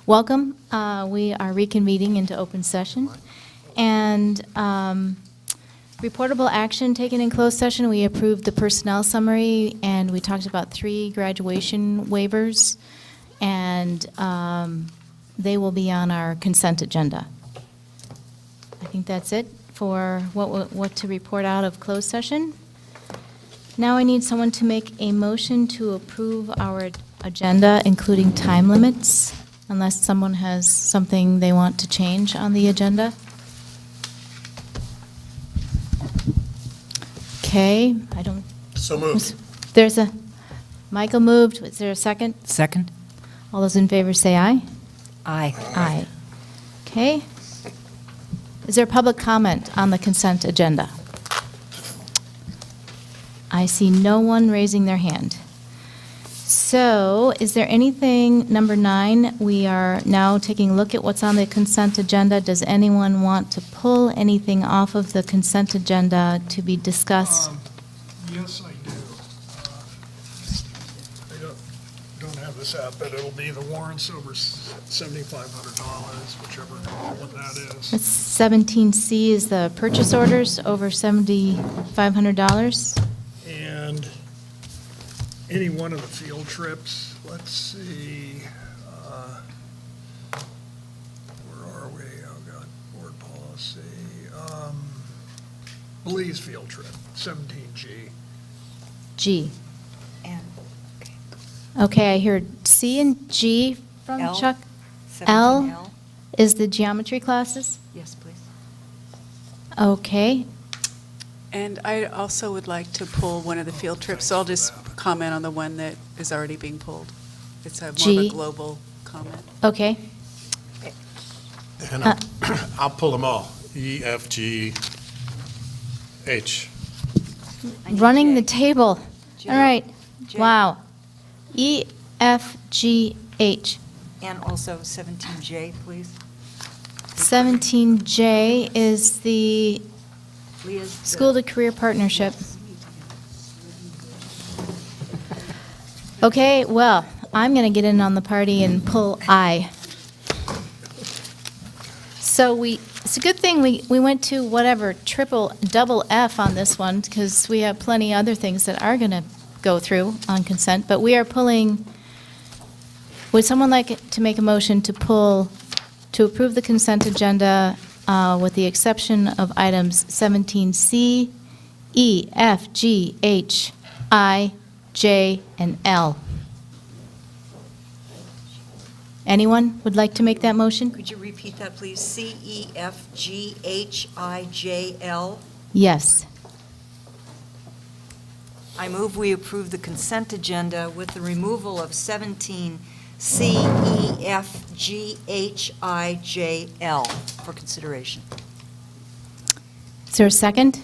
Welcome. We are reconvening into open session. And reportable action taken in closed session, we approved the personnel summary, and we talked about 3 graduation waivers, and they will be on our consent agenda. I think that's it for what to report out of closed session. Now I need someone to make a motion to approve our agenda, including time limits, unless someone has something they want to change on the agenda. Okay, I don't. So moved. There's a, Michael moved. Is there a second? Second? All those in favor say aye. Aye. Aye. Okay. Is there public comment on the consent agenda? I see no one raising their hand. So, is there anything, number 9, we are now taking a look at what's on the consent agenda. Does anyone want to pull anything off of the consent agenda to be discussed? Yes, I do. I don't have this out, but it'll be the warrants over $7,500, whichever one that is. It's 17C is the purchase orders over $7,500. And any one of the field trips, let's see, where are we? Oh, God, board policy. Belize field trip, 17G. G. And, Okay, I heard C and G from L. Chuck. 17L? Is the geometry classes? Yes, please. Okay. And I also would like to pull one of the field trips, so I'll just comment on the one that is already being pulled. It's a more of G. a global comment. Okay. And I'll pull them all, E, F, G, H. Running J. the table. J. All right. J. Wow. E, F, G, H. And also 17J, please. 17J is the Leah's. School to Career Partnership. Okay, well, I'm going to get in on the party and pull I. So it's a good thing we went to whatever, double F on this one, because we have plenty other things that are going to go through on consent, but we are pulling, would someone like to make a motion to approve the consent agenda with the exception of items 17C, E, F, G, H, I, J, and L? Anyone would like to make that motion? Could you repeat that, please? C, E, F, G, H, I, J, L. Yes. I move we approve the consent agenda with the removal of 17 C, E, F, G, H, I, J, L for consideration. Is there a second?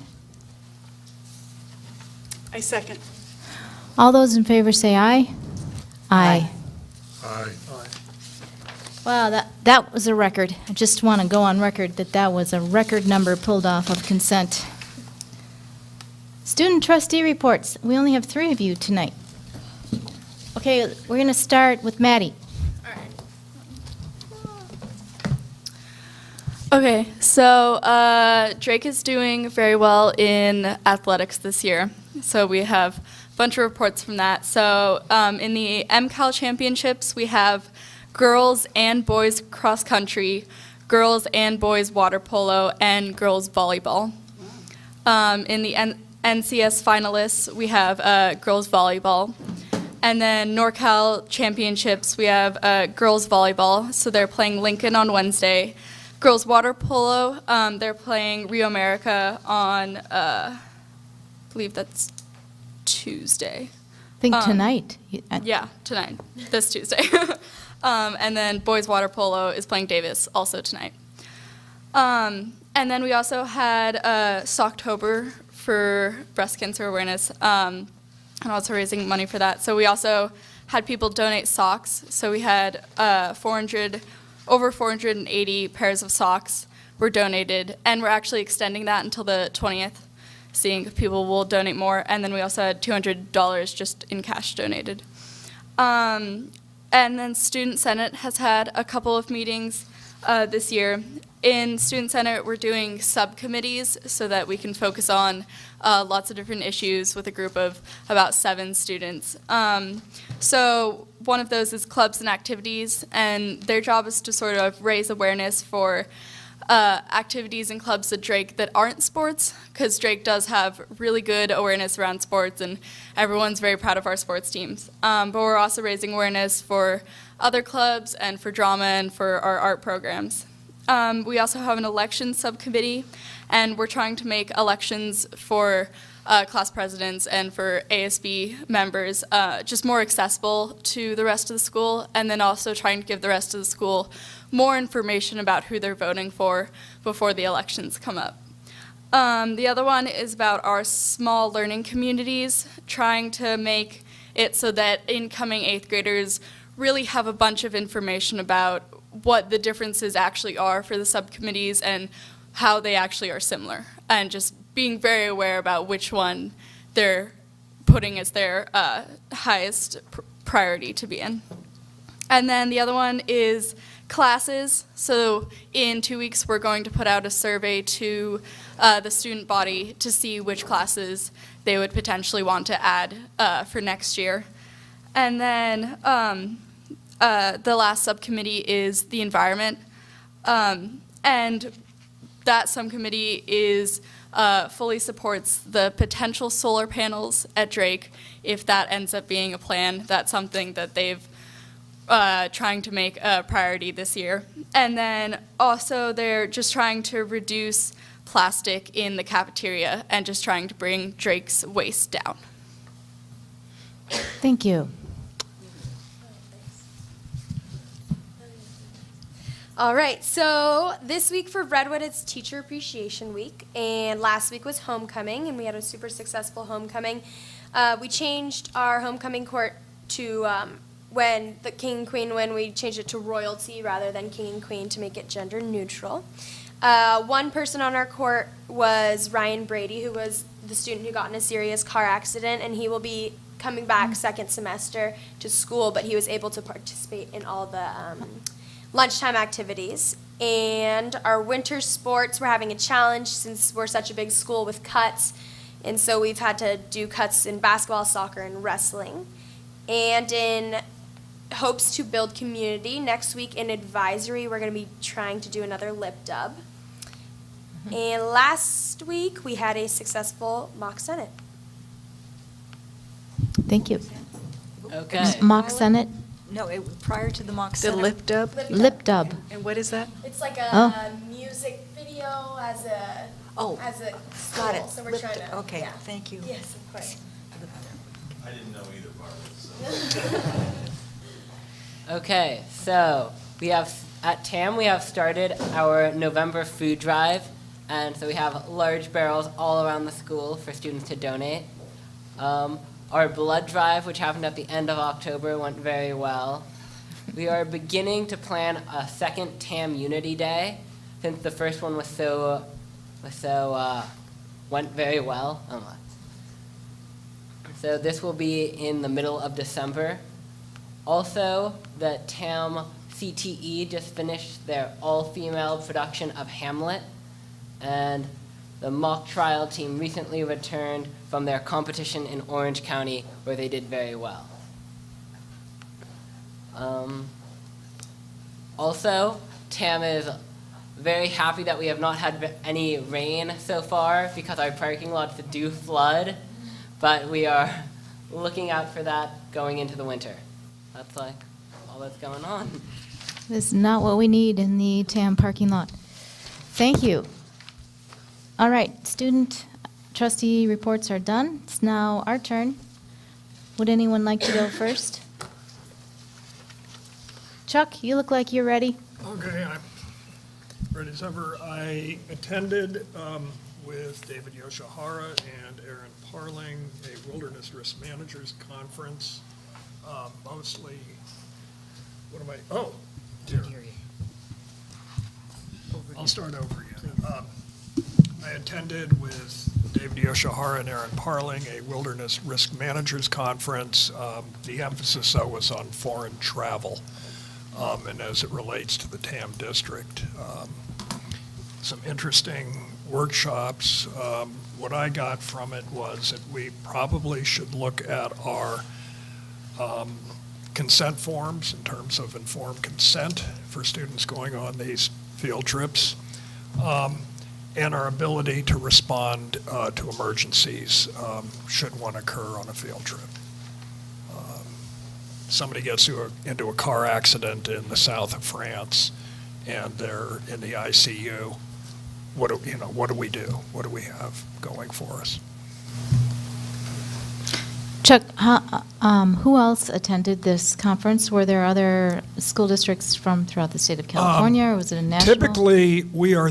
I second. All those in favor say aye. Aye. Aye. Wow, that was a record. I just want to go on record that was a record number pulled off of consent. Student trustee reports. We only have 3 of you tonight. Okay, we're going to start with Maddie. Okay, so Drake is doing very well in athletics this year. So we have a bunch of reports from that. So in the MCAL championships, we have girls and boys cross country, girls and boys water polo, and girls volleyball. In the NCS finalists, we have girls volleyball. And then NorCal championships, we have girls volleyball. So they're playing Lincoln on Wednesday. Girls water polo, they're playing Rio America on, I believe that's Tuesday. I think tonight. Yeah, tonight, this Tuesday. And then boys water polo is playing Davis also tonight. And then we also had Socktober for breast cancer awareness, and also raising money for that. So we also had people donate socks. So we had over 480 pairs of socks were donated, and we're actually extending that until the 20th, seeing if people will donate more. And then we also had $200 just in cash donated. And then Student Senate has had a couple of meetings this year. In Student Senate, we're doing subcommittees so that we can focus on lots of different issues with a group of about 7 students. So one of those is clubs and activities, and their job is to sort of raise awareness for activities and clubs at Drake that aren't sports, because Drake does have really good awareness around sports, and everyone's very proud of our sports teams. But we're also raising awareness for other clubs and for drama and for our art programs. We also have an elections subcommittee, and we're trying to make elections for class presidents and for ASB members just more accessible to the rest of the school, and then also trying to give the rest of the school more information about who they're voting for before the elections come up. The other one is about our small learning communities, trying to make it so that incoming 8th graders really have a bunch of information about what the differences actually are for the subcommittees and how they actually are similar, and just being very aware about which one they're putting as their highest priority to be in. And then the other one is classes. So in 2 weeks, we're going to put out a survey to the student body to see which classes they would potentially want to add for next year. And then the last subcommittee is the environment. And that subcommittee is fully supports the potential solar panels at Drake. If that ends up being a plan, that's something that they've trying to make a priority this year. And then also they're just trying to reduce plastic in the cafeteria and just trying to bring Drake's waste down. Thank you. All right, so this week for Redwood, it's Teacher Appreciation Week, and last week was homecoming, and we had a super successful homecoming. We changed our homecoming court to when the king and queen win, we changed it to royalty rather than king and queen to make it gender neutral. One person on our court was Ryan Brady, who was the student who got in a serious car accident, and he will be coming back second semester to school, but he was able to participate in all the lunchtime activities. And our winter sports, we're having a challenge since we're such a big school with cuts, and so we've had to do cuts in basketball, soccer, and wrestling. And in hopes to build community, next week in advisory, we're going to be trying to do another lip dub. And last week, we had a successful mock senate. Thank you. Okay. Mock Senate, No, prior to the mock The senate. lip dub? lip dub. And what is that? It's like a Oh. music video as a Oh, as a school, got it. so we're Lip trying dub. to. Okay, yeah. thank you. Yes, of course. I didn't know either part of it, so. Okay, so we have, at TAM, we have started our November food drive, and so we have large barrels all around the school for students to donate. Our blood drive, which happened at the end of October, went very well. We are beginning to plan a second TAM Unity Day, since the first one went very well. So this will be in the middle of December. Also, the TAM CTE just finished their all-female production of Hamlet, and the mock trial team recently returned from their competition in Orange County, where they did very well. Also, TAM is very happy that we have not had any rain so far because our parking lots do flood, but we are looking out for that going into the winter. That's like all that's going on. This is not what we need in the TAM parking lot. Thank you. All right, student trustee reports are done. It's now our turn. Would anyone like to go first? Chuck, you look like you're ready. Okay, I'm ready as ever. I attended with David Yoshihara and Aaron Parling a Wilderness Risk Managers Conference. Mostly, what am I, oh, dear. I'll start over again. I attended with David Yoshihara and Aaron Parling, a Wilderness Risk Managers Conference. The emphasis, though, was on foreign travel, and as it relates to the TAM district. Some interesting workshops. What I got from it was that we probably should look at our consent forms in terms of informed consent for students going on these field trips, and our ability to respond to emergencies should one occur on a field trip. Somebody gets into a car accident in the south of France and they're in the ICU. What do we do? What do we have going for us? Chuck, who else attended this conference? Were there other school districts from throughout the state of California, or was it a national? Typically, we are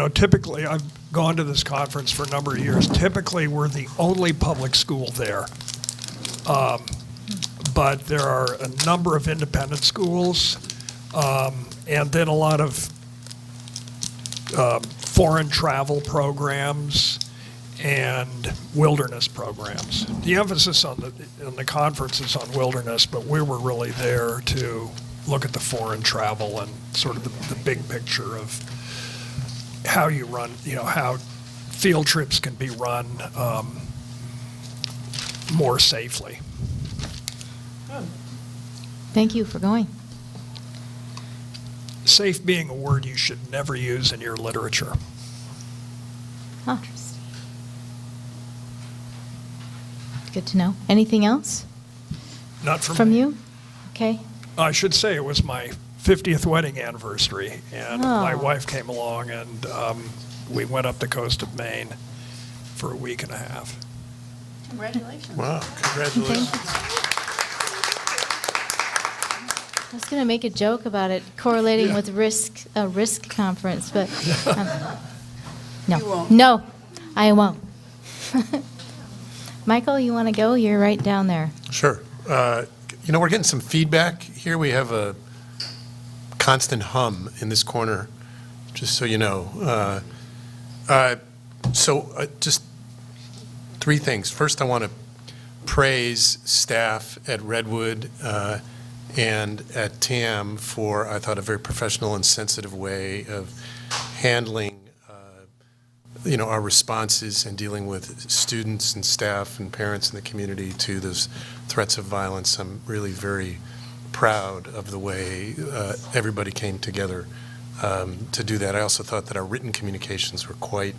typically, I've gone to this conference for a number of years. Typically, we're the only public school there. But there are a number of independent schools, and then a lot of foreign travel programs and wilderness programs. The emphasis on the conference is on wilderness, but we were really there to look at the foreign travel and sort of the big picture of how you run, how field trips can be run more safely. Thank you for going. Safe being a word you should never use in your literature. Huh. Good to know. Anything else Not from me. you? Okay. I should say it was my 50th wedding anniversary, and my Oh. wife came along, and we went up the coast of Maine for a week and a half. Congratulations. Wow, congratulations. I was going to make a joke about it correlating with a risk conference, but no. You won't. No, I won't. Michael, you want to go? You're right down there. Sure. We're getting some feedback here. We have a constant hum in this corner, just so you know. Just three things. First, I want to praise staff at Redwood and at TAM for, I thought, a very professional and sensitive way of handling our responses and dealing with students and staff and parents in the community to those threats of violence. I'm really very proud of the way everybody came together to do that. I also thought that our written communications were quite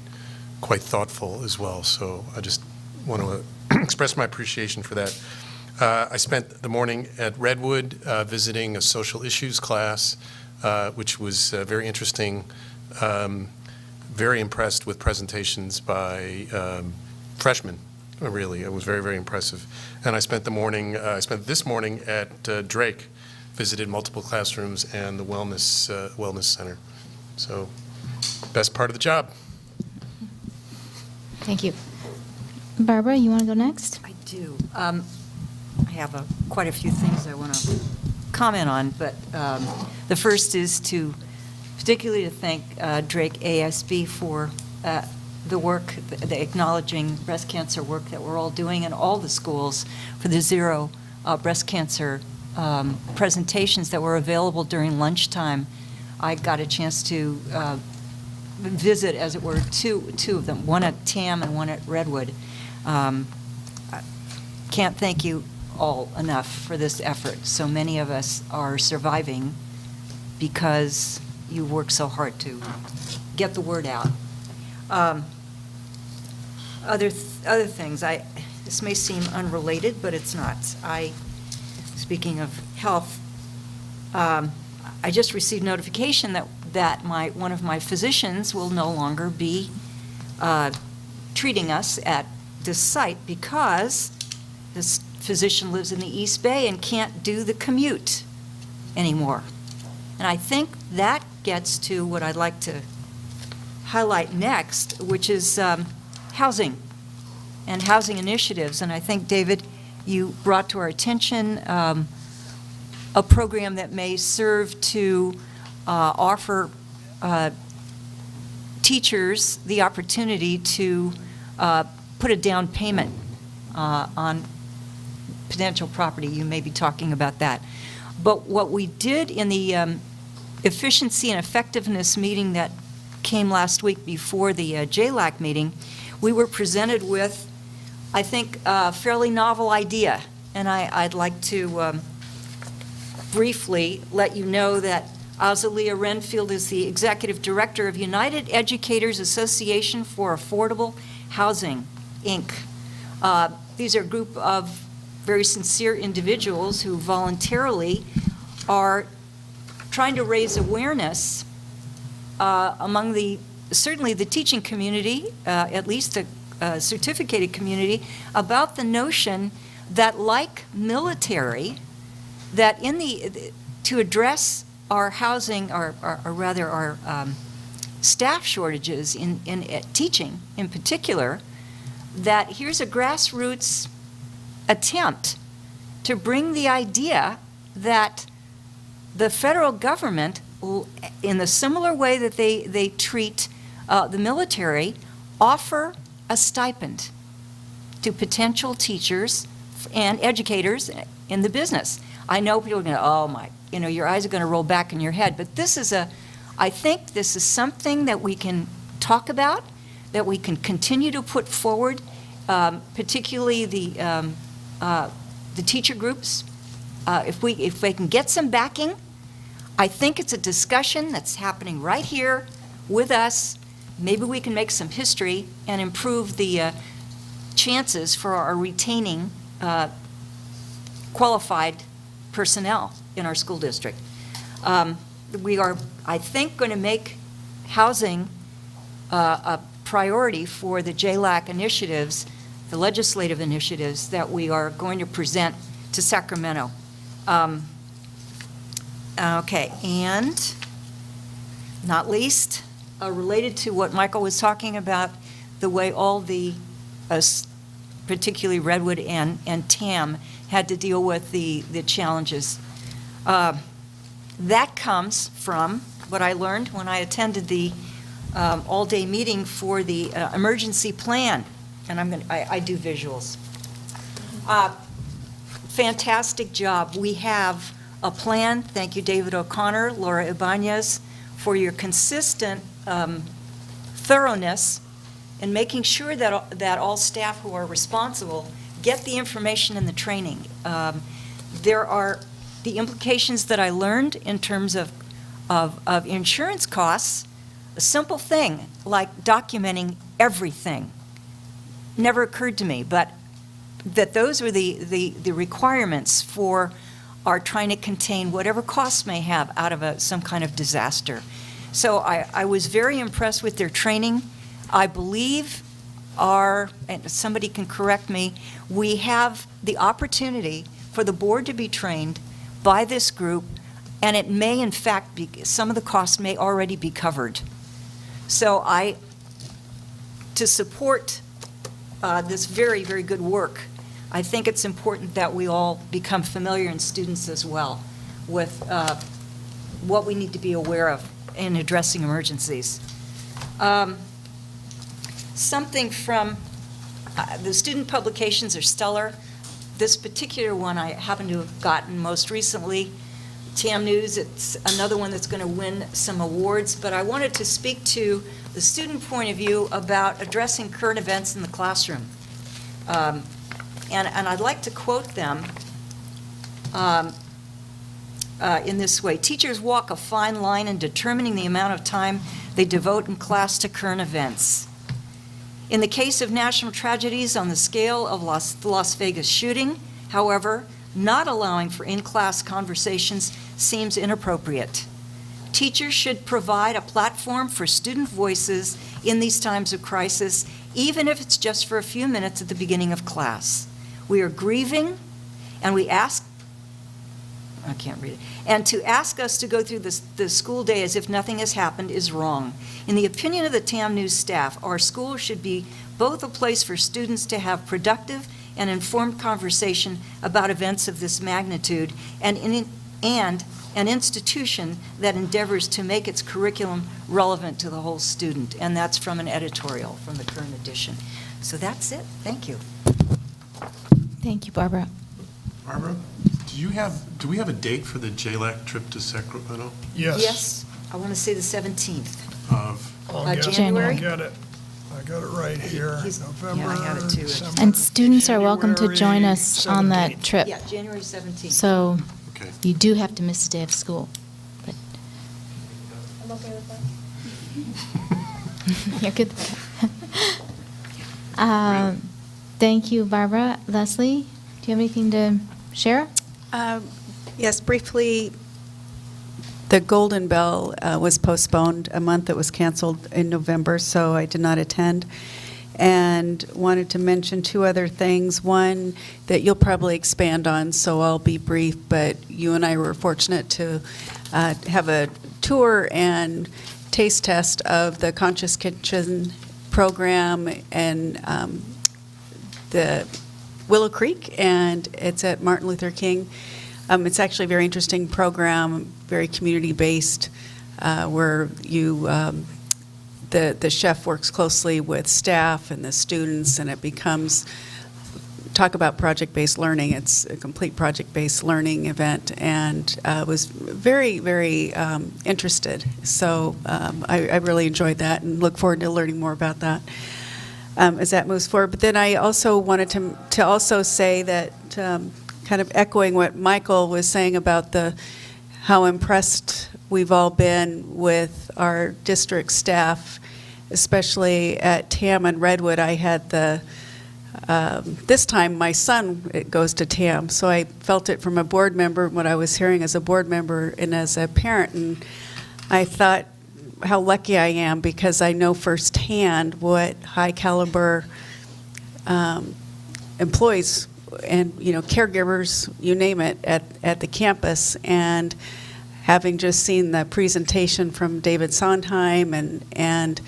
thoughtful as well. So I just want to express my appreciation for that. I spent the morning at Redwood visiting a social issues class, which was very interesting. Very impressed with presentations by freshmen, really. It was very, very impressive. And I spent this morning at Drake, visited multiple classrooms and the wellness center. So, best part of the job. Thank you. Barbara, you want to go next? I do. I have quite a few things I want to comment on, but the first is particularly to thank Drake ASB for the work, the acknowledging breast cancer work that we're all doing in all the schools for the zero breast cancer presentations that were available during lunchtime. I got a chance to visit, as it were, two of them, one at TAM and one at Redwood. Can't thank you all enough for this effort. So many of us are surviving because you work so hard to get the word out. Other things, this may seem unrelated, but it's not. Speaking of health, I just received notification that one of my physicians will no longer be treating us at this site because this physician lives in the East Bay and can't do the commute anymore. And I think that gets to what I'd like to highlight next, which is housing and housing initiatives. And I think, David, you brought to our attention a program that may serve to offer teachers the opportunity to put a down payment on potential property. You may be talking about that. But what we did in the efficiency and effectiveness meeting that came last week before the JLAC meeting, we were presented with, I think, a fairly novel idea. And I'd like to briefly let you know that Azalia Renfield is the Executive Director of United Educators Association for Affordable Housing, Inc. These are a group of very sincere individuals who voluntarily are trying to raise awareness among certainly the teaching community, at least the certificated community, about the notion that, like military, that to address our housing, or rather our staff shortages in teaching in particular, that here's a grassroots attempt to bring the idea that the federal government, in the similar way that they treat the military, offer a stipend to potential teachers and educators in the business. I know people are going to, oh my, your eyes are going to roll back in your head, but I think this is something that we can talk about, that we can continue to put forward, particularly the teacher groups. If they can get some backing, I think it's a discussion that's happening right here with us. Maybe we can make some history and improve the chances for our retaining qualified personnel in our school district. We are, I think, going to make housing a priority for the JLAC initiatives, the legislative initiatives that we are going to present to Sacramento. Okay, and not least, related to what Michael was talking about, the way all the, particularly Redwood and TAM, had to deal with the challenges. That comes from what I learned when I attended the all-day meeting for the emergency plan, and I do visuals. Fantastic job. We have a plan. Thank you, David O'Connor, Laura Ibanez, for your consistent thoroughness in making sure that all staff who are responsible get the information and the training. There are the implications that I learned in terms of insurance costs. A simple thing like documenting everything never occurred to me, but that those were the requirements for our trying to contain whatever costs may have out of some kind of disaster. So I was very impressed with their training. I believe and somebody can correct me, we have the opportunity for the board to be trained by this group, and it may in fact be, some of the costs may already be covered. So to support this very, very good work, I think it's important that we all become familiar, and students as well, with what we need to be aware of in addressing emergencies. Something from the student publications are stellar. This particular one I happen to have gotten most recently, TAM News. It's another one that's going to win some awards, but I wanted to speak to the student point of view about addressing current events in the classroom. And I'd like to quote them in this way. Teachers walk a fine line in determining the amount of time they devote in class to current events. In the case of national tragedies on the scale of the Las Vegas shooting, however, not allowing for in-class conversations seems inappropriate. Teachers should provide a platform for student voices in these times of crisis, even if it's just for a few minutes at the beginning of class. We are grieving, and we ask, I can't read it, and to ask us to go through the school day as if nothing has happened is wrong. In the opinion of the TAM News staff, our school should be both a place for students to have productive and informed conversation about events of this magnitude, and and an institution that endeavors to make its curriculum relevant to the whole student. And that's from an editorial from the current edition. So that's it. Thank you. Thank you, Barbara. Barbara, do we have a date for the JLAC trip to Sacramento? Yes, I want to say the 17th. Of, I'll get it. January? I'll get it. I got it right here. He's- November, yeah, I got it too. December, And students are welcome to join January us on that 17th. trip. Yeah, January 17th. So okay. you do have to miss a day of school. But I'm okay with that. you're good. Thank you, Barbara. Leslie, do you have anything to share? Yes, briefly, the Golden Bell was postponed a month. It was canceled in November, so I did not attend. And wanted to mention two other things. One that you'll probably expand on, so I'll be brief, but you and I were fortunate to have a tour and taste test of the Conscious Kitchen program and the Willow Creek, and it's at Martin Luther King. It's actually a very interesting program, very community-based, where you, the chef works closely with staff and the students, and it becomes, talk about project-based learning. It's a complete project-based learning event, and was very, very interested. So I really enjoyed that and look forward to learning more about that. As that moves forward. But then I also wanted to also say that, kind of echoing what Michael was saying about how impressed we've all been with our district staff, especially at TAM and Redwood. I had this time my son goes to TAM, so I felt it from a board member, what I was hearing as a board member and as a parent, and I thought, how lucky I am, because I know firsthand what high caliber employees and caregivers, you name it, at the campus. And having just seen the presentation from David Sondheim and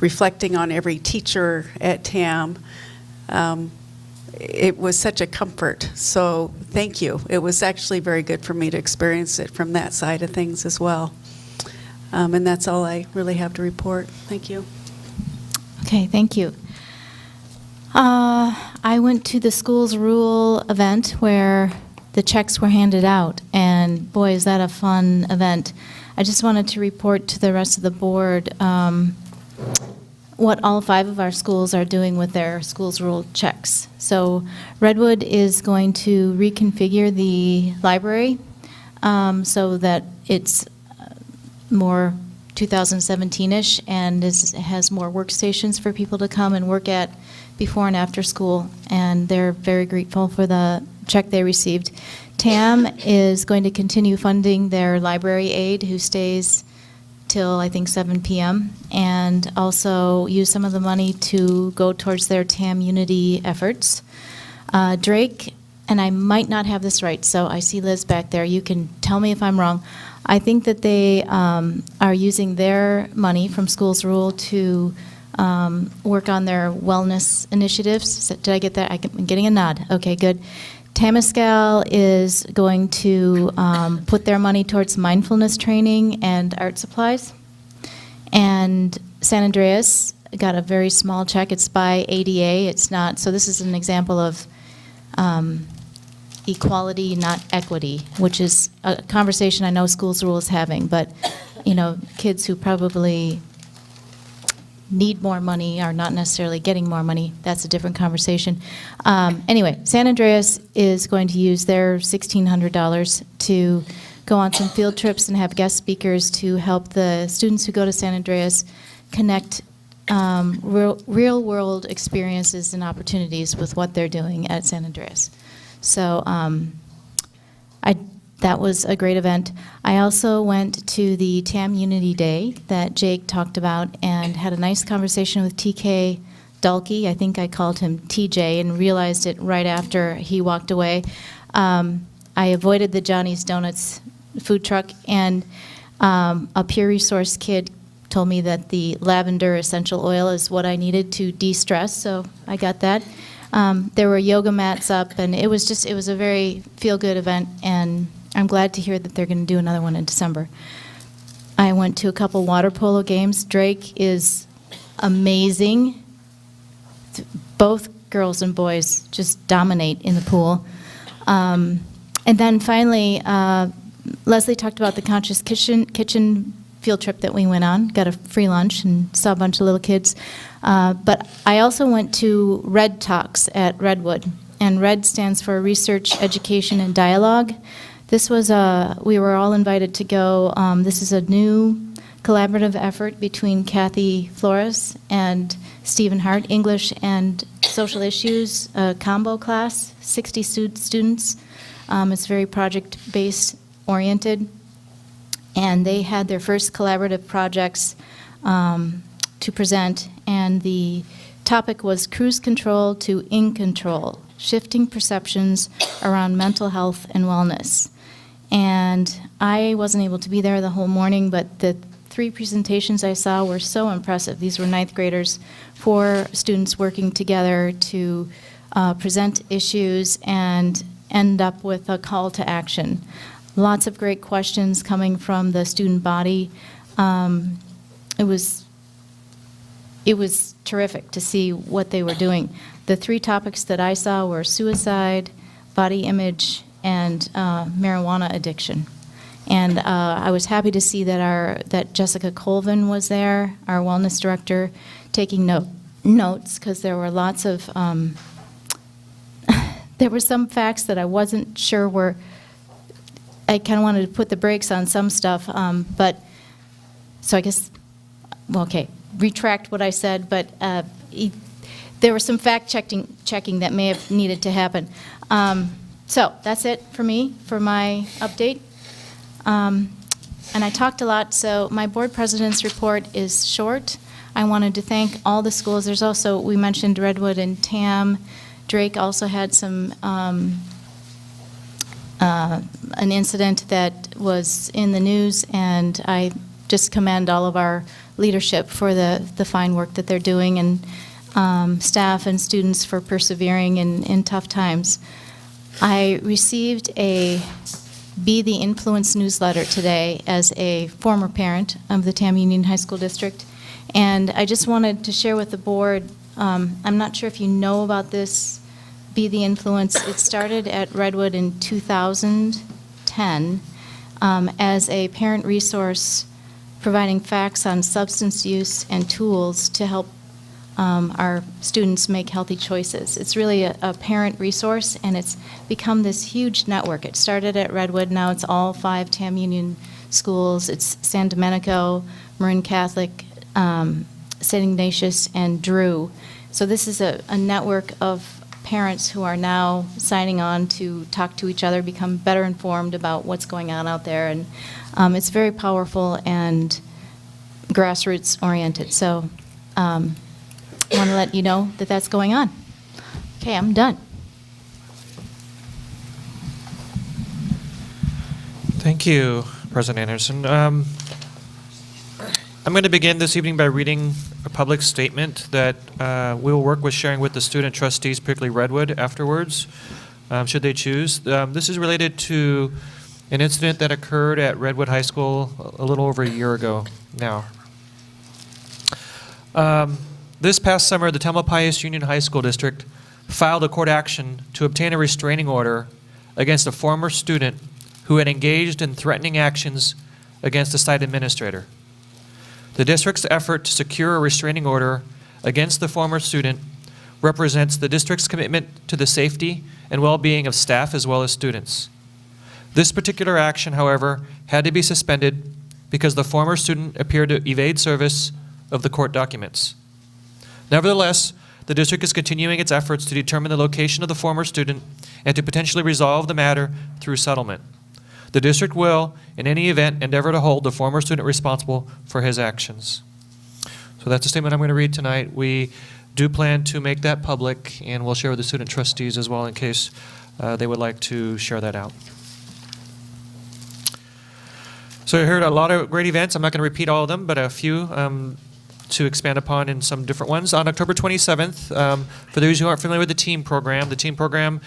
reflecting on every teacher at TAM, it was such a comfort. So thank you. It was actually very good for me to experience it from that side of things as well. And that's all I really have to report. Thank you. Okay, thank you. I went to the school's rule event where the checks were handed out, and boy, is that a fun event. I just wanted to report to the rest of the board what all 5 of our schools are doing with their schools rule checks. So Redwood is going to reconfigure the library so that it's more 2017-ish and has more workstations for people to come and work at before and after school, and they're very grateful for the check they received. TAM is going to continue funding their library aide who stays till I think 7 p.m. and also use some of the money to go towards their TAM Unity efforts. Drake, and I might not have this right, so I see Liz back there. You can tell me if I'm wrong. I think that they are using their money from Schools Rule to work on their wellness initiatives. Did I get that? I'm getting a nod. Okay, good. Tamascal is going to put their money towards mindfulness training and art supplies. And San Andreas got a very small check. It's by ADA. It's not, so this is an example of equality, not equity, which is a conversation I know Schools Rule is having, but, kids who probably need more money are not necessarily getting more money. That's a different conversation. Anyway, San Andreas is going to use their $1,600 to go on some field trips and have guest speakers to help the students who go to San Andreas connect real-world experiences and opportunities with what they're doing at San Andreas. So that was a great event. I also went to the TAM Unity Day that Jake talked about and had a nice conversation with TK Dulkey. I think I called him TJ and realized it right after he walked away. I avoided the Johnny's Donuts food truck, and a peer resource kid told me that the lavender essential oil is what I needed to de-stress, so I got that. There were yoga mats up, and it was a very feel-good event, and I'm glad to hear that they're going to do another one in December. I went to a couple water polo games. Drake is amazing. Both girls and boys just dominate in the pool. And then finally, Leslie talked about the Conscious Kitchen field trip that we went on. Got a free lunch and saw a bunch of little kids. But I also went to RED Talks at Redwood. And RED stands for Research, Education, and Dialogue. This was we were all invited to go. This is a new collaborative effort between Kathy Flores and Stephen Hart, English and Social Issues, a combo class, 60 students. It's very project-based oriented. And they had their first collaborative projects to present, and the topic was Cruise Control to In Control, Shifting Perceptions Around Mental Health and Wellness. And I wasn't able to be there the whole morning, but the 3 presentations I saw were so impressive. These were 9th graders, 4 students working together to present issues and end up with a call to action. Lots of great questions coming from the student body. It was terrific to see what they were doing. The 3 topics that I saw were suicide, body image, and marijuana addiction. And I was happy to see that Jessica Colvin was there, our wellness director, taking notes, because there were lots of there were some facts that I wasn't sure were. I kind of wanted to put the brakes on some stuff, but so I guess, well, okay, retract what I said, but there was some fact checking that may have needed to happen. So that's it for me for my update. And I talked a lot, so my board president's report is short. I wanted to thank all the schools. There's also, we mentioned Redwood and Tam. Drake also had some an incident that was in the news, and I just commend all of our leadership for the fine work that they're doing, and staff and students for persevering in tough times. I received a Be the Influence newsletter today as a former parent of the Tam Union High School District, and I just wanted to share with the board, I'm not sure if you know about this Be the Influence. It started at Redwood in 2010 as a parent resource providing facts on substance use and tools to help our students make healthy choices. It's really a parent resource, and it's become this huge network. It started at Redwood, now it's all 5 Tam Union schools. It's San Domenico, Marin Catholic, St. Ignatius, and Drew. So this is a network of parents who are now signing on to talk to each other, become better informed about what's going on out there, and it's very powerful and grassroots oriented. So I want to let you know that that's going on. Okay, I'm done. Thank you, President Anderson. I'm going to begin this evening by reading a public statement that we will work with sharing with the student trustees, particularly Redwood, afterwards, should they choose. This is related to an incident that occurred at Redwood High School a little over a year ago now. This past summer, the Tamalpais Union High School District filed a court action to obtain a restraining order against a former student who had engaged in threatening actions against the site administrator. The district's effort to secure a restraining order against the former student represents the district's commitment to the safety and well-being of staff as well as students. This particular action, however, had to be suspended because the former student appeared to evade service of the court documents. Nevertheless, the district is continuing its efforts to determine the location of the former student and to potentially resolve the matter through settlement. The district will, in any event, endeavor to hold the former student responsible for his actions. So that's a statement I'm going to read tonight. We do plan to make that public, and we'll share with the student trustees as well in case they would like to share that out. So I heard a lot of great events. I'm not going to repeat all of them, but a few to expand upon in some different ones. On October 27th, for those who aren't familiar with the team program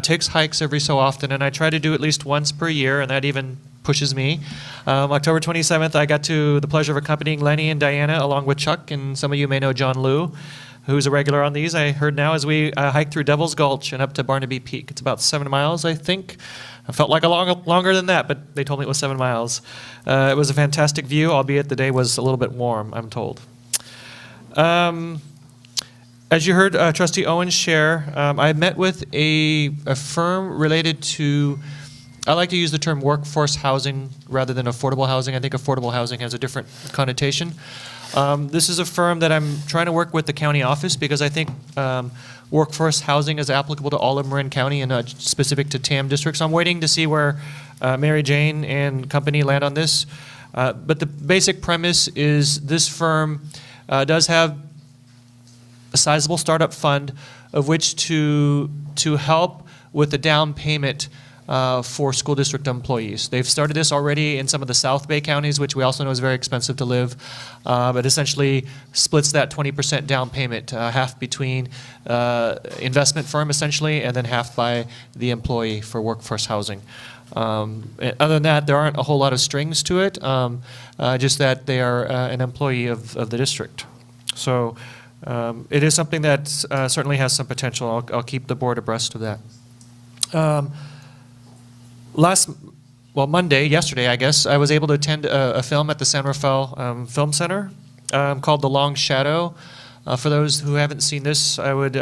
takes hikes every so often, and I try to do at least once per year, and that even pushes me. October 27th, I got the pleasure of accompanying Lenny and Diana along with Chuck, and some of you may know John Liu, who's a regular on these, I heard now, as we hiked through Devil's Gulch and up to Barnaby Peak. It's about 7 miles, I think. It felt like longer than that, but they told me it was 7 miles. It was a fantastic view, albeit the day was a little bit warm, I'm told. As you heard Trustee Owens share, I met with a firm related to, I like to use the term workforce housing rather than affordable housing. I think affordable housing has a different connotation. This is a firm that I'm trying to work with the county office because I think workforce housing is applicable to all of Marin County and not specific to TAM districts. I'm waiting to see where Mary Jane and company land on this. But the basic premise is this firm does have a sizable startup fund of which to help with the down payment for school district employees. They've started this already in some of the South Bay counties, which we also know is very expensive to live, but essentially splits that 20% down payment, half between investment firm essentially, and then half by the employee for workforce housing. Other than that, there aren't a whole lot of strings to it, just that they are an employee of the district. So it is something that certainly has some potential. I'll keep the board abreast of that. Monday, yesterday, I guess, I was able to attend a film at the San Rafael Film Center called The Long Shadow. For those who haven't seen this, I would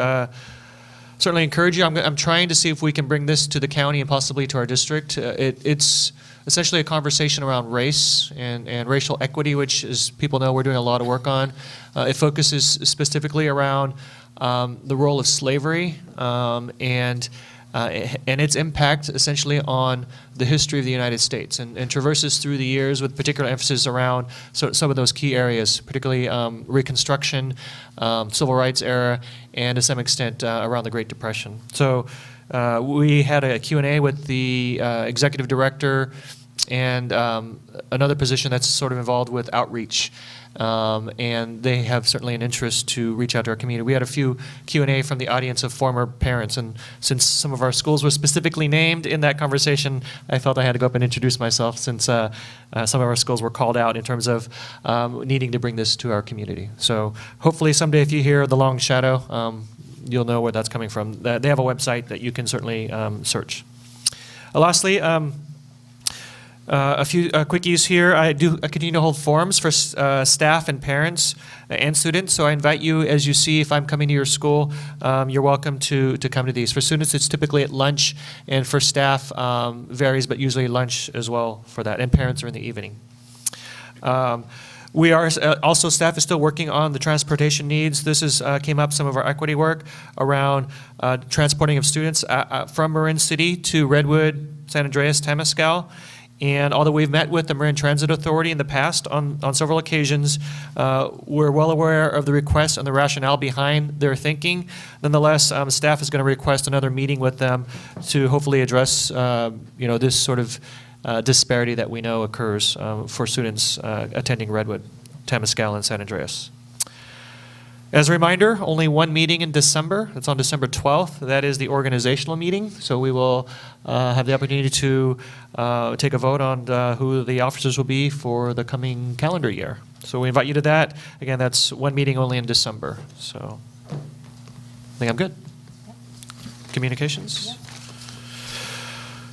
certainly encourage you. I'm trying to see if we can bring this to the county and possibly to our district. It's essentially a conversation around race and racial equity, which, as people know, we're doing a lot of work on. It focuses specifically around the role of slavery and its impact essentially on the history of the United States and traverses through the years with particular emphasis around some of those key areas, particularly Reconstruction, Civil Rights era, and to some extent around the Great Depression. So we had a Q&A with the executive director and another position that's sort of involved with outreach. And they have certainly an interest to reach out to our community. We had a few Q&A from the audience of former parents, and since some of our schools were specifically named in that conversation, I felt I had to go up and introduce myself since some of our schools were called out in terms of needing to bring this to our community. So hopefully someday if you hear The Long Shadow, you'll know where that's coming from. They have a website that you can certainly search. Lastly, a few quickies here. I continue to hold forums for staff and parents and students, so I invite you, as you see, if I'm coming to your school, you're welcome to come to these. For students, it's typically at lunch, and for staff, varies, but usually lunch as well for that, and parents are in the evening. We are also, staff is still working on the transportation needs. This is came up, some of our equity work around transporting of students from Marin City to Redwood, San Andreas, Temescal. And although we've met with the Marin Transit Authority in the past on several occasions, we're well aware of the request and the rationale behind their thinking. Nonetheless, staff is going to request another meeting with them to hopefully address this sort of disparity that we know occurs for students attending Redwood, Temescal, and San Andreas. As a reminder, only one meeting in December. It's on December 12th. That is the organizational meeting. So we will have the opportunity to take a vote on who the officers will be for the coming calendar year. So we invite you to that. Again, that's one meeting only in December. So I think I'm good. Communications?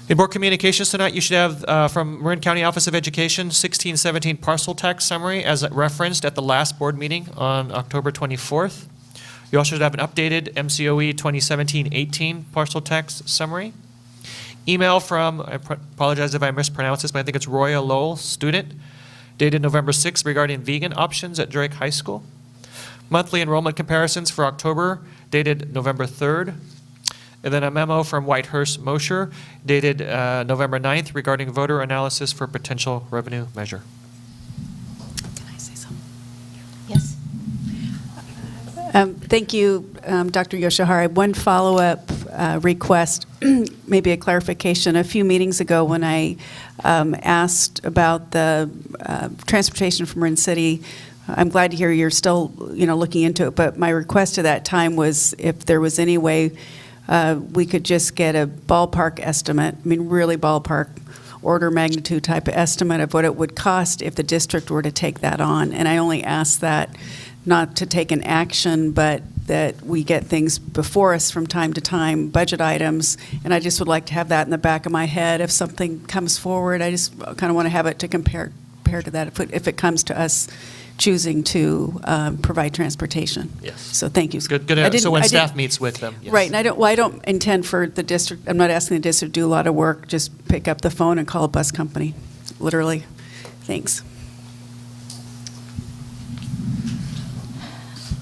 In board communications tonight, you should have from Marin County Office of Education 1617 parcel tax summary as referenced at the last board meeting on October 24th. You also should have an updated MCOE 2017-18 parcel tax summary. Email from, I apologize if I mispronounce this, but I think it's Roya Lowell, student, dated November 6th regarding vegan options at Drake High School. Monthly enrollment comparisons for October, dated November 3rd. And then a memo from Whitehurst Mosher, dated November 9th, regarding voter analysis for potential revenue measure. Can I say something? Yes. Thank you, Dr. Yoshihara. One follow-up request, maybe a clarification. A few meetings ago when I asked about the transportation from Marin City I'm glad to hear you're still, looking into it, but my request at that time was if there was any way we could just get a ballpark estimate, really ballpark, order magnitude type of estimate of what it would cost if the district were to take that on. And I only ask that not to take an action, but that we get things before us from time to time, budget items, and I just would like to have that in the back of my head. If something comes forward, I just kind of want to have it to compare to that if it comes to us choosing to provide transportation. Yes. So thank you. Good. I didn't- So when I staff didn't- meets with them. Yes. Right, and I don't intend for the district, I'm not asking the district to do a lot of work, just pick up the phone and call a bus company, literally. Thanks.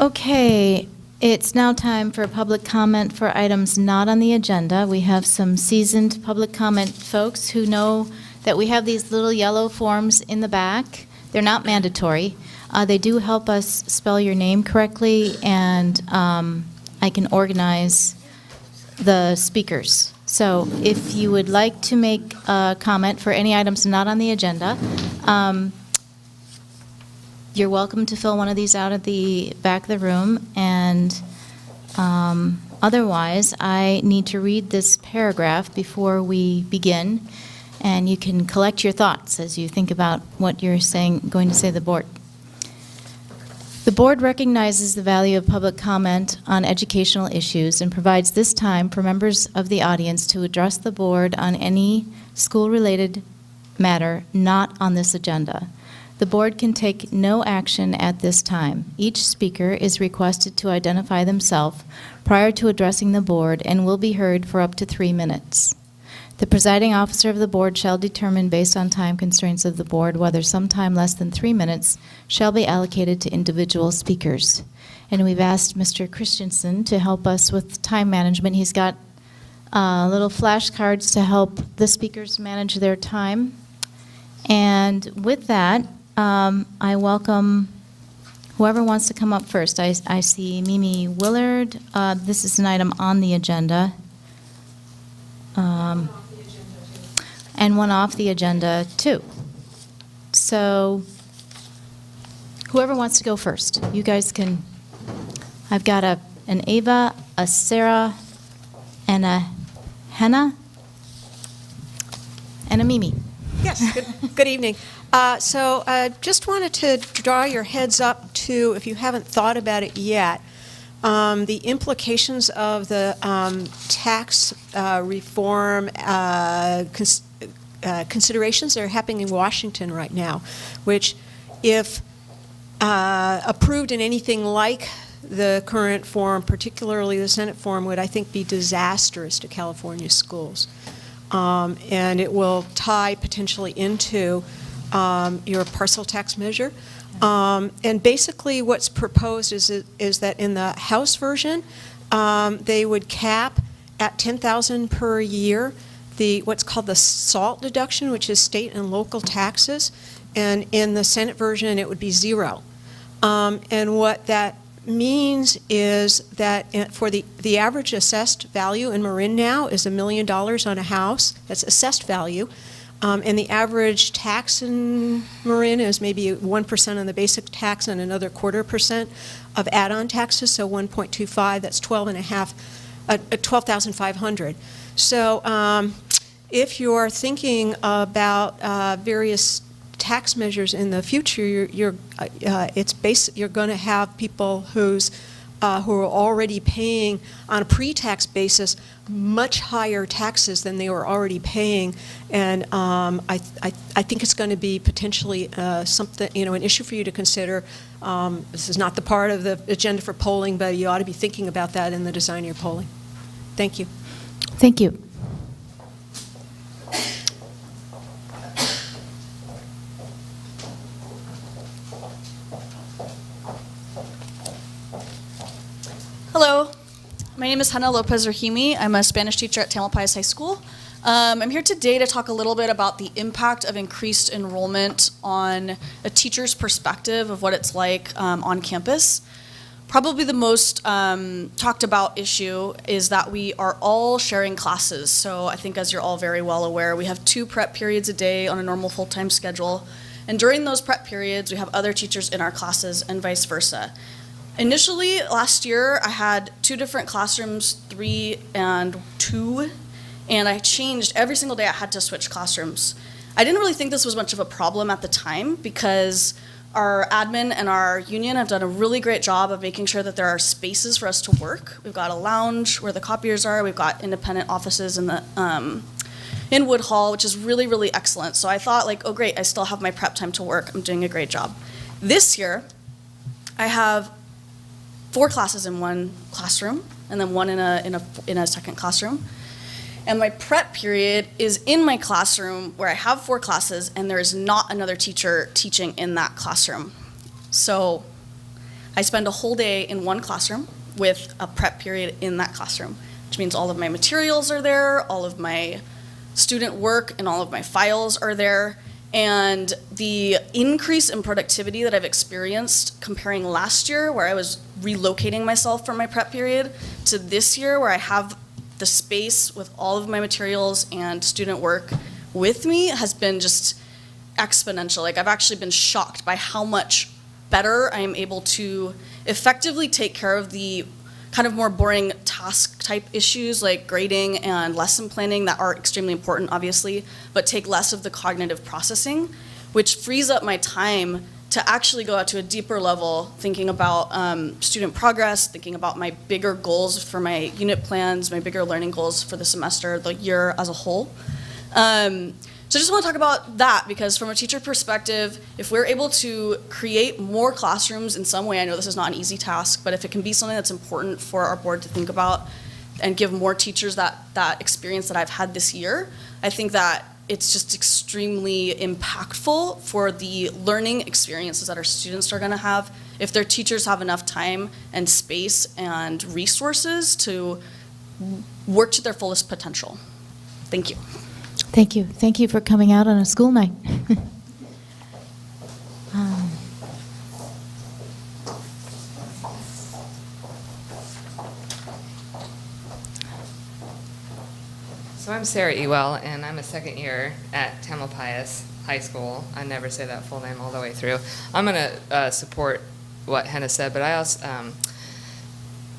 Okay, it's now time for public comment for items not on the agenda. We have some seasoned public comment folks who know that we have these little yellow forms in the back. They're not mandatory. They do help us spell your name correctly, and I can organize the speakers. So if you would like to make a comment for any items not on the agenda, you're welcome to fill one of these out at the back of the room, and otherwise, I need to read this paragraph before we begin, and you can collect your thoughts as you think about what you're going to say to the board. The board recognizes the value of public comment on educational issues and provides this time for members of the audience to address the board on any school-related matter not on this agenda. The board can take no action at this time. Each speaker is requested to identify themselves prior to addressing the board and will be heard for up to 3 minutes. The presiding officer of the board shall determine, based on time constraints of the board, whether some time less than 3 minutes shall be allocated to individual speakers. And we've asked Mr. Christensen to help us with time management. He's got little flashcards to help the speakers manage their time. And with that, I welcome whoever wants to come up first. I see Mimi Willard. This is an item on the agenda. And one off the agenda, too. So whoever wants to go first, you guys can. I've got an Ava, a Sarah, and a Henna, and a Mimi. Yes, good evening. So just wanted to draw your heads up to, if you haven't thought about it yet, the implications of the tax reform considerations that are happening in Washington right now, which, if approved in anything like the current form, particularly the Senate form, would, I think, be disastrous to California schools. And it will tie potentially into your parcel tax measure. And basically what's proposed is that in the House version, they would cap at $10,000 per year what's called the SALT deduction, which is state and local taxes. And in the Senate version, it would be zero. And what that means is that for the average assessed value in Marin now is $1 million on a house. That's assessed value. And the average tax in Marin is maybe 1% on the basic tax and another 0.25% of add-on taxes, so 1.25. That's $12,500. So if you're thinking about various tax measures in the future, you're going to have people who are already paying on a pre-tax basis much higher taxes than they were already paying, and I think it's going to be potentially something, an issue for you to consider. This is not the part of the agenda for polling, but you ought to be thinking about that in the design of your polling. Thank you. Thank you. Hello, my name is Hannah Lopez-Rahimi. I'm a Spanish teacher at Tamalpais High School. I'm here today to talk a little bit about the impact of increased enrollment on a teacher's perspective of what it's like on campus. Probably the most talked about issue is that we are all sharing classes. So I think, as you're all very well aware, we have 2 prep periods a day on a normal full-time schedule. And during those prep periods, we have other teachers in our classes and vice versa. Initially, last year, I had 2 different classrooms, 3 and 2, and I changed every single day. I had to switch classrooms. I didn't really think this was much of a problem at the time because our admin and our union have done a really great job of making sure that there are spaces for us to work. We've got a lounge where the copiers are. We've got independent offices in the in Wood Hall, which is really, really excellent. So I thought, like, oh great, I still have my prep time to work. I'm doing a great job. This year, I have 4 classes in one classroom, and then 1 in a second classroom. And my prep period is in my classroom where I have 4 classes, and there is not another teacher teaching in that classroom. So I spend a whole day in one classroom with a prep period in that classroom, which means all of my materials are there, all of my student work and all of my files are there. And the increase in productivity that I've experienced comparing last year, where I was relocating myself for my prep period, to this year where I have the space with all of my materials and student work with me, has been just exponential. Like, I've actually been shocked by how much better I am able to effectively take care of the kind of more boring task type issues like grading and lesson planning that are extremely important, obviously, but take less of the cognitive processing, which frees up my time to actually go out to a deeper level, thinking about student progress, thinking about my bigger goals for my unit plans, my bigger learning goals for the semester, the year as a whole. So I just want to talk about that, because from a teacher perspective, if we're able to create more classrooms in some way, I know this is not an easy task, but if it can be something that's important for our board to think about and give more teachers that experience that I've had this year, I think that it's just extremely impactful for the learning experiences that our students are going to have if their teachers have enough time and space and resources to work to their fullest potential. Thank you. Thank you. Thank you for coming out on a school night. So I'm Sarah Ewell, and I'm a second year at Tamalpais High School. I never say that full name all the way through. I'm going to support what Henna said, but I also,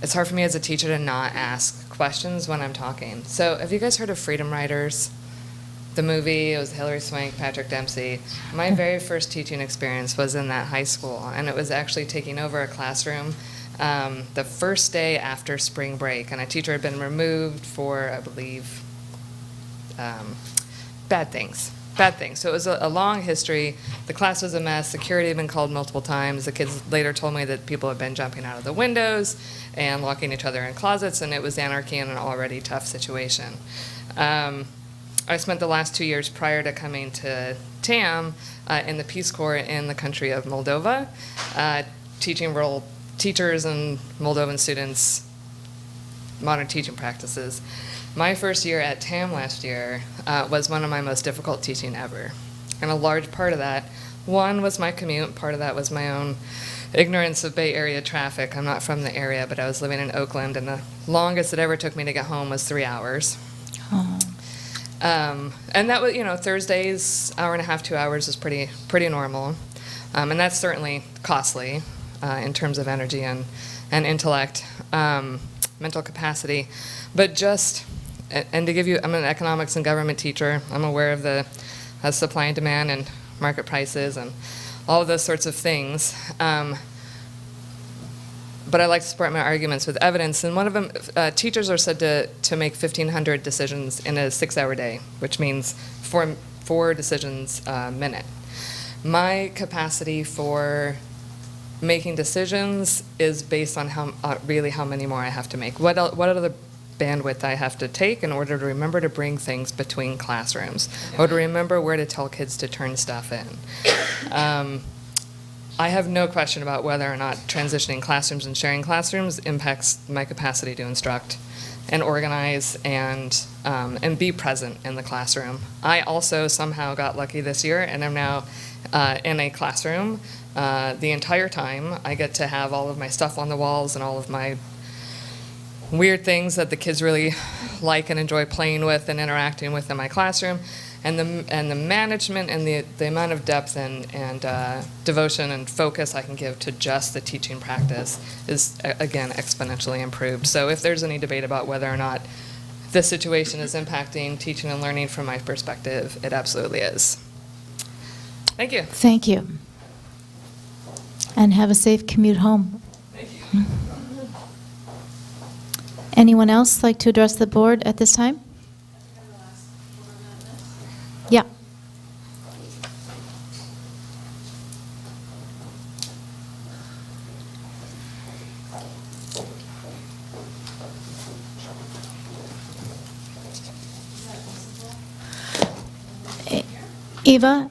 it's hard for me as a teacher to not ask questions when I'm talking. So have you guys heard of Freedom Writers? The movie, it was Hilary Swank, Patrick Dempsey. My very first teaching experience was in that high school, and it was actually taking over a classroom the first day after spring break, and a teacher had been removed for, I believe, bad things. So it was a long history. The class was a mess. Security had been called multiple times. The kids later told me that people had been jumping out of the windows and locking each other in closets, and it was anarchy in an already tough situation. I spent the last 2 years prior to coming to TAM in the Peace Corps in the country of Moldova, teaching rural teachers and Moldovan students modern teaching practices. My first year at TAM last year was one of my most difficult teaching ever. And a large part of that, one, was my commute. Part of that was my own ignorance of Bay Area traffic. I'm not from the area, but I was living in Oakland, and the longest it ever took me to get home was 3 hours. Oh. And that was, Thursdays, hour and a half, 2 hours is pretty normal. And that's certainly costly in terms of energy and intellect, mental capacity. But and to give you, I'm an economics and government teacher. I'm aware of the supply and demand and market prices and all of those sorts of things. But I like to support my arguments with evidence. And one of them, teachers are said to make 1,500 decisions in a 6-hour day, which means four decisions a minute. My capacity for making decisions is based on how many more I have to make. What other bandwidth I have to take in order to remember to bring things between classrooms, or to remember where to tell kids to turn stuff in. I have no question about whether or not transitioning classrooms and sharing classrooms impacts my capacity to instruct and organize and be present in the classroom. I also somehow got lucky this year, and I'm now in a classroom the entire time. I get to have all of my stuff on the walls and all of my weird things that the kids really like and enjoy playing with and interacting with in my classroom. And the management and the amount of depth and devotion and focus I can give to just the teaching practice is, again, exponentially improved. So if there's any debate about whether or not this situation is impacting teaching and learning from my perspective, it absolutely is. Thank you. Thank you. And have a safe commute home. Thank you. Anyone else like to address the board at this time? Yeah. Eva,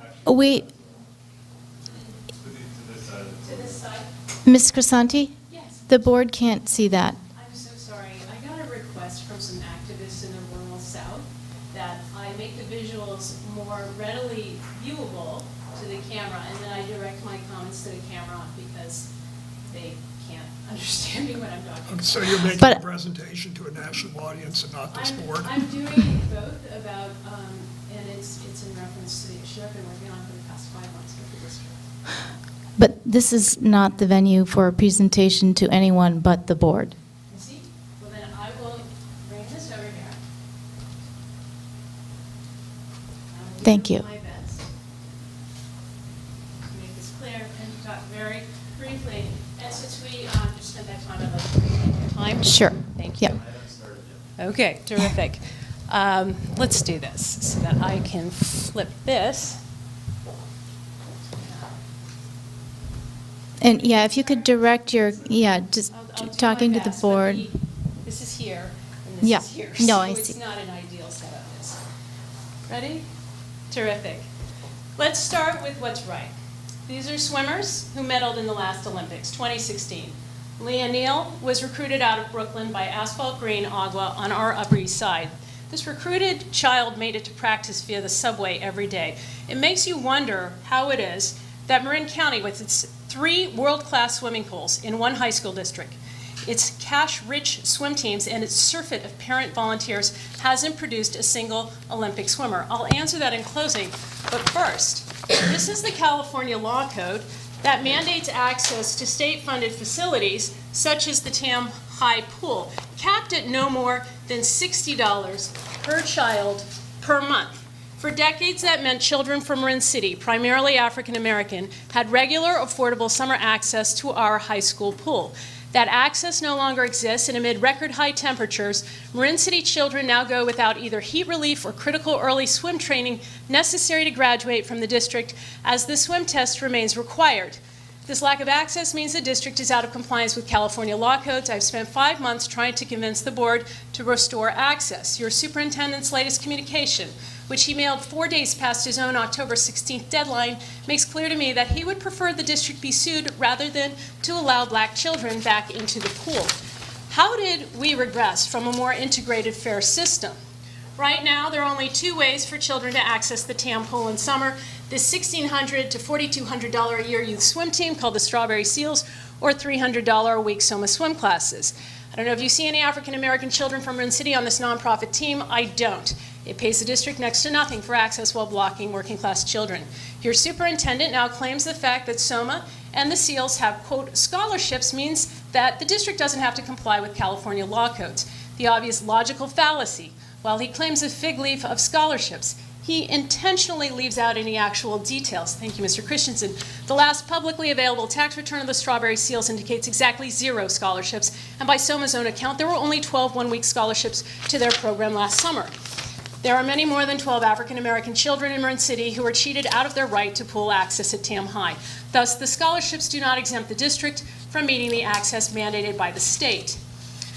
Ms. Crisanti? Yes. The board can't see that. I'm so sorry. I got a request from some activists in the rural South that I make the visuals more readily viewable to the camera, and then I direct my comments to the camera because they can't understand me when I'm talking. So you're making But- a presentation to a national audience and not this board? I'm doing both about, and it's in reference to the issue I've been working on for the past 5 months with the district. But this is not the venue for a presentation to anyone but the board. You see? Well, then I will bring this over here. I will Thank do you. my best to make this clear and to talk very briefly. And since we just spent that time, I'd like to take your time. Sure. Thank you. Yeah. Okay, terrific. Let's do this so that I can flip this. And yeah, if you could direct your, just I'll do talking my to the best, but board. This is here, and this Yeah. is here. No, so I it's see. not an ideal setup. This. Ready? Terrific. Let's start with what's right. These are swimmers who medaled in the last Olympics, 2016. Leah Neal was recruited out of Brooklyn by Asphalt Green Agua on our Upper East Side. This recruited child made it to practice via the subway every day. It makes you wonder how it is that Marin County, with its 3 world-class swimming pools in 1 high school district, its cash-rich swim teams, and its surfeit of parent volunteers hasn't produced a single Olympic swimmer. I'll answer that in closing, but first, this is the California Law Code that mandates access to state-funded facilities such as the Tam High Pool, capped at no more than $60 per child per month. For decades, that meant children from Marin City, primarily African American, had regular, affordable summer access to our high school pool. That access no longer exists, and amid record high temperatures, Marin City children now go without either heat relief or critical early swim training necessary to graduate from the district, as the swim test remains required. This lack of access means the district is out of compliance with California law codes. I've spent 5 months trying to convince the board to restore access. Your superintendent's latest communication, which he mailed 4 days past his own October 16th deadline, makes clear to me that he would prefer the district be sued rather than to allow black children back into the pool. How did we regress from a more integrated, fair system? Right now, there are only 2 ways for children to access the Tam Pool in summer: this $1,600 to $4,200 a year youth swim team called the Strawberry Seals, or $300 a week Soma swim classes. I don't know if you see any African American children from Marin City on this nonprofit team. I don't. It pays the district next to nothing for access while blocking working class children. Your superintendent now claims the fact that Soma and the SEALs have, quote, scholarships means that the district doesn't have to comply with California law codes. The obvious logical fallacy: while he claims a fig leaf of scholarships, he intentionally leaves out any actual details. Thank you, Mr. Christensen. The last publicly available tax return of the Strawberry Seals indicates exactly 0 scholarships, and by Soma's own account, there were only 12 one-week scholarships to their program last summer. There are many more than 12 African American children in Marin City who are cheated out of their right to pool access at Tam High. Thus, the scholarships do not exempt the district from meeting the access mandated by the state.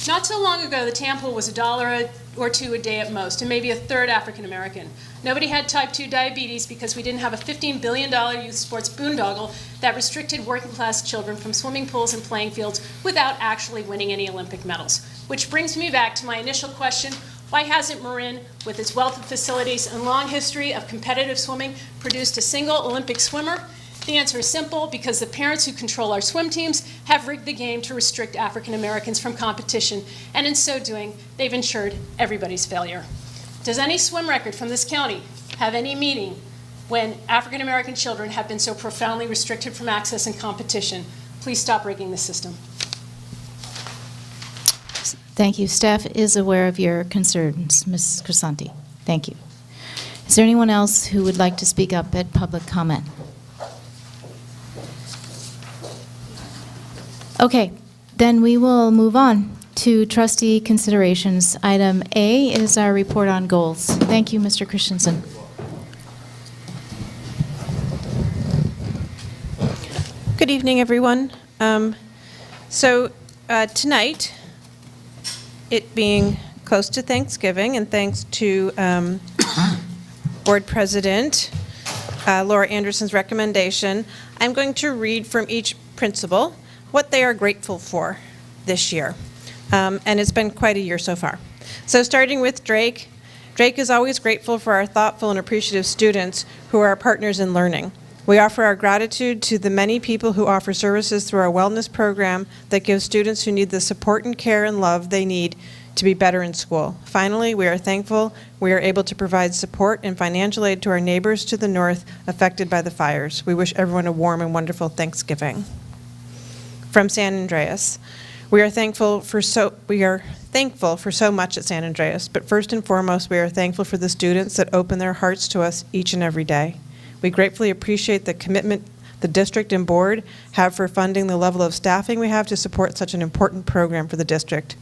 Not so long ago, the Tam Pool was $1 or $2 a day at most, and maybe a third African American. Nobody had type 2 diabetes because we didn't have a $15 billion youth sports boondoggle that restricted working class children from swimming pools and playing fields without actually winning any Olympic medals. Which brings me back to my initial question: why hasn't Marin, with its wealth of facilities and long history of competitive swimming, produced a single Olympic swimmer? The answer is simple: because the parents who control our swim teams have rigged the game to restrict African Americans from competition, and in so doing, they've ensured everybody's failure. Does any swim record from this county have any meaning when African American children have been so profoundly restricted from access and competition. Please stop rigging the system. Thank you. Staff is aware of your concerns, Mrs. Crisanti. Thank you. Is there anyone else who would like to speak up at public comment? Okay, then we will move on to trustee considerations. Item A is our report on goals. Thank you, Mr. Christensen. Good evening, everyone. Tonight, it being close to Thanksgiving, and thanks to Board President Laura Anderson's recommendation, I'm going to read from each principal what they are grateful for this year. And it's been quite a year so far. So starting with Drake. Drake is always grateful for our thoughtful and appreciative students who are our partners in learning. We offer our gratitude to the many people who offer services through our wellness program that gives students who need the support and care and love they need to be better in school. Finally, we are thankful we are able to provide support and financial aid to our neighbors to the north affected by the fires. We wish everyone a warm and wonderful Thanksgiving. From San Andreas, we are thankful for so much at San Andreas, but first and foremost, we are thankful for the students that open their hearts to us each and every day. We gratefully appreciate the commitment the district and board have for funding the level of staffing we have to support such an important program for the district.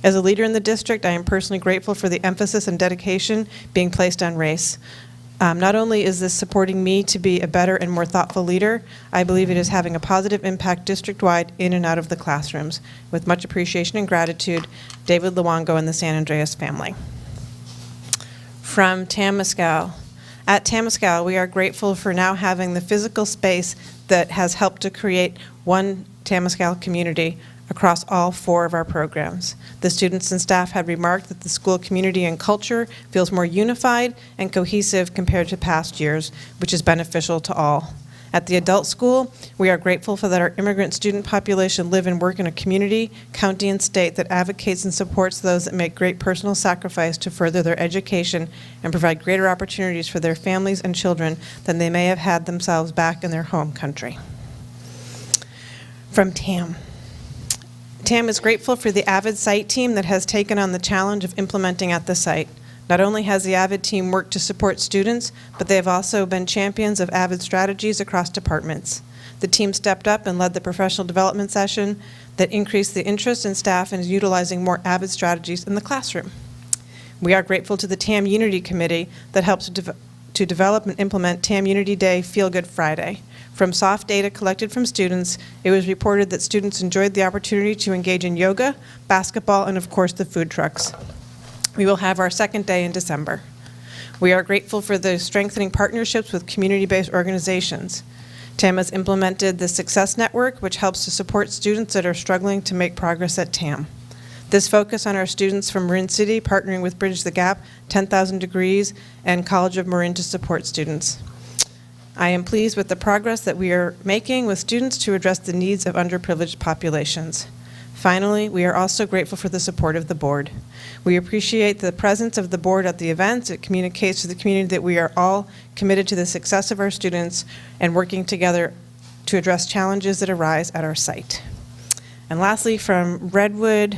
As a leader in the district, I am personally grateful for the emphasis and dedication being placed on race. Not only is this supporting me to be a better and more thoughtful leader, I believe it is having a positive impact district-wide in and out of the classrooms. With much appreciation and gratitude, David Luongo and the San Andreas family. From Tamascal. At Tamascal, we are grateful for now having the physical space that has helped to create one Tamascal community across all 4 of our programs. The students and staff had remarked that the school community and culture feels more unified and cohesive compared to past years, which is beneficial to all. At the adult school, we are grateful for that our immigrant student population live and work in a community, county, and state that advocates and supports those that make great personal sacrifice to further their education and provide greater opportunities for their families and children than they may have had themselves back in their home country. From TAM. TAM is grateful for the AVID site team that has taken on the challenge of implementing at the site. Not only has the AVID team worked to support students, but they have also been champions of AVID strategies across departments. The team stepped up and led the professional development session that increased the interest in staff in utilizing more AVID strategies in the classroom. We are grateful to the TAM Unity Committee that helped to develop and implement TAM Unity Day Feel Good Friday. From soft data collected from students, it was reported that students enjoyed the opportunity to engage in yoga, basketball, and of course the food trucks. We will have our second day in December. We are grateful for the strengthening partnerships with community-based organizations. TAM has implemented the Success Network, which helps to support students that are struggling to make progress at TAM. This focus on our students from Marin City, partnering with Bridge the Gap, 10,000 Degrees, and College of Marin to support students. I am pleased with the progress that we are making with students to address the needs of underprivileged populations. Finally, we are also grateful for the support of the board. We appreciate the presence of the board at the events. It communicates to the community that we are all committed to the success of our students and working together to address challenges that arise at our site. And lastly, from Redwood,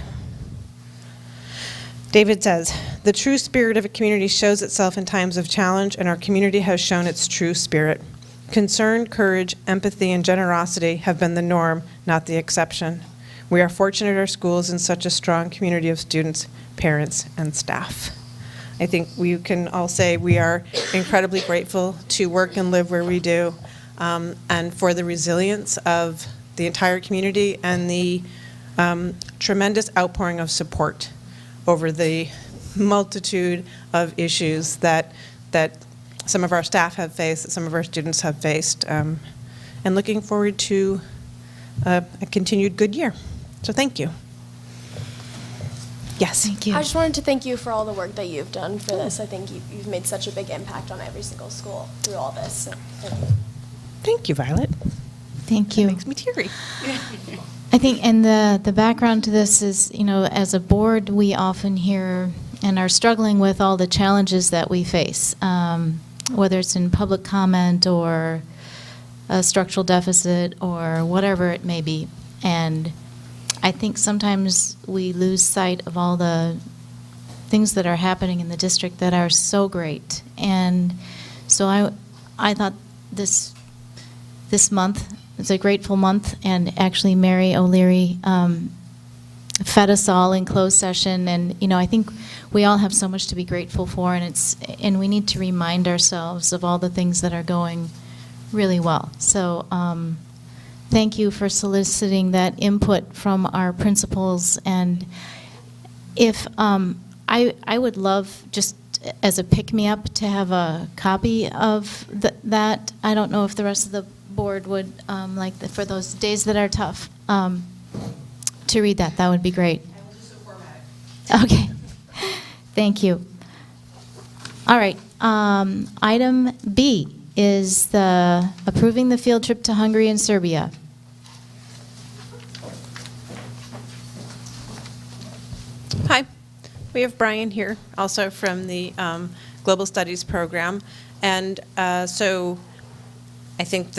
David says, the true spirit of a community shows itself in times of challenge, and our community has shown its true spirit. Concern, courage, empathy, and generosity have been the norm, not the exception. We are fortunate at our schools in such a strong community of students, parents, and staff. I think we can all say we are incredibly grateful to work and live where we do, and for the resilience of the entire community and the tremendous outpouring of support over the multitude of issues that some of our staff have faced, that some of our students have faced, and looking forward to a continued good year. So thank you. Yes. Thank you. I just wanted to thank you for all the work that you've done for this. I think you've made such a big impact on every single school through all this. So thank you. Thank you, Violet. Thank you. That makes me teary. I think, and the background to this is, as a board, we often hear and are struggling with all the challenges that we face. whether it's in public comment or a structural deficit or whatever it may be. And I think sometimes we lose sight of all the things that are happening in the district that are so great. And so I thought this month is a grateful month, and actually Mary O'Leary fed us all in closed session, and I think we all have so much to be grateful for, and we need to remind ourselves of all the things that are going really well. So thank you for soliciting that input from our principals, and if I would love, just as a pick-me-up, to have a copy of that. I don't know if the rest of the board would for those days that are tough, to read that. That would be great. I will just format it. Okay. Thank you. All right. Item B is approving the field trip to Hungary and Serbia. Hi, we have Brian here, also from the Global Studies program, and so I think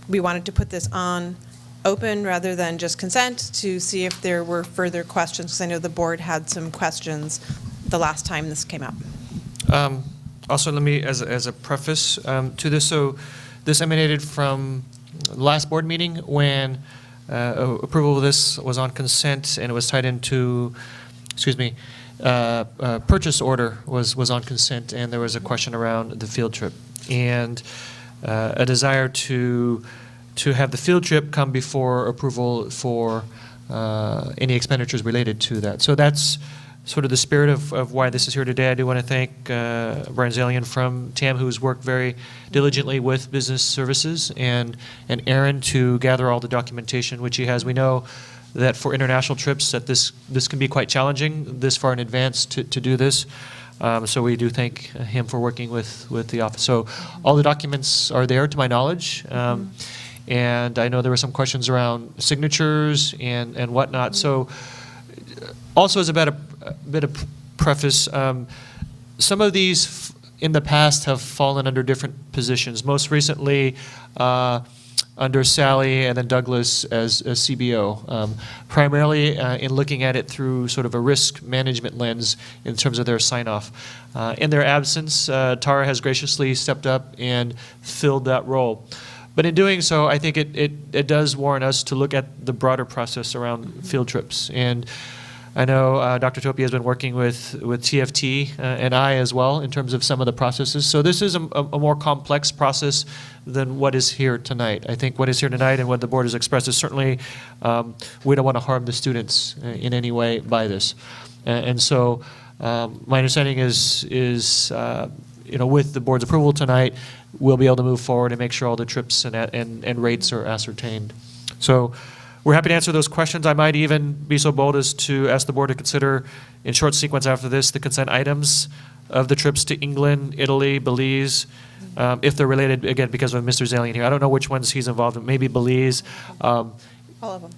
we wanted to put this on open rather than just consent to see if there were further questions, because I know the board had some questions the last time this came up. Also, let me, as a preface to this, so this emanated from the last board meeting when approval of this was on consent, and it was tied into, purchase order was on consent, and there was a question around the field trip, and a desire to have the field trip come before approval for any expenditures related to that. So that's sort of the spirit of why this is here today. I do want to thank Brian Zalian from TAM, who's worked very diligently with business services, and Aaron to gather all the documentation, which he has. We know that for international trips that this can be quite challenging this far in advance to do this. So we do thank him for working with the office. So all the documents are there, to my knowledge. And I know there were some questions around signatures and whatnot. So also as a bit of preface, some of these in the past have fallen under different positions. Most recently, under Sally and then Douglas as CBO, primarily in looking at it through sort of a risk management lens in terms of their sign-off. In their absence, Tara has graciously stepped up and filled that role. But in doing so, I think it does warrant us to look at the broader process around field trips. And I know Dr. Topi has been working with TFT and I as well in terms of some of the processes. So this is a more complex process than what is here tonight. I think what is here tonight and what the board has expressed is certainly we don't want to harm the students in any way by this. And so my understanding is with the board's approval tonight, we'll be able to move forward and make sure all the trips and rates are ascertained. So we're happy to answer those questions. I might even be so bold as to ask the board to consider, in short sequence after this, the consent items of the trips to England, Italy, Belize, if they're related, again, because of Mr. Zalian here. I don't know which ones he's involved in, maybe Belize. All of them.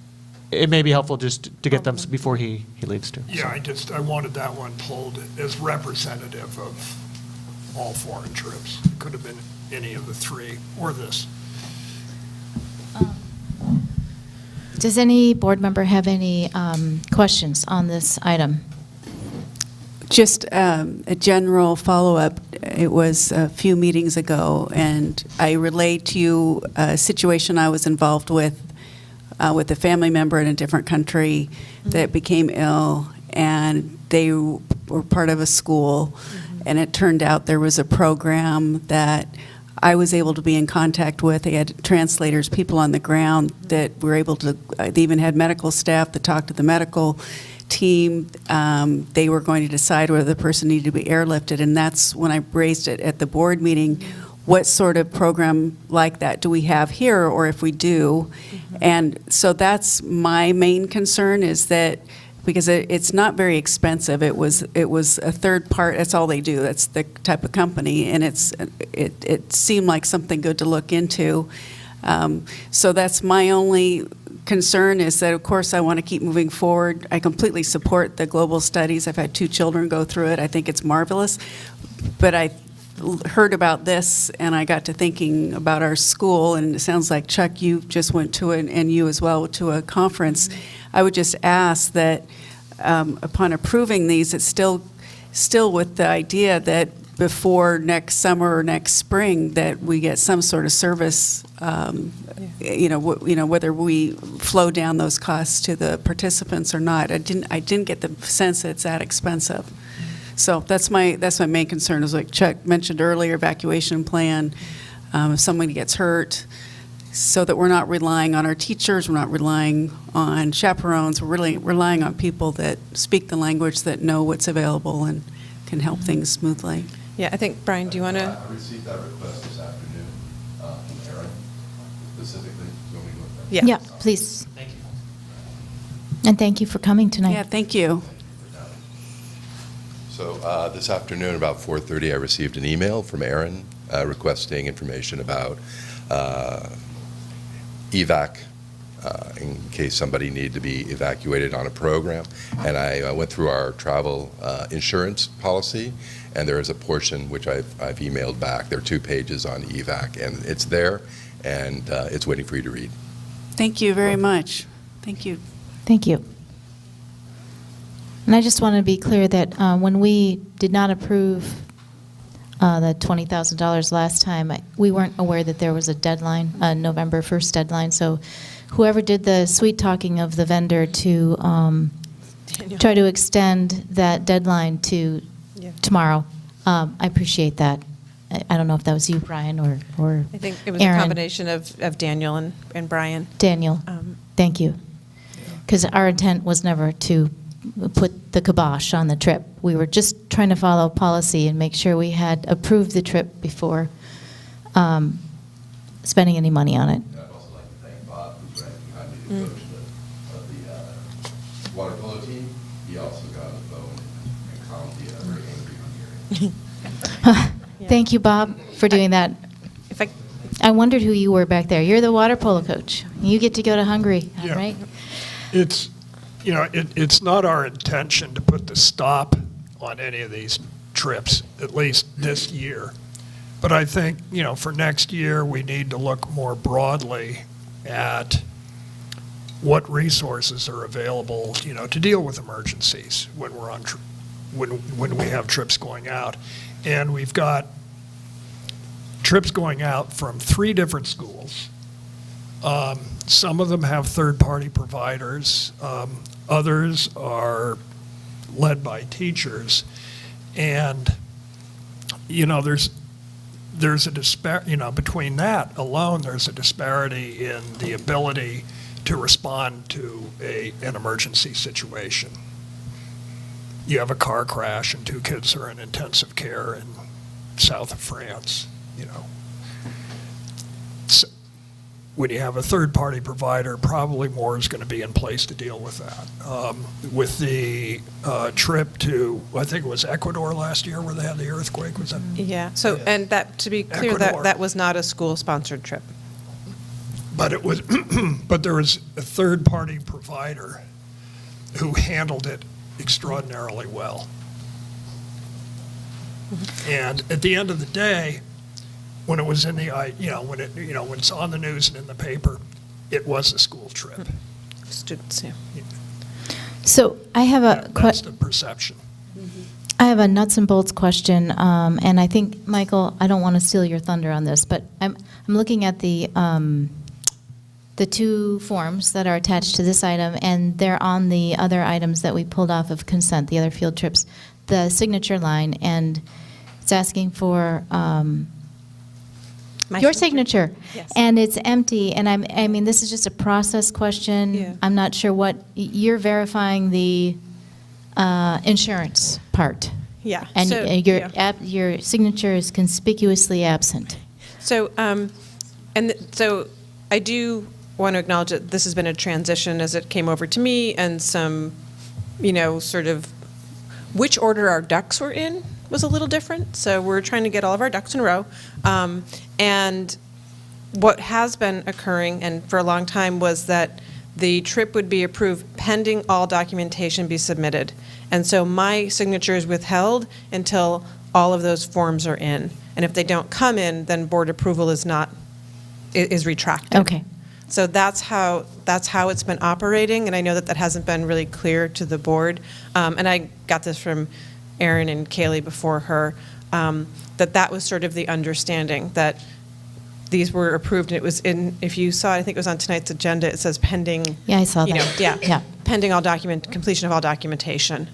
It may be helpful just to get them before he leaves too. Yeah, I wanted that one pulled as representative of all foreign trips. It could have been any of the three or this. Does any board member have any questions on this item? Just a general follow-up. It was a few meetings ago, and I relayed to you a situation I was involved with a family member in a different country that became ill, and they were part of a school, and it turned out there was a program that I was able to be in contact with. They had translators, people on the ground that were able to, they even had medical staff that talked to the medical team. They were going to decide whether the person needed to be airlifted, and that's when I raised it at the board meeting. What sort of program like that do we have here, or if we do? And so that's my main concern, is that because it's not very expensive. It was a third part. That's all they do. That's the type of company, and it seemed like something good to look into. So that's my only concern, is that of course I want to keep moving forward. I completely support the global studies. I've had 2 children go through it. I think it's marvelous, but I heard about this, and I got to thinking about our school, and it sounds like, Chuck, you just went to it, and you as well, to a conference. I would just ask that upon approving these, it's still with the idea that before next summer or next spring, that we get some sort of service, whether we flow down those costs to the participants or not. I didn't get the sense that it's that expensive. So that's my main concern, is like Chuck mentioned earlier, evacuation plan, if somebody gets hurt, so that we're not relying on our teachers, we're not relying on chaperones, we're really relying on people that speak the language, that know what's available and can help things smoothly. Yeah, I think, Brian, do you want to? I received that request this afternoon from Aaron, specifically. Do you want me to look at that? Yeah, please. Thank you. And thank you for coming tonight. Yeah, thank you. So this afternoon, about 4:30, I received an email from Aaron requesting information about evac in case somebody needed to be evacuated on a program. And I went through our travel insurance policy, and there is a portion which I've emailed back. There are 2 pages on evac, and it's there, and it's waiting for you to read. Thank you very much. Thank you. Thank you. And I just want to be clear that when we did not approve the $20,000 last time, we weren't aware that there was a deadline, a November 1st deadline. So whoever did the sweet talking of the vendor to try to extend that deadline to tomorrow, I appreciate that. I don't know if that was you, Brian, or I think it was Aaron. a combination of Daniel and Brian. Daniel, thank you. Because our intent was never to put the kibosh on the trip. We were just trying to follow policy and make sure we had approved the trip before spending any money on it. And I'd also like to thank Bob, who's right behind me, the coach of the water polo team. He also got on the phone and calmed the very angry Hungarian. Thank you, Bob, for doing that. I wondered who you were back there. You're the water polo coach. You get to go to Hungary, Yeah. right? It's, it's not our intention to put the stop on any of these trips, at least this year. But I think, for next year, we need to look more broadly at what resources are available, to deal with emergencies when we're on, when we have trips going out. And we've got trips going out from 3 different schools. Some of them have third-party providers. Others are led by teachers. And, there's a between that alone, there's a disparity in the ability to respond to an emergency situation. You have a car crash and 2 kids are in intensive care in south of France, So when you have a third-party provider, probably more is going to be in place to deal with that. With the trip to, I think it was Ecuador last year where they had the earthquake, was that? Yeah, so, and that, to be clear, Ecuador. that was not a school-sponsored trip. But it was, but there was a third-party provider who handled it extraordinarily well. And at the end of the day, when it was in the, when it's on the news and in the paper, it was a school trip. Students, yeah. So I have a That's the perception. I have a nuts and bolts question, and I think, Michael, I don't want to steal your thunder on this, but I'm looking at the 2 forms that are attached to this item, and they're on the other items that we pulled off of consent, the other field trips, the signature line, and it's asking for your signature. Yes. And it's empty, and I mean, this is just a process question. Yeah. I'm not sure what, you're verifying the insurance part. Yeah. And so, your signature is conspicuously absent. So, so I do want to acknowledge that this has been a transition as it came over to me, and some, sort of which order our ducks were in was a little different. So we're trying to get all of our ducks in a row. And what has been occurring, and for a long time, was that the trip would be approved pending all documentation be submitted. And so my signature is withheld until all of those forms are in. And if they don't come in, then board approval is retracted. Okay. So that's how it's been operating, and I know that hasn't been really clear to the board. And I got this from Erin and Kaylee before her, that was sort of the understanding, that these were approved, and it was if you saw it, I think it was on tonight's agenda, it says pending. Yeah, I saw that. Yeah. Pending completion of all documentation.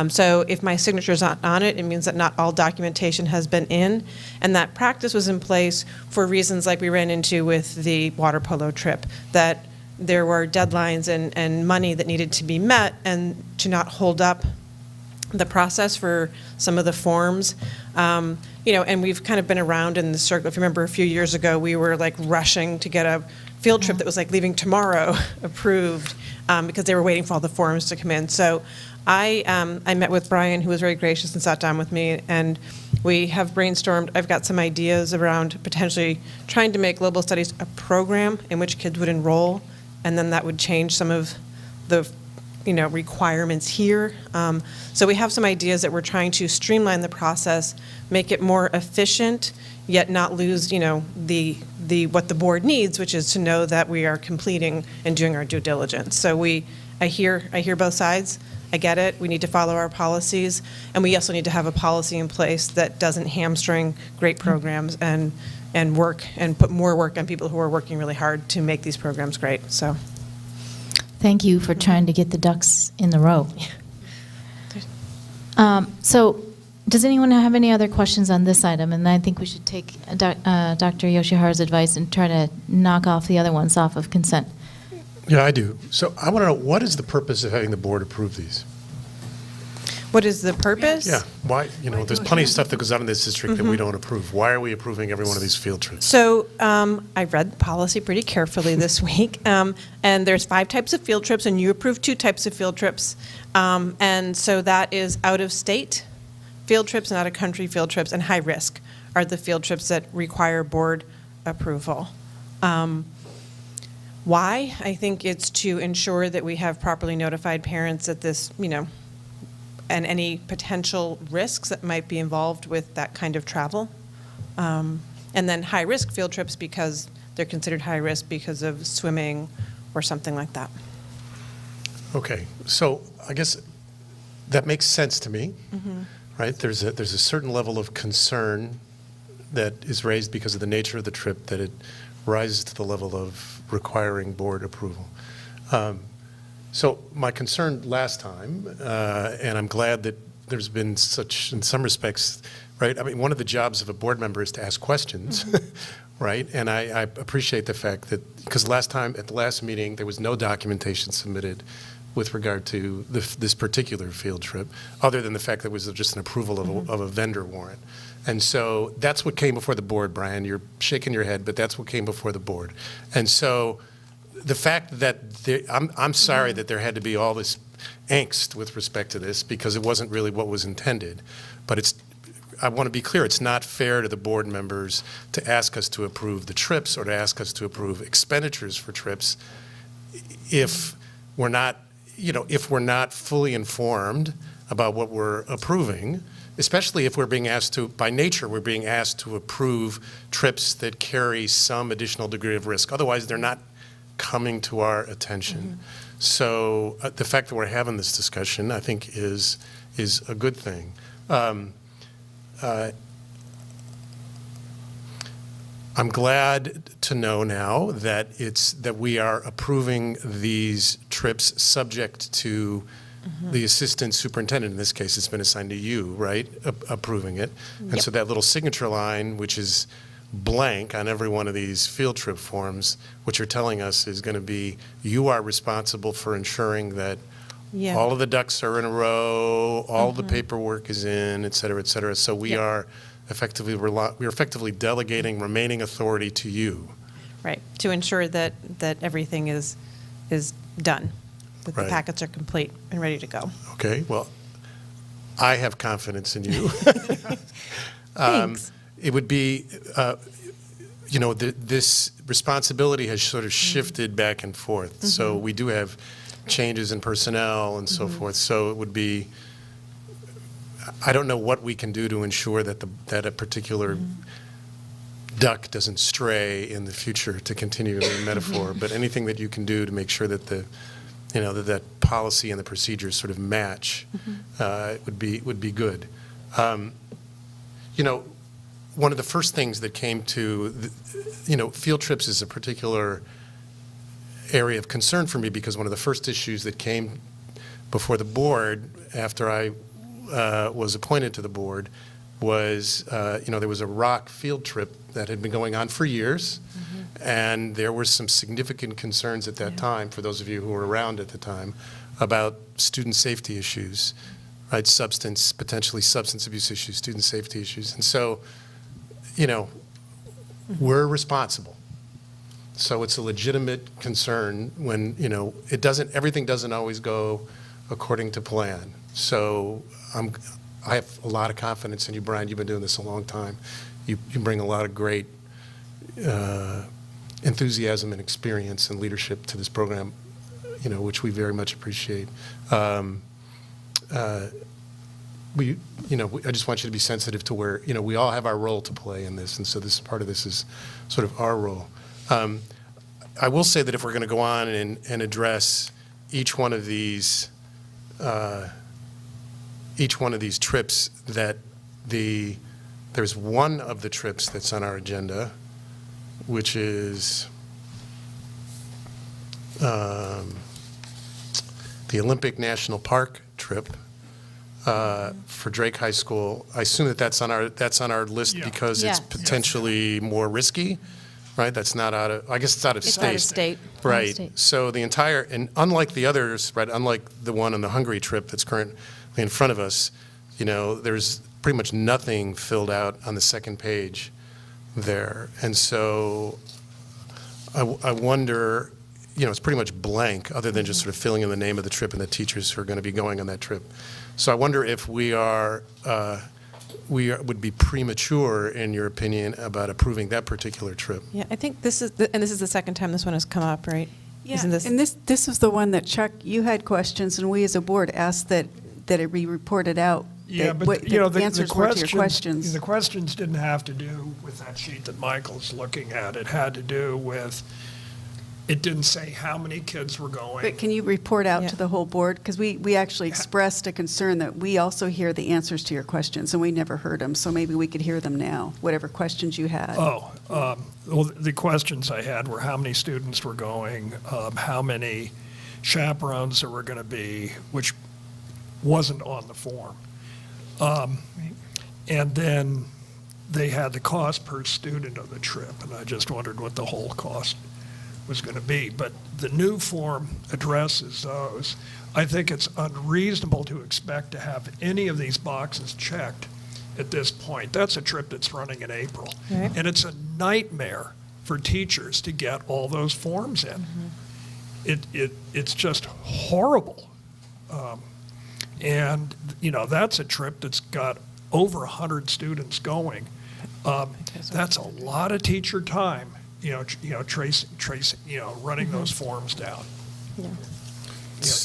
So if my signature is not on it, it means that not all documentation has been in, and that practice was in place for reasons like we ran into with the water polo trip, that there were deadlines and money that needed to be met, and to not hold up the process for some of the forms. And we've kind of been around in the circle. If you remember a few years ago, we were like rushing to get a field trip that was like leaving tomorrow approved because they were waiting for all the forms to come in. So I met with Brian, who was very gracious and sat down with me, and we have brainstormed. I've got some ideas around potentially trying to make global studies a program in which kids would enroll, and then that would change some of the requirements here. So we have some ideas that we're trying to streamline the process, make it more efficient, yet not lose, the what the board needs, which is to know that we are completing and doing our due diligence. So I hear both sides. I get it. We need to follow our policies, and we also need to have a policy in place that doesn't hamstring great programs and work and put more work on people who are working really hard to make these programs great. So. Thank you for trying to get the ducks in the row. So does anyone have any other questions on this item? And I think we should take Dr. Yoshihara's advice and try to knock off the other ones off of consent. Yeah, I do. So I want to know, what is the purpose of having the board approve these? What is the purpose? Yeah, why, there's plenty of stuff that goes on in this district that we don't approve. Why are we approving every one of these field trips? So I read the policy pretty carefully this week, and there's 5 types of field trips, and you approved 2 types of field trips. And so that is out-of-state field trips and out-of-country field trips, and high risk are the field trips that require board approval. Why? I think it's to ensure that we have properly notified parents that this, and any potential risks that might be involved with that kind of travel. And then high-risk field trips because they're considered high risk because of swimming or something like that. Okay, so I guess that makes sense to me, right? There's a certain level of concern that is raised because of the nature of the trip, that it rises to the level of requiring board approval. So my concern last time, and I'm glad that there's been such, in some respects, right? I mean, one of the jobs of a board member is to ask questions, right? And I appreciate the fact that, because last time, at the last meeting, there was no documentation submitted with regard to this particular field trip, other than the fact that it was just an approval of a vendor warrant. And so that's what came before the board, Brian. You're shaking your head, but that's what came before the board. And so the fact that I'm sorry that there had to be all this angst with respect to this, because it wasn't really what was intended. But I want to be clear, it's not fair to the board members to ask us to approve the trips or to ask us to approve expenditures for trips if we're not, if we're not fully informed about what we're approving, especially if we're being asked to, by nature, we're being asked to approve trips that carry some additional degree of risk. Otherwise, they're not coming to our attention. So the fact that we're having this discussion, I think, is a good thing. I'm glad to know now that that we are approving these trips subject to the assistant superintendent. In this case, it's been assigned to you, right? Approving it. And so that little signature line, which is blank on every one of these field trip forms, what you're telling us is going to be, you are responsible for ensuring that all of the ducks are in a row, all the paperwork is in, et cetera, et cetera. So we are effectively delegating remaining authority to you. Right, to ensure that everything is done, that the packets are complete and ready to go. Okay, well, I have confidence in you. Thanks. It would be, this responsibility has sort of shifted back and forth. So we do have changes in personnel and so forth. So it would be, I don't know what we can do to ensure that that a particular duck doesn't stray in the future, to continue the metaphor, but anything that you can do to make sure that that policy and the procedures sort of match would be good. One of the first things that came to, field trips is a particular area of concern for me, because one of the first issues that came before the board after I was appointed to the board was, there was a rock field trip that had been going on for years, and there were some significant concerns at that time, for those of you who were around at the time, about student safety issues, right? Potentially substance abuse issues, student safety issues. And so, we're responsible. So it's a legitimate concern when, everything doesn't always go according to plan. So I have a lot of confidence in you, Brian. You've been doing this a long time. You bring a lot of great enthusiasm and experience and leadership to this program, which we very much appreciate. I just want you to be sensitive to where, we all have our role to play in this, and so this part of this is sort of our role. I will say that if we're going to go on and address each one of these trips, that there's one of the trips that's on our agenda, which is the Olympic National Park trip for Drake High School. I assume that's on our list because it's potentially more risky, right? That's not I guess it's out of state. It's out of state. Right. Out of state. So and unlike the others, right, unlike the one on the Hungary trip that's currently in front of us, there's pretty much nothing filled out on the second page there. And so I wonder, it's pretty much blank, other than just sort of filling in the name of the trip and the teachers who are going to be going on that trip. So I wonder if we would be premature, in your opinion, about approving that particular trip. Yeah, I think this is the second time this one has come up, right? Yeah, Isn't this? and this was the one that, Chuck, you had questions, and we as a board asked that it be reported out. Yeah, but, the answers were to your questions. The questions didn't have to do with that sheet that Michael's looking at. It had to do with, it didn't say how many kids were going. But can you report out to the whole board? Because we actually expressed a concern that we also hear the answers to your questions, and we never heard them, so maybe we could hear them now, whatever questions you had. Well, the questions I had were how many students were going, how many chaperones there were going to be, which wasn't on the form. And then they had the cost per student of the trip, and I just wondered what the whole cost was going to be. But the new form addresses those. I think it's unreasonable to expect to have any of these boxes checked at this point. That's a trip that's running in April. Right. And it's a nightmare for teachers to get all those forms in. It's just horrible. And, that's a trip that's got over 100 students going. That's a lot of teacher time, tracing, running those forms down. Yeah.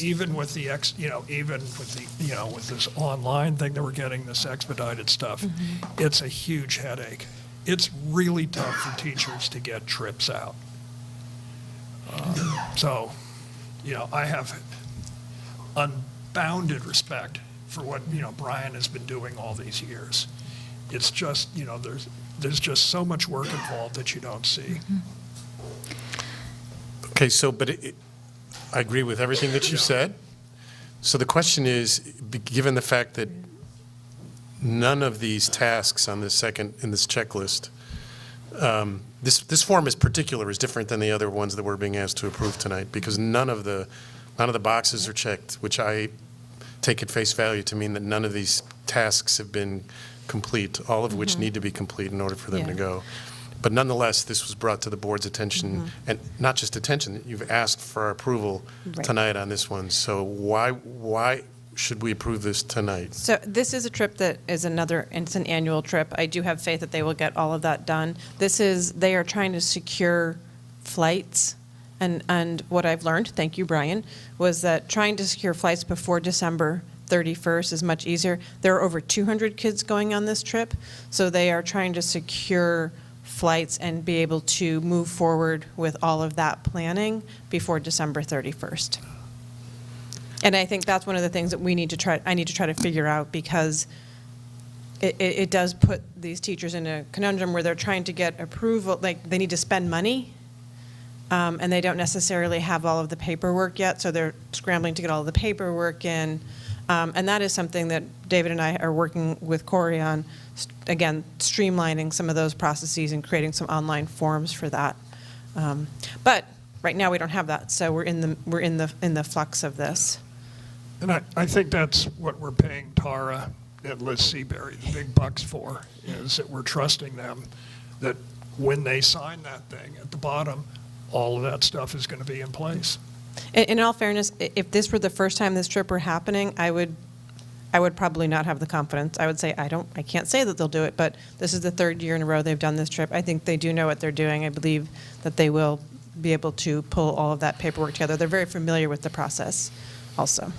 Even with the with this online thing that we're getting, this expedited stuff, it's a huge headache. It's really tough for teachers to get trips out. So, I have unbounded respect for what, Brian has been doing all these years. It's just, there's just so much work involved that you don't see. Okay, so, but I agree with everything that you said. So the question is, given the fact that none of these tasks on this in this checklist, this form is different than the other ones that we're being asked to approve tonight, because none of the boxes are checked, which I take at face value to mean that none of these tasks have been complete, all of which need to be complete in order for them to go. But nonetheless, this was brought to the board's attention, and not just attention, you've asked for our approval tonight on this one. So why should we approve this tonight? So this is a trip that is it's an annual trip. I do have faith that they will get all of that done. They are trying to secure flights. And what I've learned, thank you, Brian, was that trying to secure flights before December 31st is much easier. There are over 200 kids going on this trip, so they are trying to secure flights and be able to move forward with all of that planning before December 31st. And I think that's one of the things that I need to try to figure out, because it does put these teachers in a conundrum where they're trying to get approval, like they need to spend money, and they don't necessarily have all of the paperwork yet, so they're scrambling to get all of the paperwork in. And that is something that David and I are working with Corey on, again, streamlining some of those processes and creating some online forms for that. But right now we don't have that, so we're in the flux of this. And I think that's what we're paying Tara and Liz Seabury the big bucks for, is that we're trusting them that when they sign that thing at the bottom, all of that stuff is going to be in place. In all fairness, if this were the first time this trip were happening, I would probably not have the confidence. I would say I can't say that they'll do it, but this is the third year in a row they've done this trip. I think they do know what they're doing. I believe that they will be able to pull all of that paperwork together. They're very familiar with the process also.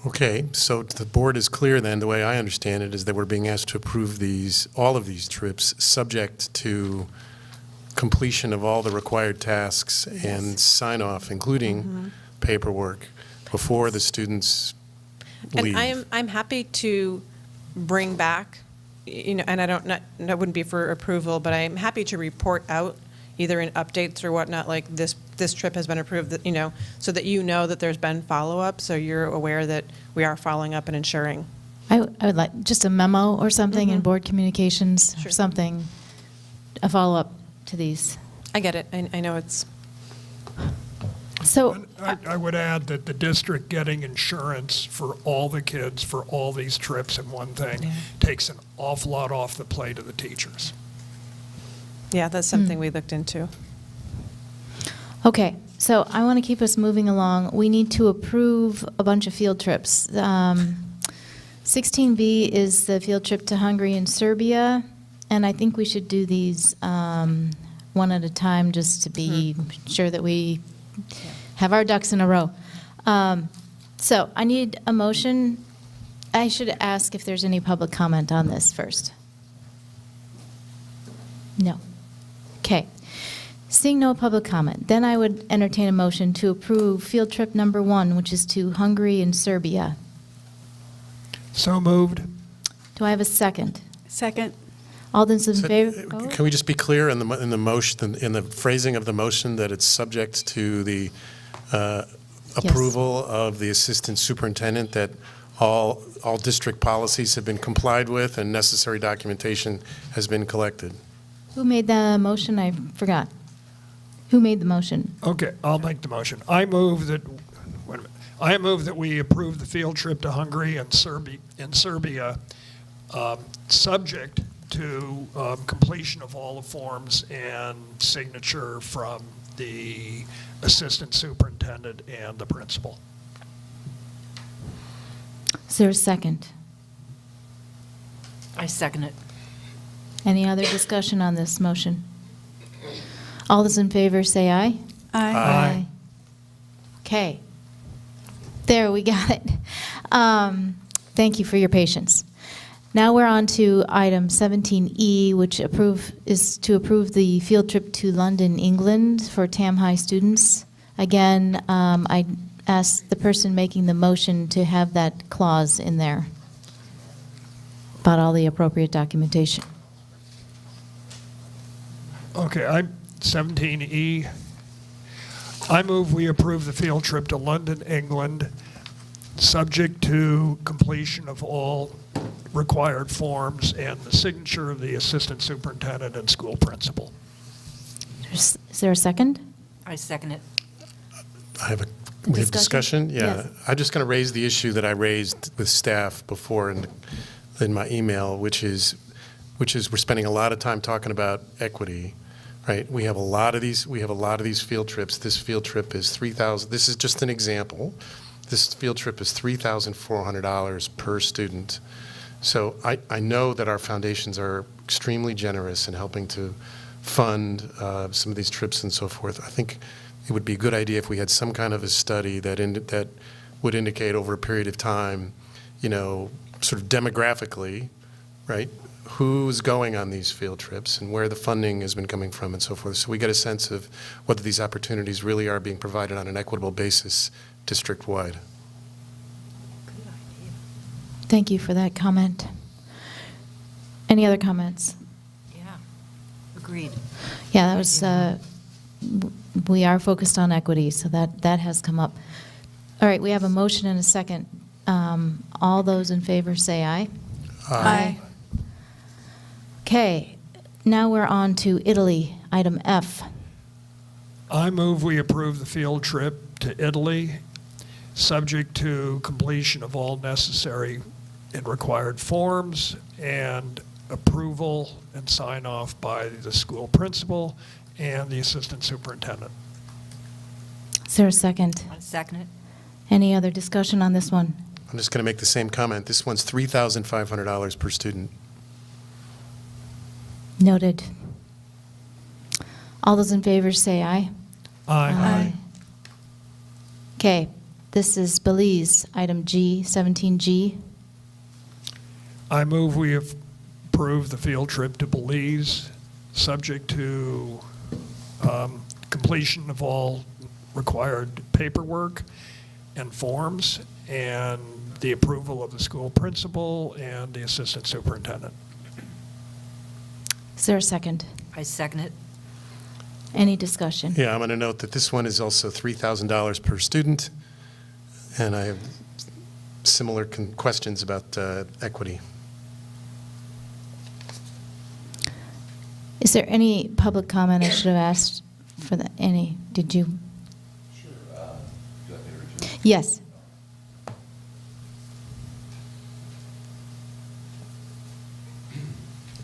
Okay, so the board is clear then, the way I understand it, is that we're being asked to approve all of these trips, subject to completion of all the required tasks and sign-off, including paperwork, before the students leave. And I'm happy to bring back, and that wouldn't be for approval, but I'm happy to report out either in updates or whatnot, like this trip has been approved, so that that there's been follow-up, so you're aware that we are following up and ensuring. I would like just a memo or something in board communications, or something, a follow-up to these. I get it. I know it's... So I would add that the district getting insurance for all the kids for all these trips in one thing takes an awful lot off the plate of the teachers. Yeah, that's something we looked into. Okay, so I want to keep us moving along. We need to approve a bunch of field trips. 16B is the field trip to Hungary and Serbia, and I think we should do these one at a time just to be sure that we have our ducks in a row. So I need a motion. I should ask if there's any public comment on this first. No. Okay. Seeing no public comment, then I would entertain a motion to approve field trip number 1, which is to Hungary and Serbia. So moved. Do I have a second? Second. All those in So, favor? Can we just be clear in the motion, in the phrasing of the motion, that it's subject to the approval of the assistant superintendent, that all district policies have been complied with and necessary documentation has been collected? Who made the motion? I forgot. Who made the motion? Okay, I'll make the motion. I move that we approve the field trip to Hungary and Serbia, subject to completion of all the forms and signature from the assistant superintendent and the principal. Is there a second? I second it. Any other discussion on this motion? All those in favor say aye. Aye. Okay. There, we got it. Thank you for your patience. Now we're on to item 17E, which is to approve the field trip to London, England for Tam High students. Again, I asked the person making the motion to have that clause in there about all the appropriate documentation. Okay, 17E. I move we approve the field trip to London, England, subject to completion of all required forms and the signature of the assistant superintendent and school principal. Is there a second? I second it. We have discussion? Yeah. Yes. I'm just going to raise the issue that I raised with staff before in my email, which is we're spending a lot of time talking about equity, right? We have a lot of these field trips. This field trip is $3,000. This is just an example. This field trip is $3,400 per student. So I know that our foundations are extremely generous in helping to fund some of these trips and so forth. I think it would be a good idea if we had some kind of a study that would indicate over a period of time, sort of demographically, right, who's going on these field trips and where the funding has been coming from and so forth. So we get a sense of whether these opportunities really are being provided on an equitable basis district-wide. Thank you for that comment. Any other comments? Yeah, agreed. Yeah, that was, we are focused on equity, so that has come up. All right, we have a motion and a second. All those in favor say aye. Aye. Okay, now we're on to Italy, item F. I move we approve the field trip to Italy, subject to completion of all necessary and required forms and approval and sign off by the school principal and the assistant superintendent. Is there a second? I second it. Any other discussion on this one? I'm just going to make the same comment. This one's $3,500 per student. Noted. All those in favor say aye. Aye. Okay, this is Belize, item G, 17G. I move we approve the field trip to Belize, subject to completion of all required paperwork and forms and the approval of the school principal and the assistant superintendent. Is there a second? I second it. Any discussion? Yeah, I'm going to note that this one is also $3,000 per student, and I have similar questions about equity. Is there any public comment I should have asked for any? Did you? Sure. Would you like me to return? Yes.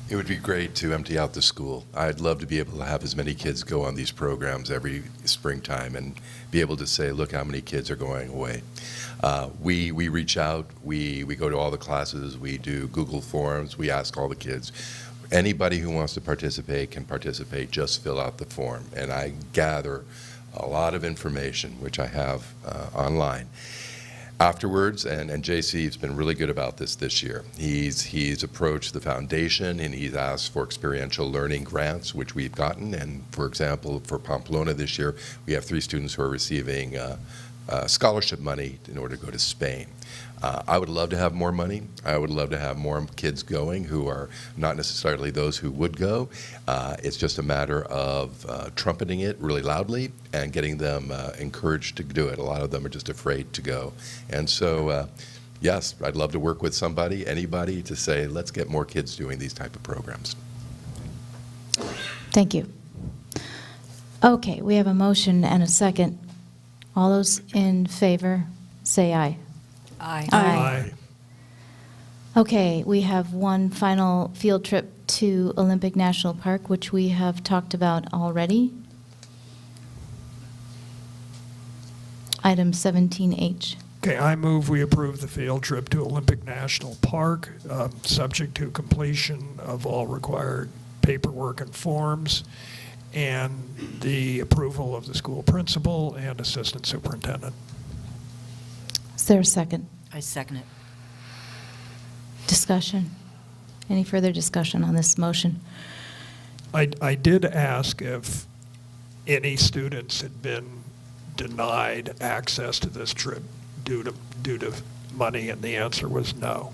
It would be great to empty out the school. I'd love to be able to have as many kids go on these programs every springtime and be able to say, look how many kids are going away. We reach out, we go to all the classes, we do Google Forms, we ask all the kids. Anybody who wants to participate can participate, just fill out the form. And I gather a lot of information, which I have online. Afterwards, and JC's been really good about this year. He's approached the foundation and he's asked for experiential learning grants, which we've gotten. And for example, for Pamplona this year, we have 3 students who are receiving scholarship money in order to go to Spain. I would love to have more money. I would love to have more kids going who are not necessarily those who would go. It's just a matter of trumpeting it really loudly and getting them encouraged to do it. A lot of them are just afraid to go. And so, yes, I'd love to work with somebody, anybody, to say, let's get more kids doing these type of programs. Thank you. Okay, we have a motion and a second. All those in favor, say aye. Aye. Aye. Okay, we have one final field trip to Olympic National Park, which we have talked about already. Item 17H. Okay, I move we approve the field trip to Olympic National Park, subject to completion of all required paperwork and forms, and the approval of the school principal and assistant superintendent. Is there a second? I second it. Discussion? Any further discussion on this motion? I did ask if any students had been denied access to this trip due to money, and the answer was no.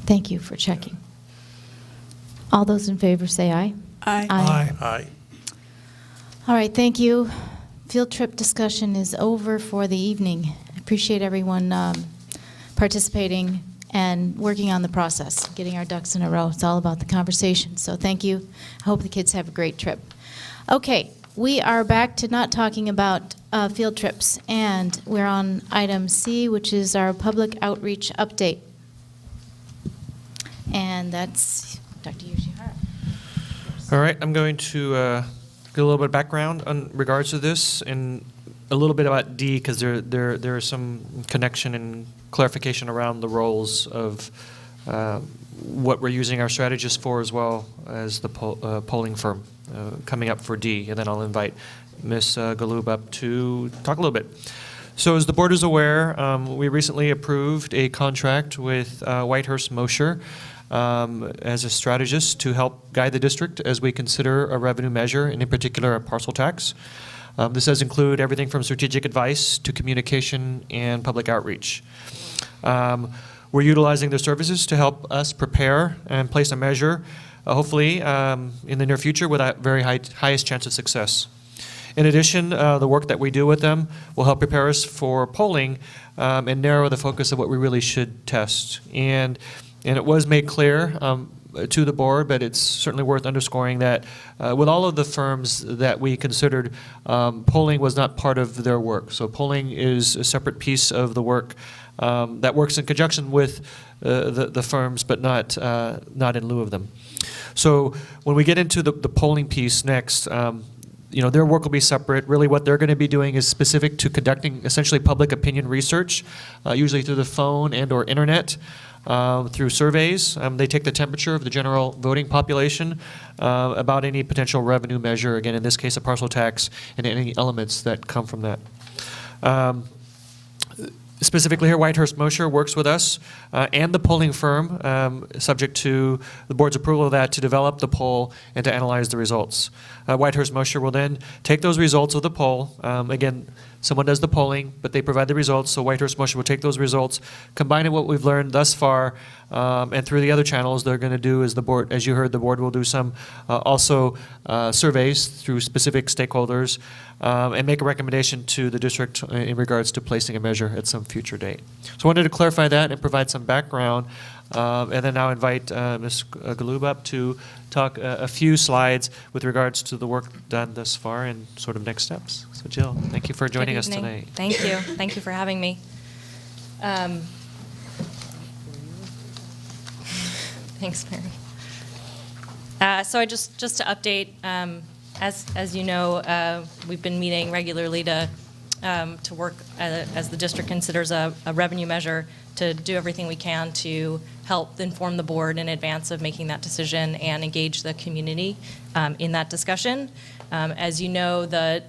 Thank you for checking. All those in favor say aye. Aye. Aye. All right, thank you. Field trip discussion is over for the evening. I appreciate everyone participating and working on the process, getting our ducks in a row. It's all about the conversation. So thank you. I hope the kids have a great trip. Okay, we are back to not talking about field trips, and we're on item C, which is our public outreach update. And that's Dr. Yoshihara. All right, I'm going to get a little bit of background on regards to this and a little bit about D, because there is some connection and clarification around the roles of what we're using our strategists for, as well as the polling firm coming up for D. And then I'll invite Ms. Galoob up to talk a little bit. So as the board is aware, we recently approved a contract with Whitehurst Mosher as a strategist to help guide the district as we consider a revenue measure, and in particular a parcel tax. This does include everything from strategic advice to communication and public outreach. We're utilizing their services to help us prepare and place a measure, hopefully in the near future, with a very highest chance of success. In addition, the work that we do with them will help prepare us for polling and narrow the focus of what we really should test. And it was made clear to the board, but it's certainly worth underscoring that with all of the firms that we considered, polling was not part of their work. So polling is a separate piece of the work that works in conjunction with the firms, but not in lieu of them. So when we get into the polling piece next, their work will be separate. Really what they're going to be doing is specific to conducting essentially public opinion research, usually through the phone and or internet, through surveys. They take the temperature of the general voting population about any potential revenue measure, again, in this case, a parcel tax, and any elements that come from that. Specifically here, Whitehurst Mosher works with us and the polling firm, subject to the board's approval of that, to develop the poll and to analyze the results. Whitehurst Mosher will then take those results of the poll. Again, someone does the polling, but they provide the results, so Whitehurst Mosher will take those results, combine what we've learned thus far, and through the other channels they're going to do is the board, as you heard, the board will do some also surveys through specific stakeholders and make a recommendation to the district in regards to placing a measure at some future date. So I wanted to clarify that and provide some background, and then now invite Ms. Galoob up to talk a few slides with regards to the work done thus far and sort of next steps. So Jill, thank you for joining us tonight. Thank you. Thank you for having me. Thanks, Mary. So just to update, as you know, we've been meeting regularly to work as the district considers a revenue measure to do everything we can to help inform the board in advance of making that decision and engage the community in that discussion. As you know, the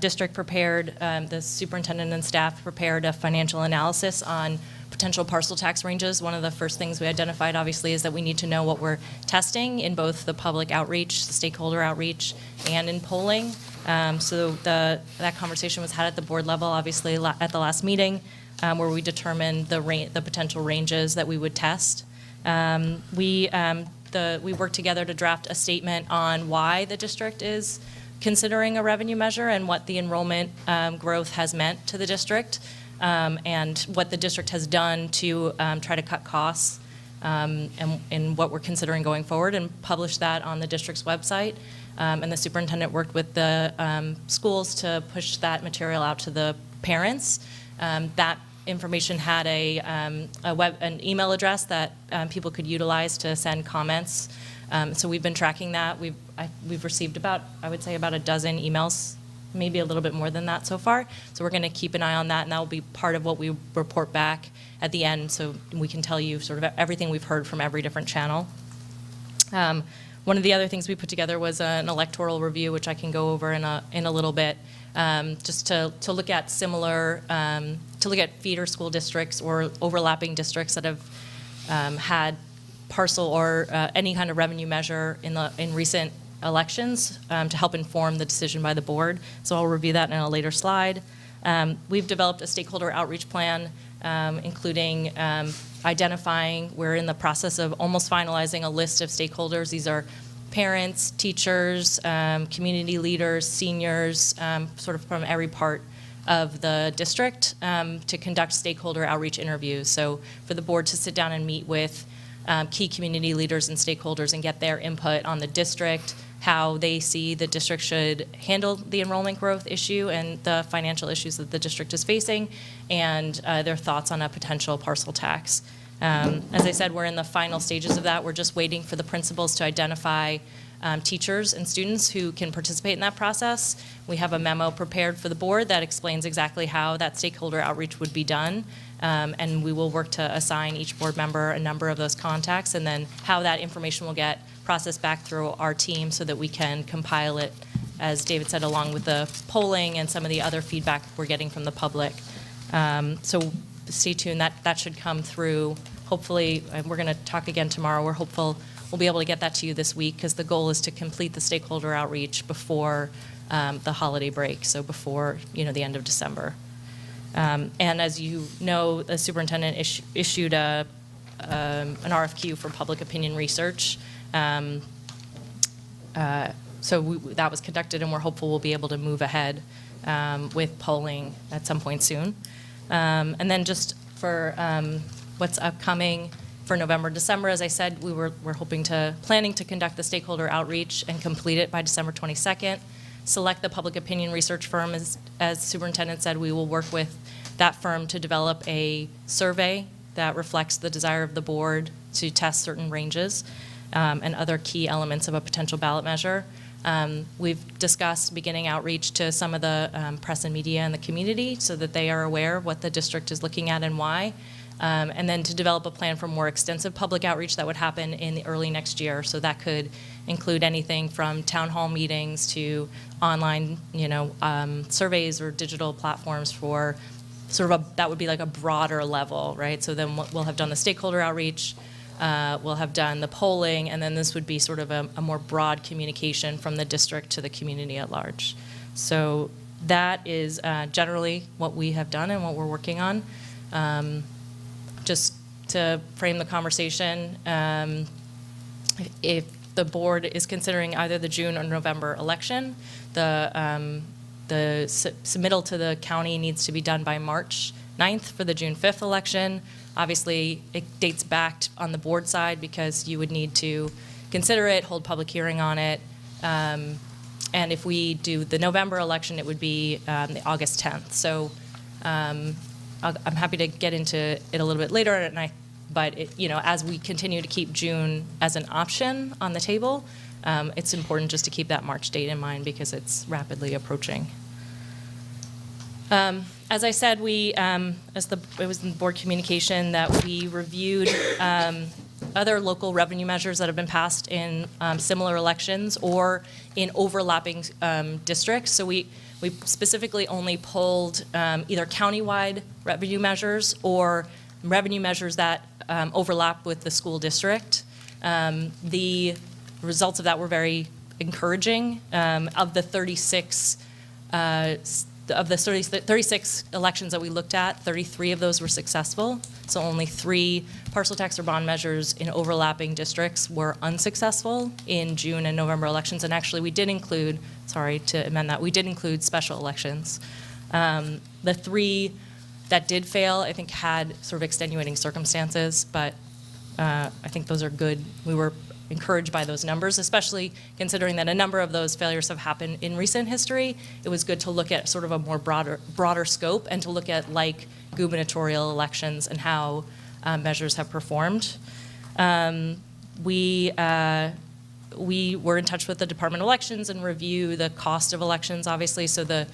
district prepared, the superintendent and staff prepared a financial analysis on potential parcel tax ranges. One of the first things we identified, obviously, is that we need to know what we're testing in both the public outreach, the stakeholder outreach, and in polling. So that conversation was had at the board level, obviously, at the last meeting, where we determined the potential ranges that we would test. We worked together to draft a statement on why the district is considering a revenue measure and what the enrollment growth has meant to the district, and what the district has done to try to cut costs, and what we're considering going forward, and publish that on the district's website. And the superintendent worked with the schools to push that material out to the parents. That information had an email address that people could utilize to send comments. So we've been tracking that. We've received about a dozen emails, maybe a little bit more than that so far. So we're going to keep an eye on that, and that will be part of what we report back at the end, so we can tell you sort of everything we've heard from every different channel. One of the other things we put together was an electoral review, which I can go over in a little bit, just to look at feeder school districts or overlapping districts that have had parcel or any kind of revenue measure in recent elections, to help inform the decision by the board. So I'll review that in a later slide. We've developed a stakeholder outreach plan, including identifying, we're in the process of almost finalizing a list of stakeholders. These are parents, teachers, community leaders, seniors, sort of from every part of the district, to conduct stakeholder outreach interviews. So for the board to sit down and meet with key community leaders and stakeholders and get their input on the district, how they see the district should handle the enrollment growth issue and the financial issues that the district is facing, and their thoughts on a potential parcel tax. As I said, we're in the final stages of that. We're just waiting for the principals to identify teachers and students who can participate in that process. We have a memo prepared for the board that explains exactly how that stakeholder outreach would be done, and we will work to assign each board member a number of those contacts, and then how that information will get processed back through our team so that we can compile it, as David said, along with the polling and some of the other feedback we're getting from the public. So stay tuned. That should come through. Hopefully, we're going to talk again tomorrow. We're hopeful we'll be able to get that to you this week because the goal is to complete the stakeholder outreach before the holiday break, so before the end of December. And as you know, the superintendent issued an RFQ for public opinion research. So that was conducted, and we're hopeful we'll be able to move ahead with polling at some point soon. And then just for what's upcoming for November, December, as I said, we're planning to conduct the stakeholder outreach and complete it by December 22nd. Select the public opinion research firm. As superintendent said, we will work with that firm to develop a survey that reflects the desire of the board to test certain ranges and other key elements of a potential ballot measure. We've discussed beginning outreach to some of the press and media in the community so that they are aware of what the district is looking at and why. And then to develop a plan for more extensive public outreach that would happen in the early next year. So that could include anything from town hall meetings to online, surveys or digital platforms for that would be like a broader level, right? So then we'll have done the stakeholder outreach, we'll have done the polling, and then this would be sort of a more broad communication from the district to the community at large. So that is generally what we have done and what we're working on. Just to frame the conversation, if the board is considering either the June or November election, the submittal to the county needs to be done by March 9th for the June 5th election. Obviously, it dates back on the board side because you would need to consider it, hold public hearing on it. And if we do the November election, it would be the August 10th. So I'm happy to get into it a little bit later, but as we continue to keep June as an option on the table, it's important just to keep that March date in mind because it's rapidly approaching. As I said, it was in board communication that we reviewed other local revenue measures that have been passed in similar elections or in overlapping districts. So we specifically only pulled either countywide revenue measures or revenue measures that overlap with the school district. The results of that were very encouraging. Of the 36 elections that we looked at, 33 of those were successful. So only 3 parcel tax or bond measures in overlapping districts were unsuccessful in June and November elections. And actually, we did include, sorry to amend that, we did include special elections. The 3 that did fail, I think, had sort of extenuating circumstances, but I think those are good. We were encouraged by those numbers, especially considering that a number of those failures have happened in recent history. It was good to look at sort of a more broader scope and to look at like gubernatorial elections and how measures have performed. We were in touch with the Department of Elections and review the cost of elections, obviously. So the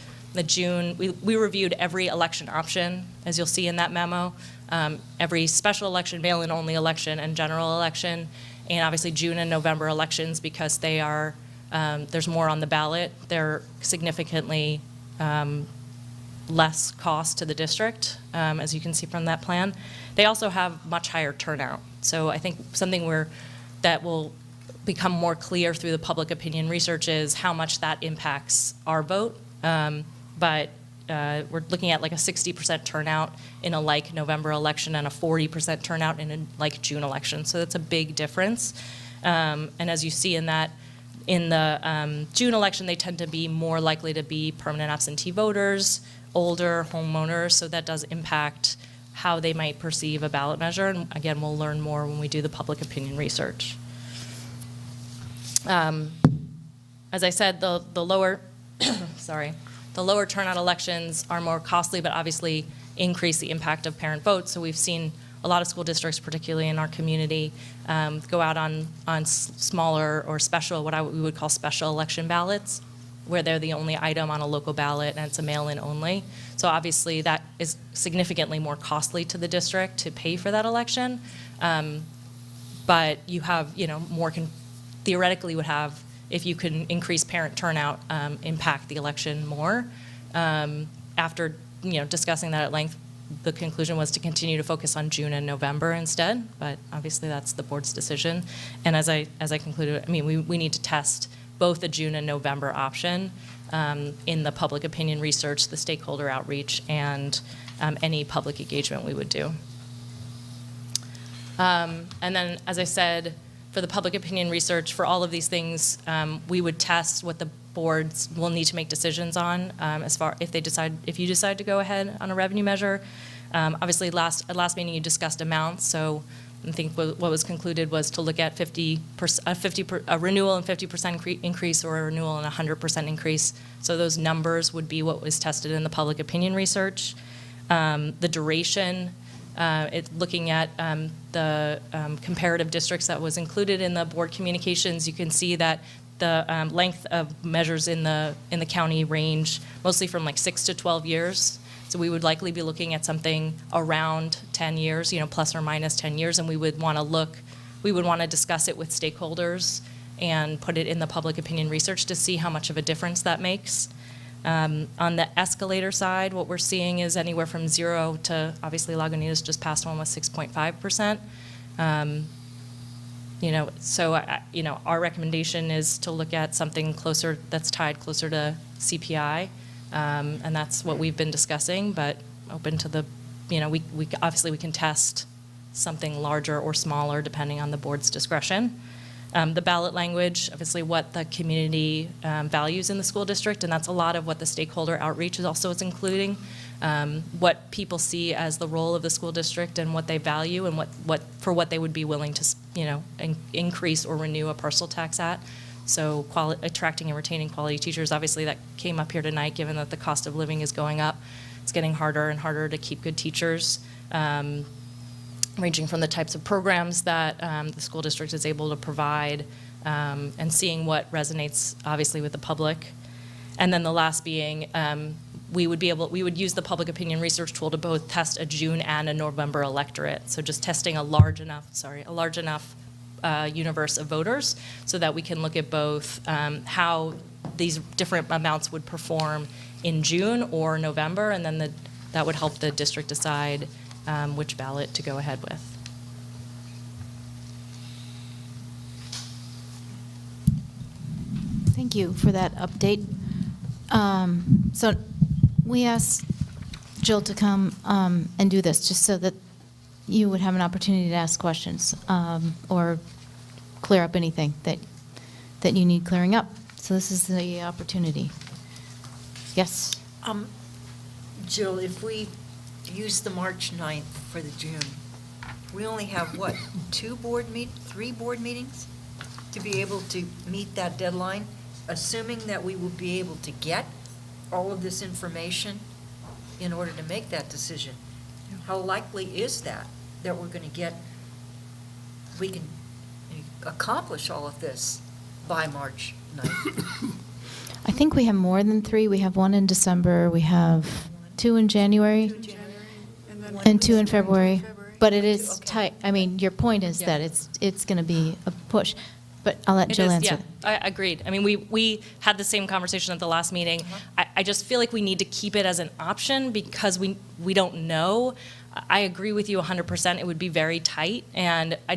June, we reviewed every election option, as you'll see in that memo, every special election, mail-in only election, and general election. And obviously June and November elections, because they are, there's more on the ballot, they're significantly less cost to the district, as you can see from that plan. They also have much higher turnout. So I think something that will become more clear through the public opinion research is how much that impacts our vote. But we're looking at like a 60% turnout in a like November election and a 40% turnout in a like June election. So that's a big difference. And as you see in the June election, they tend to be more likely to be permanent absentee voters, older homeowners. So that does impact how they might perceive a ballot measure. And again, we'll learn more when we do the public opinion research. As I said, the lower, the lower turnout elections are more costly, but obviously increase the impact of parent votes. So we've seen a lot of school districts, particularly in our community, go out on smaller or special, what we would call special election ballots, where they're the only item on a local ballot and it's a mail-in only. So obviously that is significantly more costly to the district to pay for that election. But you have, theoretically would have, if you can increase parent turnout, impact the election more. After discussing that at length, the conclusion was to continue to focus on June and November instead, but obviously that's the board's decision. And as I concluded, I mean, we need to test both the June and November option in the public opinion research, the stakeholder outreach, and any public engagement we would do. And then, as I said, for the public opinion research, for all of these things, we would test what the boards will need to make decisions on as far if you decide to go ahead on a revenue measure. Obviously, at last meeting you discussed amounts, so I think what was concluded was to look at a renewal and 50% increase, or a renewal and 100% increase. So those numbers would be what was tested in the public opinion research. The duration, looking at the comparative districts that was included in the board communications, you can see that the length of measures in the county range mostly from like 6 to 12 years. So we would likely be looking at something around 10 years, plus or minus 10 years, and we would want to discuss it with stakeholders and put it in the public opinion research to see how much of a difference that makes. On the escalator side, what we're seeing is anywhere from 0 to, obviously Lagunitas just passed one with 6.5%. So our recommendation is to look at something closer, that's tied closer to CPI. And that's what we've been discussing, but open to the, we obviously we can test something larger or smaller depending on the board's discretion. The ballot language, obviously what the community values in the school district, and that's a lot of what the stakeholder outreach is also including. What people see as the role of the school district and what they value and what they would be willing to, increase or renew a parcel tax at. So attracting and retaining quality teachers, obviously that came up here tonight, given that the cost of living is going up. It's getting harder and harder to keep good teachers, ranging from the types of programs that the school district is able to provide, and seeing what resonates, obviously, with the public. And then the last being, we would use the public opinion research tool to both test a June and a November electorate. So just testing a large enough universe of voters so that we can look at both how these different amounts would perform in June or November, and then that would help the district decide which ballot to go ahead with. Thank you for that update. So we asked Jill to come and do this just so that you would have an opportunity to ask questions or clear up anything that you need clearing up. So this is the opportunity. Yes? Jill, if we use the March 9th for the June, we only have, what, 3 board meetings to be able to meet that deadline, assuming that we will be able to get all of this information in order to make that decision. How likely is that we're going to we can accomplish all of this by March 9th? I think we have more than 3. We have 1 in December, we have 2 in January, and 2 in February. But it is tight. I mean, your point is that it's going to be a push. But I'll let Jill answer. Yeah, I agreed. I mean, we had the same conversation at the last meeting. I just feel like we need to keep it as an option because we don't know. I agree with you 100%. It would be very tight, and we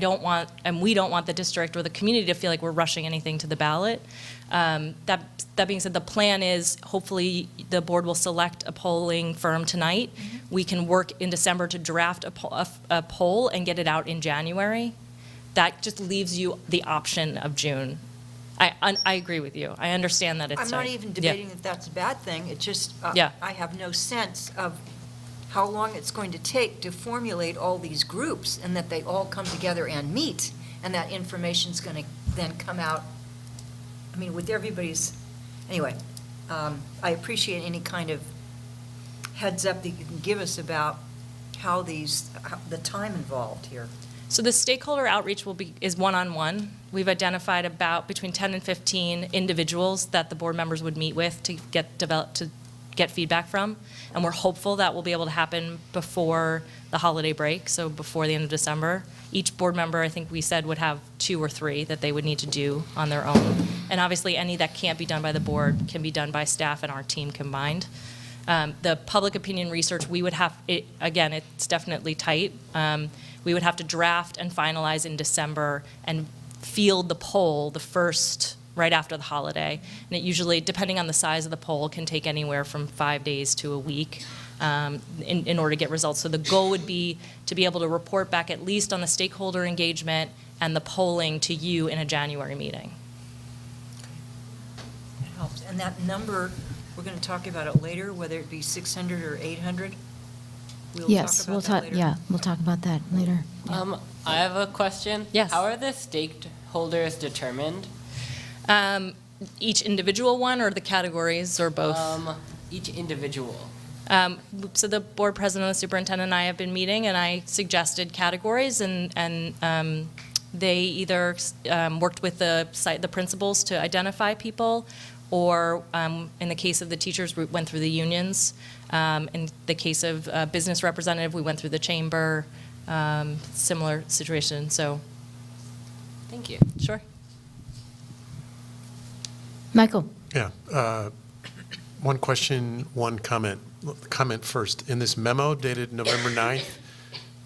don't want the district or the community to feel like we're rushing anything to the ballot. That being said, the plan is hopefully the board will select a polling firm tonight. Mm-hmm. We can work in December to draft a poll and get it out in January. That just leaves you the option of June. I agree with you. I understand that it's I'm not even debating that that's a bad thing. It's just I have no sense of how long it's going to take to formulate all these groups and that they all come together and meet, and that information's going to then come out. I mean, with everybody's, anyway, I appreciate any kind of heads up that you can give us about how the time involved here. So the stakeholder outreach is one-on-one. We've identified about between 10 and 15 individuals that the board members would meet with to get feedback from, and we're hopeful that will be able to happen before the holiday break, so before the end of December. Each board member, I think we said, would have 2 or 3 that they would need to do on their own, and obviously any that can't be done by the board can be done by staff and our team combined. The public opinion research, we would have, again, it's definitely tight. We would have to draft and finalize in December and field the poll the first, right after the holiday. And it usually, depending on the size of the poll, can take anywhere from 5 days to a week in order to get results. So the goal would be to be able to report back at least on the stakeholder engagement and the polling to you in a January meeting. That helps. And that number, we're going to talk about it later, whether it be 600 or 800? Yes, we'll talk, yeah, we'll talk about that later. Yeah. I have a question. Yes. How are the stakeholders determined? Each individual one or the categories or both? Each individual. So the board president, the superintendent, and I have been meeting, and I suggested categories, and they either worked with the principals to identify people, or in the case of the teachers, we went through the unions. In the case of business representative, we went through the chamber. Similar situation. So, thank you. Sure. Michael? Yeah. One question, one comment. Comment first. In this memo dated November 9th,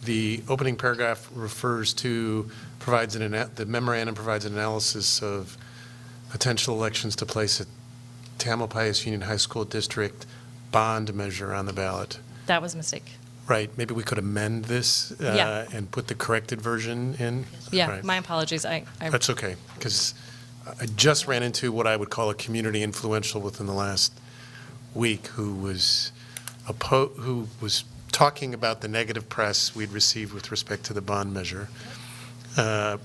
the opening paragraph refers to, the memorandum provides an analysis of potential elections to place a Tamalpais Union High School District bond measure on the ballot. That was a mistake. Right. Maybe we could amend this Yeah. and put the corrected version in? Yeah, Right. my apologies. That's okay, because I just ran into what I would call a community influential within the last week who was talking about the negative press we'd received with respect to the bond measure. And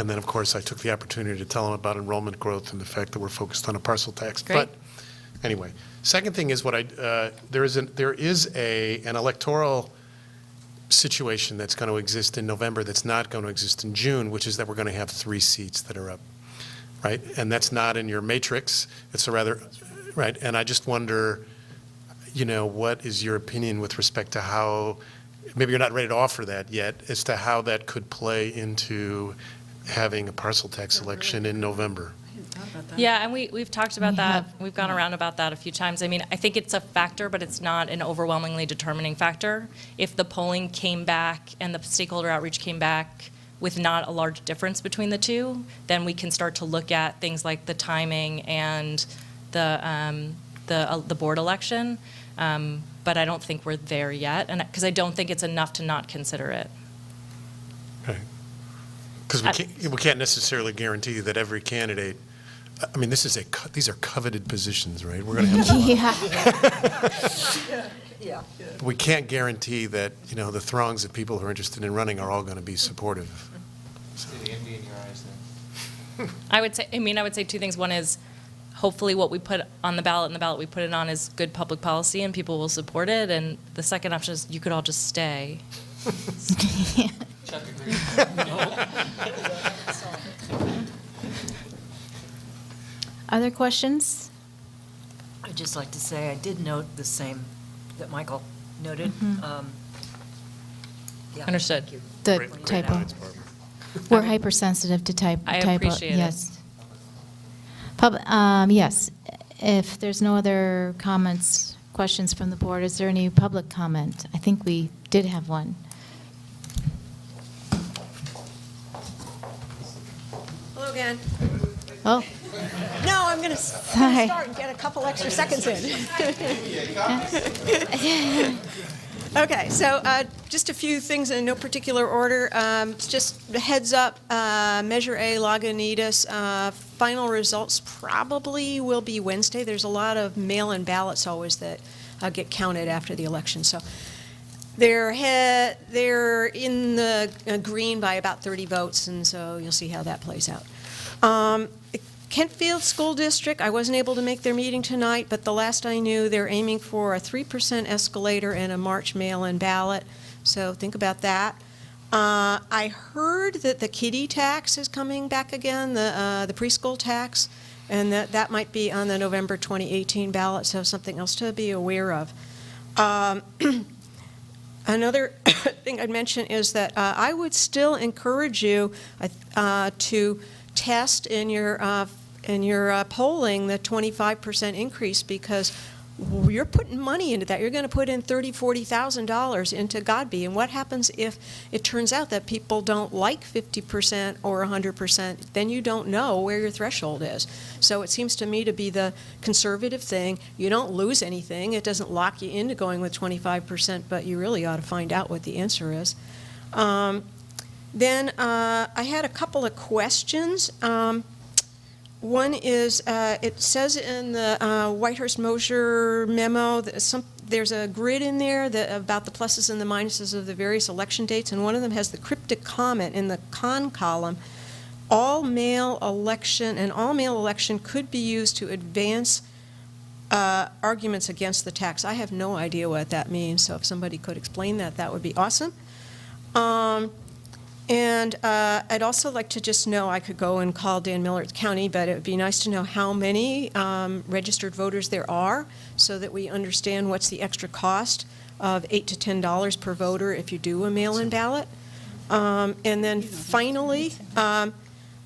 then, of course, I took the opportunity to tell them about enrollment growth and the fact that we're focused on a parcel tax. Great. But anyway, second thing is there is an electoral situation that's going to exist in November that's not going to exist in June, which is that we're going to have 3 seats that are up, right? And that's not in your matrix. It's right? And I just wonder, what is your opinion with respect to how, maybe you're not ready to offer that yet, as to how that could play into having a parcel tax election in November? Yeah, and we've talked about that. We've gone around about that a few times. I mean, I think it's a factor, but it's not an overwhelmingly determining factor. If the polling came back and the stakeholder outreach came back with not a large difference between the two, then we can start to look at things like the timing and the board election. But I don't think we're there yet, and because I don't think it's enough to not consider it. Okay. Because we can't necessarily guarantee that every candidate, I mean, these are coveted positions, right? We're going to have. Yeah. We can't guarantee that, the throngs of people who are interested in running are all going to be supportive. See the envy in your eyes then. I would say 2 things. One is, hopefully what we put on the ballot and the ballot we put it on is good public policy and people will support it. And the second option is you could all just stay. Chuck agrees. Other questions? I'd just like to say, I did note the same that Michael noted. Yeah, Understood. thank you. The Great typo. points, Barbara. We're hypersensitive to typo. I appreciate it. Yes. Yes. If there's no other comments, questions from the board, is there any public comment? I think we did have one. Hello again. Oh. No, I'm going to Hi. start and get a couple extra seconds in. Okay, so just a few things in no particular order. Just a heads up, Measure A, Lagunitas, final results probably will be Wednesday. There's a lot of mail-in ballots always that get counted after the election. So they're in the green by about 30 votes, and so you'll see how that plays out. Kentfield School District, I wasn't able to make their meeting tonight, but the last I knew, they're aiming for a 3% escalator and a March mail-in ballot, so think about that. I heard that the kiddie tax is coming back again, the preschool tax, and that might be on the November 2018 ballot, so something else to be aware of. Another thing I'd mention is that I would still encourage you to test in your polling the 25% increase, because well, you're putting money into that. You're going to put in $30,000, $40,000 into Godby. And what happens if it turns out that people don't like 50% or 100%? Then you don't know where your threshold is. So it seems to me to be the conservative thing. You don't lose anything. It doesn't lock you into going with 25%, but you really ought to find out what the answer is. Then I had a couple of questions. One is, it says in the Whitehurst-Mosher memo that there's a grid in there about the pluses and the minuses of the various election dates, and one of them has the cryptic comment in the con column, all-male election could be used to advance arguments against the tax. I have no idea what that means, so if somebody could explain that, that would be awesome. And I'd also like to just know, I could go and call Dan Miller at the county, but it would be nice to know how many registered voters there are so that we understand what's the extra cost of $8 to $10 per voter if you do a mail-in ballot. And then finally,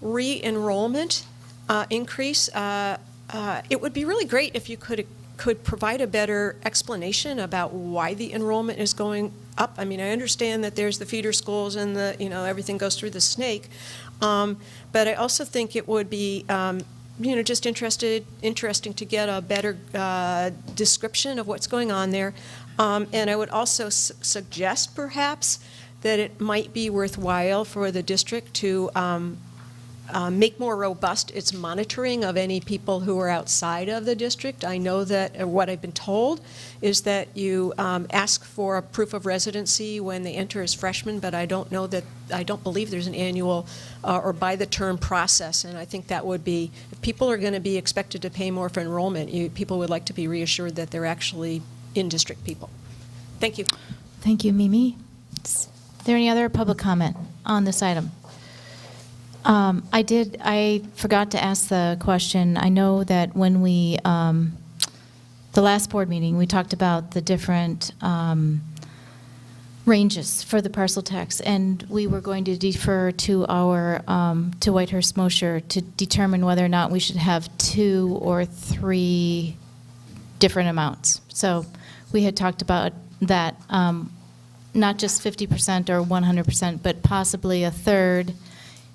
re-enrollment increase. It would be really great if you could provide a better explanation about why the enrollment is going up. I mean, I understand that there's the feeder schools and everything goes through the snake, but I also think it would be just interesting to get a better description of what's going on there. And I would also suggest perhaps that it might be worthwhile for the district to make more robust its monitoring of any people who are outside of the district. I know that what I've been told is that you ask for a proof of residency when they enter as freshmen, but I don't believe there's an annual or by the term process, and I think that would be, if people are going to be expected to pay more for enrollment, people would like to be reassured that they're actually in-district people. Thank you. Thank you, Mimi. Is there any other public comment on this item? I forgot to ask the question. I know that when we, the last board meeting, we talked about the different ranges for the parcel tax, and we were going to defer to our, to Whitehurst-Mosher to determine whether or not we should have 2 or 3 different amounts. So we had talked about that, not just 50% or 100%, but possibly a third,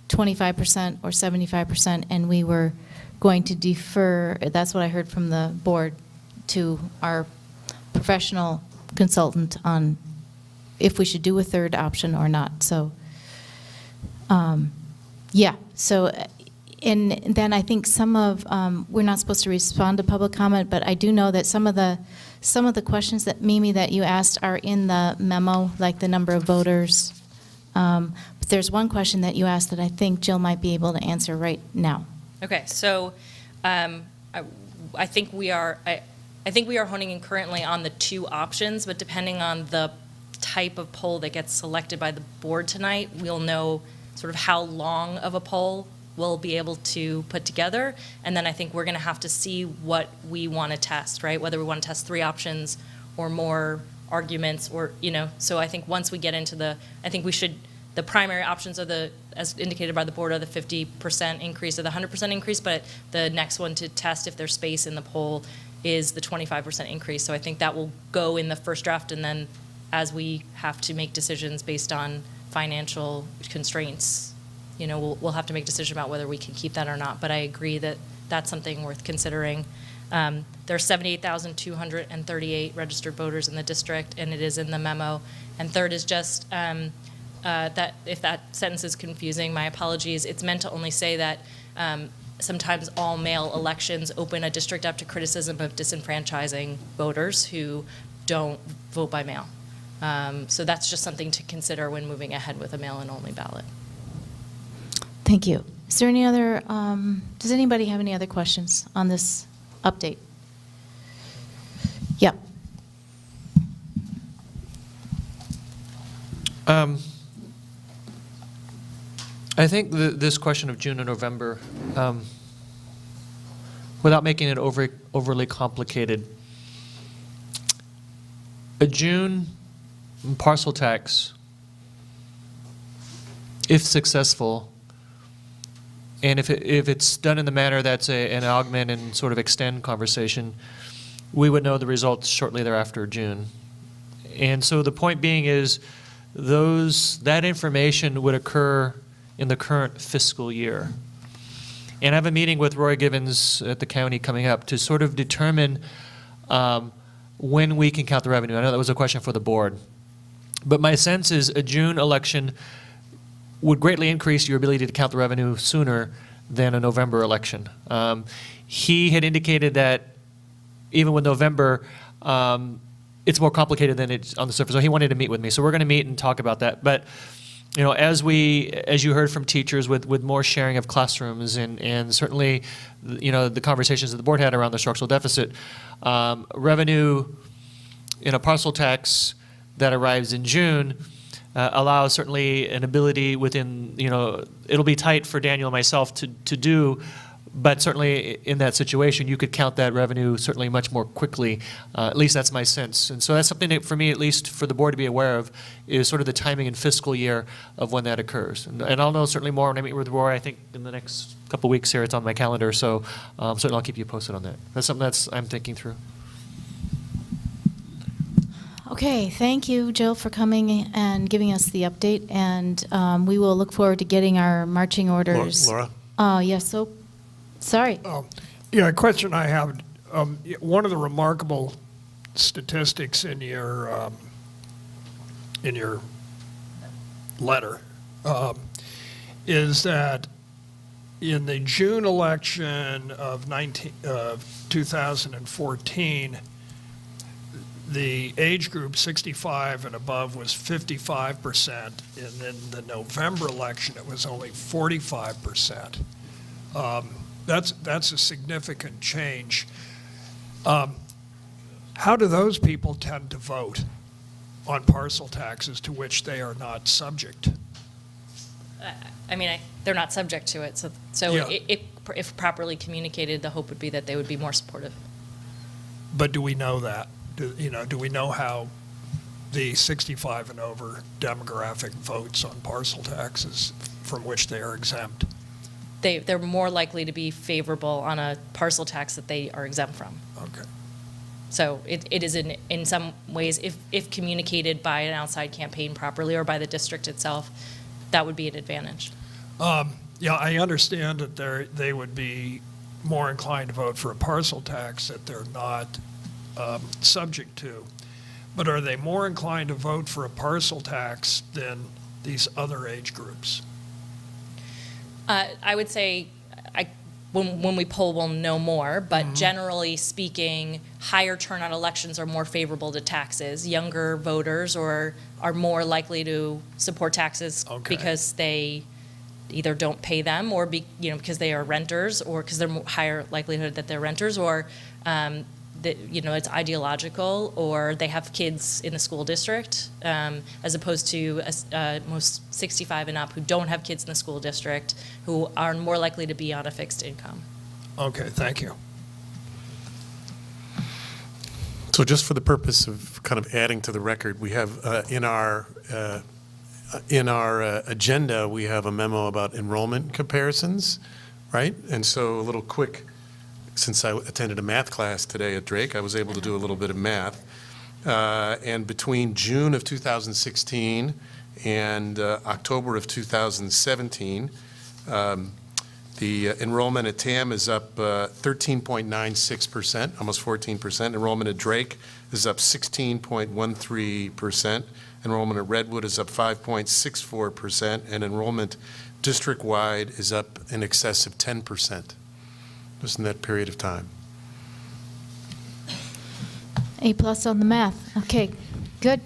25% or 75%, and we were going to defer, that's what I heard from the board, to our professional consultant on if we should do a third option or not. So, yeah, so, and then I think some of, we're not supposed to respond to public comment, but I do know that some of the questions that, Mimi, that you asked are in the memo, like the number of voters. But there's one question that you asked that I think Jill might be able to answer right now. Okay, so I think we are honing in currently on the 2 options, but depending on the type of poll that gets selected by the board tonight, we'll know sort of how long of a poll we'll be able to put together, and then I think we're going to have to see what we want to test, right? Whether we want to test 3 options or more arguments, or, so I think once we get into the primary options are as indicated by the board, are the 50% increase or the 100% increase, but the next one to test if there's space in the poll is the 25% increase. So I think that will go in the first draft, and then as we have to make decisions based on financial constraints, we'll have to make a decision about whether we can keep that or not. But I agree that that's something worth considering. There are 78,238 registered voters in the district, and it is in the memo. And third is just that if that sentence is confusing, my apologies. It's meant to only say that sometimes all mail elections open a district up to criticism of disenfranchising voters who don't vote by mail. So that's just something to consider when moving ahead with a mail-in only ballot. Thank you. Is there any other, does anybody have any other questions on this update? Yep. I think this question of June and November, without making it overly complicated, a June parcel tax, if successful, and if it's done in the manner that's an augment and sort of extend conversation, we would know the results shortly thereafter, June. And so the point being is that information would occur in the current fiscal year. And I have a meeting with Roy Givens at the county coming up to sort of determine when we can count the revenue. I know that was a question for the board. But my sense is a June election would greatly increase your ability to count the revenue sooner than a November election. He had indicated that even with November, it's more complicated than it's on the surface. So he wanted to meet with me. So we're going to meet and talk about that. But you know, as you heard from teachers with more sharing of classrooms and certainly, you know, the conversations that the board had around the structural deficit, revenue in a parcel tax that arrives in June allows certainly an ability within, you know, it'll be tight for Daniel and myself to do, but certainly in that situation, you could count that revenue certainly much more quickly. At least that's my sense. And so that's something that for me, at least for the board to be aware of, is sort of the timing and fiscal year of when that occurs. And I'll know certainly more when I meet with Roy, I think in the next couple of weeks here, it's on my calendar. So certainly I'll keep you posted on that. That's something I'm thinking through. Okay, thank you, Jill, for coming and giving us the update. And we will look forward to getting our marching orders. Laura? Yes, so, sorry. Yeah, a question I have. One of the remarkable statistics in your letter is that in the June election of 2014, the age group 65 and above was 55%, and in the November election, it was only 45%. That's a significant change. How do those people tend to vote on parcel taxes to which they are not subject? I mean, they're not subject to it, so Yeah. if properly communicated, the hope would be that they would be more supportive. But do we know that? Do we know how the 65 and over demographic votes on parcel taxes from which they are exempt? They're more likely to be favorable on a parcel tax that they are exempt from. Okay. So it is in some ways, if communicated by an outside campaign properly or by the district itself, that would be an advantage. Yeah, I understand that they would be more inclined to vote for a parcel tax that they're not subject to. But are they more inclined to vote for a parcel tax than these other age groups? I would say when we poll, we'll know more, but generally speaking, higher turnout elections are more favorable to taxes. Younger voters are more likely to support taxes because they either don't pay them or because they are renters or because they're higher likelihood that they're renters or that it's ideological or they have kids in the school district as opposed to most 65 and up who don't have kids in the school district who are more likely to be on a fixed income. Okay, thank you. So just for the purpose of kind of adding to the record, we have in our agenda, we have a memo about enrollment comparisons, right? And so a little quick, since I attended a math class today at Drake, I was able to do a little bit of math. And between June of 2016 and October of 2017, the enrollment at TAM is up 13.96%, almost 14%. Enrollment at Drake is up 16.13%. Enrollment at Redwood is up 5.64%. And enrollment district-wide is up in excess of 10%. Just in that period of time. A+ on the math. Okay, good.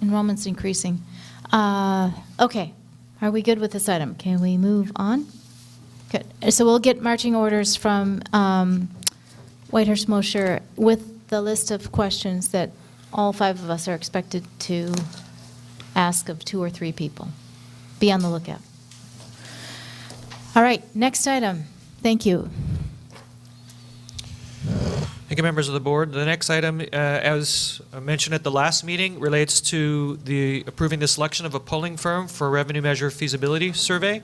Enrollment's increasing. Okay, are we good with this item? Can we move on? Good. So we'll get marching orders from Whitehurst Mosher with the list of questions that all 5 of us are expected to ask of 2 or 3 people. Be on the lookout. All right, next item. Thank you. Thank you, members of the board. The next item, as mentioned at the last meeting, relates to approving the selection of a polling firm for a revenue measure feasibility survey.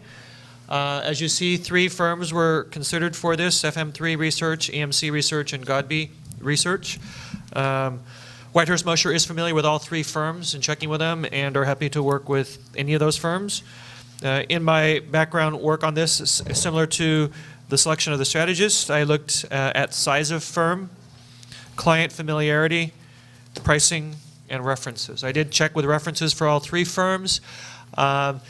As you see, 3 firms were considered for this: FM3 Research, EMC Research, and Godby research. Whitehurst Mosher is familiar with all 3 firms and checking with them and are happy to work with any of those firms. In my background work on this, similar to the selection of the strategist, I looked at size of firm, client familiarity, pricing, and references. I did check with references for all 3 firms, and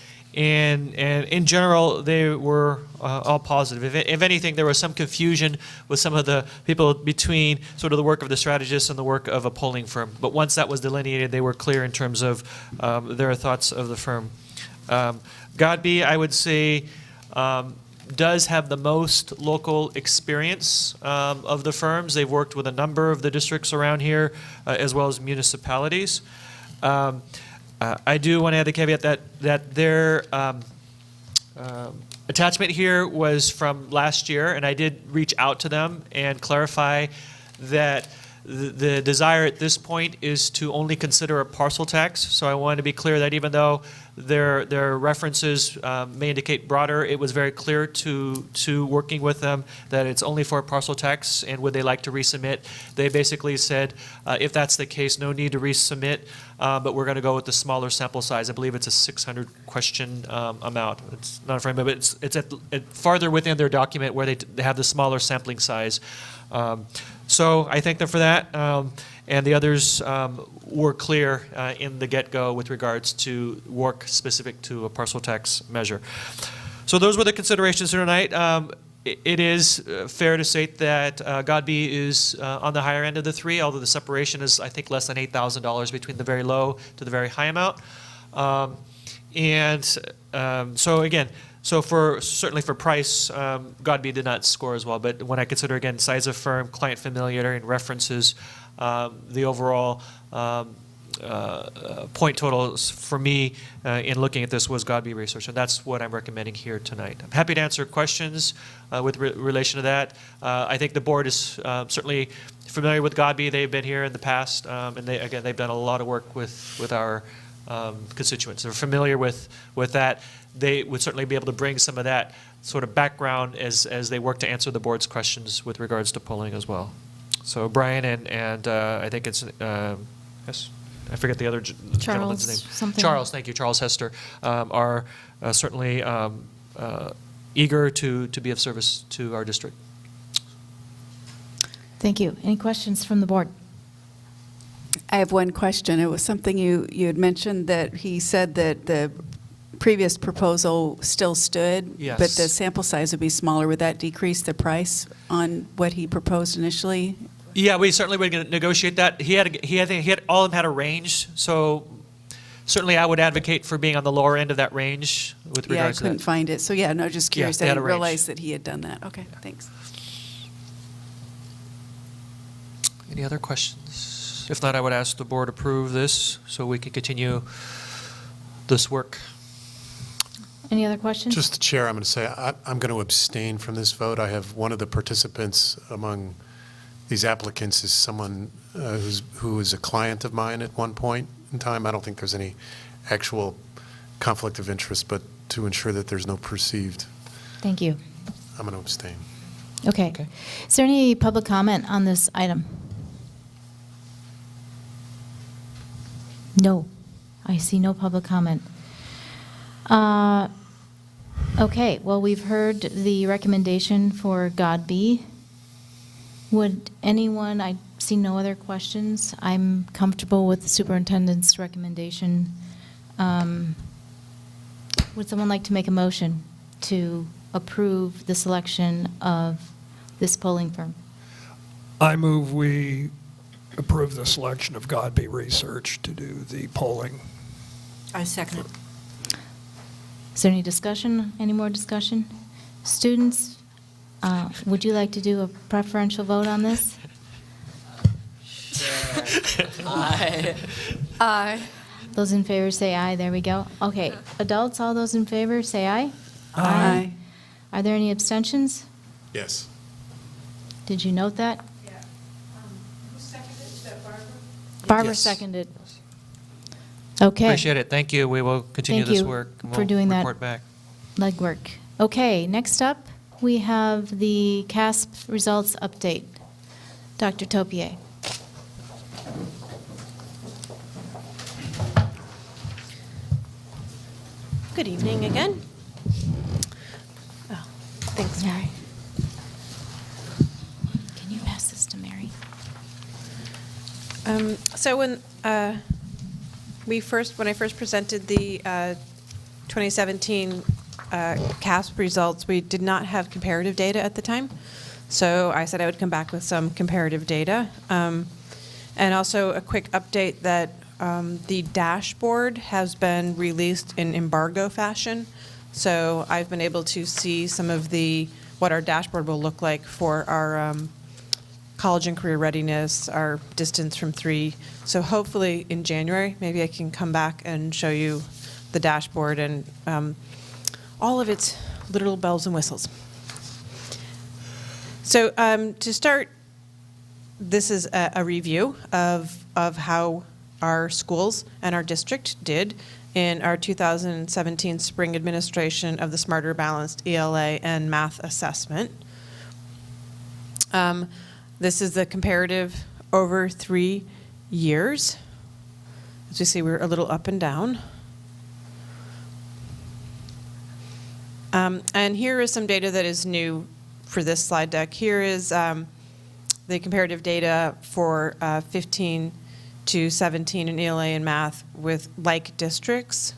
in general, they were all positive. If anything, there was some confusion with some of the people between sort of the work of the strategist and the work of a polling firm. But once that was delineated, they were clear in terms of their thoughts of the firm. Godby, I would say, does have the most local experience of the firms. They've worked with a number of the districts around here, as well as municipalities. I do want to add the caveat that their attachment here was from last year, and I did reach out to them and clarify that the desire at this point is to only consider a parcel tax. So I want to be clear that even though their references may indicate broader, it was very clear to working with them that it's only for a parcel tax, and would they like to resubmit. They basically said, if that's the case, no need to resubmit, but we're going to go with the smaller sample size. I believe it's a 600 question amount. It's not a frame, but it's at farther within their document where they have the smaller sampling size. So I thank them for that, and the others were clear in the get-go with regards to work specific to a parcel tax measure. So those were the considerations for tonight. It is fair to say that Godby is on the higher end of the 3, although the separation is, I think, less than $8,000 between the very low to the very high amount. So again, certainly for price, Godby did not score as well. But when I consider, again, size of firm, client familiarity, and references, the overall point totals for me in looking at this was Godby research, and that's what I'm recommending here tonight. I'm happy to answer questions with relation to that. I think the board is certainly familiar with Godby. They've been here in the past, and they've done a lot of work with our constituents. They're familiar with that. They would certainly be able to bring some of that sort of background as they work to answer the board's questions with regards to polling as well. So Brian and I think it's, yes, I forget the other gentleman's name. Something. Charles, thank you, Charles Hester, are certainly eager to be of service to our district. Thank you. Any questions from the board? I have one question. It was something you had mentioned, that he said that the previous proposal still stood, Yes. but the sample size would be smaller. Would that decrease the price on what he proposed initially? Yeah, we certainly would negotiate that. He had all of them had a range, so certainly I would advocate for being on the lower end of that range with Yeah, I regards to that. couldn't find it. So yeah, no, just Yeah, curious. they I had a didn't range. realize that he had done that. Okay, thanks. Any other questions? If not, I would ask the board approve this so we can continue this work. Any other questions? Just the chair, I'm going to say I'm going to abstain from this vote. I have one of the participants among these applicants is someone who is a client of mine at one point in time. I don't think there's any actual conflict of interest, but to ensure that there's no perceived, Thank you. I'm going to abstain. Okay. Is there any public comment on this item? No. I see no public comment. Okay, well, we've heard the recommendation for Godby. Would anyone, I see no other questions. I'm comfortable with the superintendent's recommendation. Would someone like to make a motion to approve the selection of this polling firm? I move we approve the selection of Godby Research to do the polling. I second it. Is there any discussion, any more discussion? Students, would you like to do a preferential vote on this? Aye. Aye. Those in favor say aye. There we go. Okay, adults, all those in favor say aye. Aye. Are there any abstentions? Yes. Did you note that? Yeah. Who seconded it? Is that Barbara? Barbara Yes. seconded. Okay. Appreciate it. Thank you. We will continue Thank this you work. and for we'll doing that. report back. Legwork. Okay, next up, we have the CASP results update. Dr. Topier. Good evening again. Oh, thanks, Mary. Can you pass this to Mary? So when I first presented the 2017 CASP results, we did not have comparative data at the time. So I said I would come back with some comparative data. And also a quick update that the dashboard has been released in embargo fashion. So I've been able to see some of what our dashboard will look like for our college and career readiness, our distance from 3. So hopefully in January, maybe I can come back and show you the dashboard and all of its literal bells and whistles. So to start, this is a review of how our schools and our district did in our 2017 spring administration of the Smarter Balanced ELA and Math Assessment. This is the comparative over 3 years. As you see, we're a little up and down. And here is some data that is new for this slide deck. Here is the comparative data for 15 to 17 in ELA and math with like districts.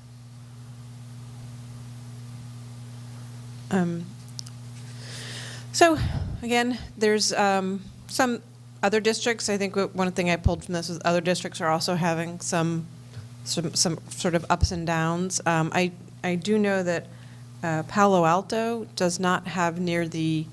So again, there's some other districts. I think one thing I pulled from this is other districts are also having some sort of ups and downs. I do know that Palo Alto does not have near the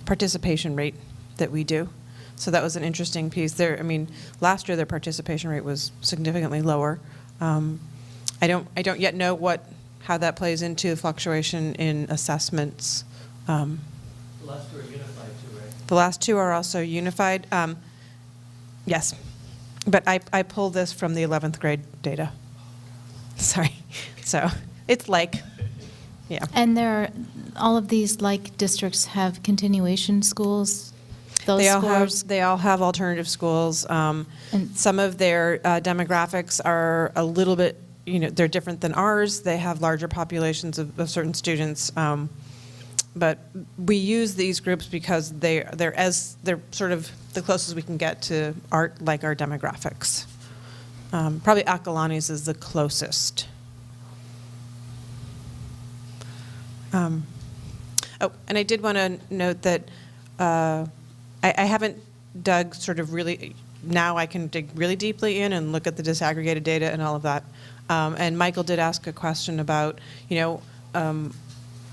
participation rate that we do. So that was an interesting piece there. I mean, last year their participation rate was significantly lower. I don't yet know how that plays into the fluctuation in assessments. The last two are unified too, right? The last two are also unified. Yes, but I pulled this from the 11th grade data. Sorry, so it's like, yeah. And all of these like districts have continuation schools. Those scores. They all have alternative schools. And some of their demographics are a little bit, they're different than ours. They have larger populations of certain students. But we use these groups because they're sort of the closest we can get to our demographics. Probably Akalani's is the closest. And I did want to note that I haven't dug sort of really, now I can dig really deeply in and look at the disaggregated data and all of that. And Michael did ask a question about,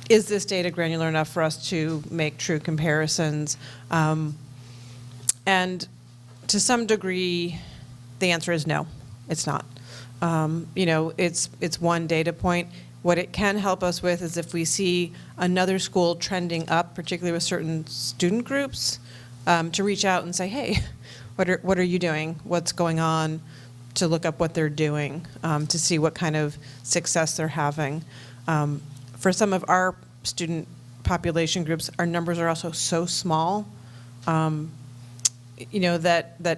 is this data granular enough for us to make true comparisons? And to some degree, the answer is no, it's not. It's one data point. What it can help us with is if we see another school trending up, particularly with certain student groups, to reach out and say, hey, what are you doing? What's going on? To look up what they're doing, to see what kind of success they're having. For some of our student population groups, our numbers are also so small, that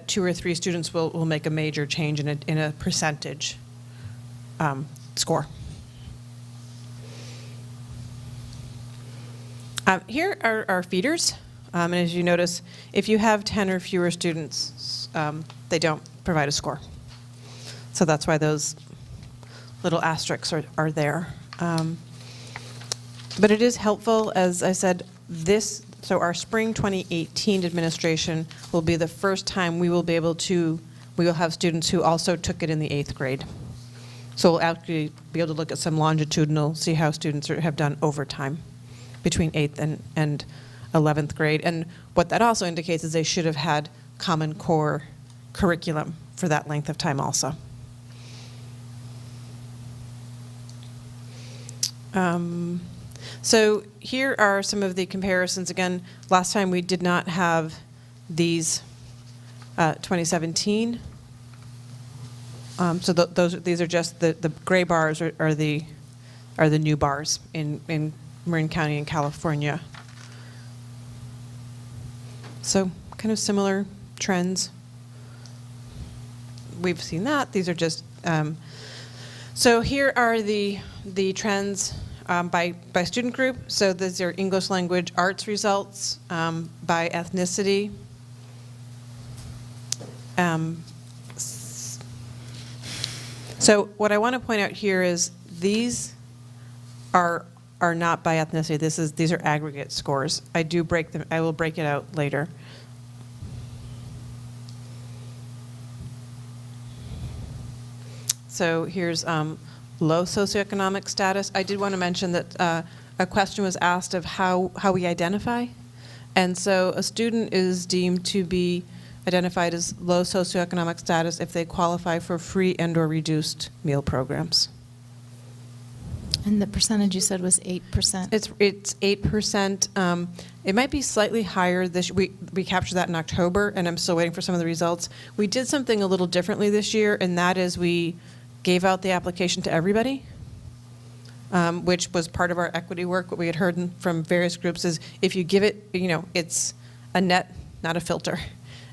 2 or 3 students will make a major change in a percentage score. Here are our feeders, and as you notice, if you have 10 or fewer students, they don't provide a score. So that's why those little asterisks are there. But it is helpful, as I said, so our spring 2018 administration will be the first time we will have students who also took it in the 8th grade. So we'll actually be able to look at some longitudinal, see how students have done over time between 8th and 11th grade. And what that also indicates is they should have had Common Core curriculum for that length of time also. So here are some of the comparisons. Again, last time we did not have these 2017. So these are just the gray bars are the new bars in Marin County in California. So kind of similar trends. We've seen that. These are just, so here are the trends by student group. So these are English language arts results by ethnicity. So what I want to point out here is these are not by ethnicity. These are aggregate scores. I will break it out later. So here's low socioeconomic status. I did want to mention that a question was asked of how we identify. And so a student is deemed to be identified as low socioeconomic status if they qualify for free and/or reduced meal programs. And the percentage you said was 8%? It's 8%. It might be slightly higher this year. We captured that in October, and I'm still waiting for some of the results. We did something a little differently this year, and that is we gave out the application to everybody, which was part of our equity work. What we had heard from various groups is if you give it, it's a net, not a filter.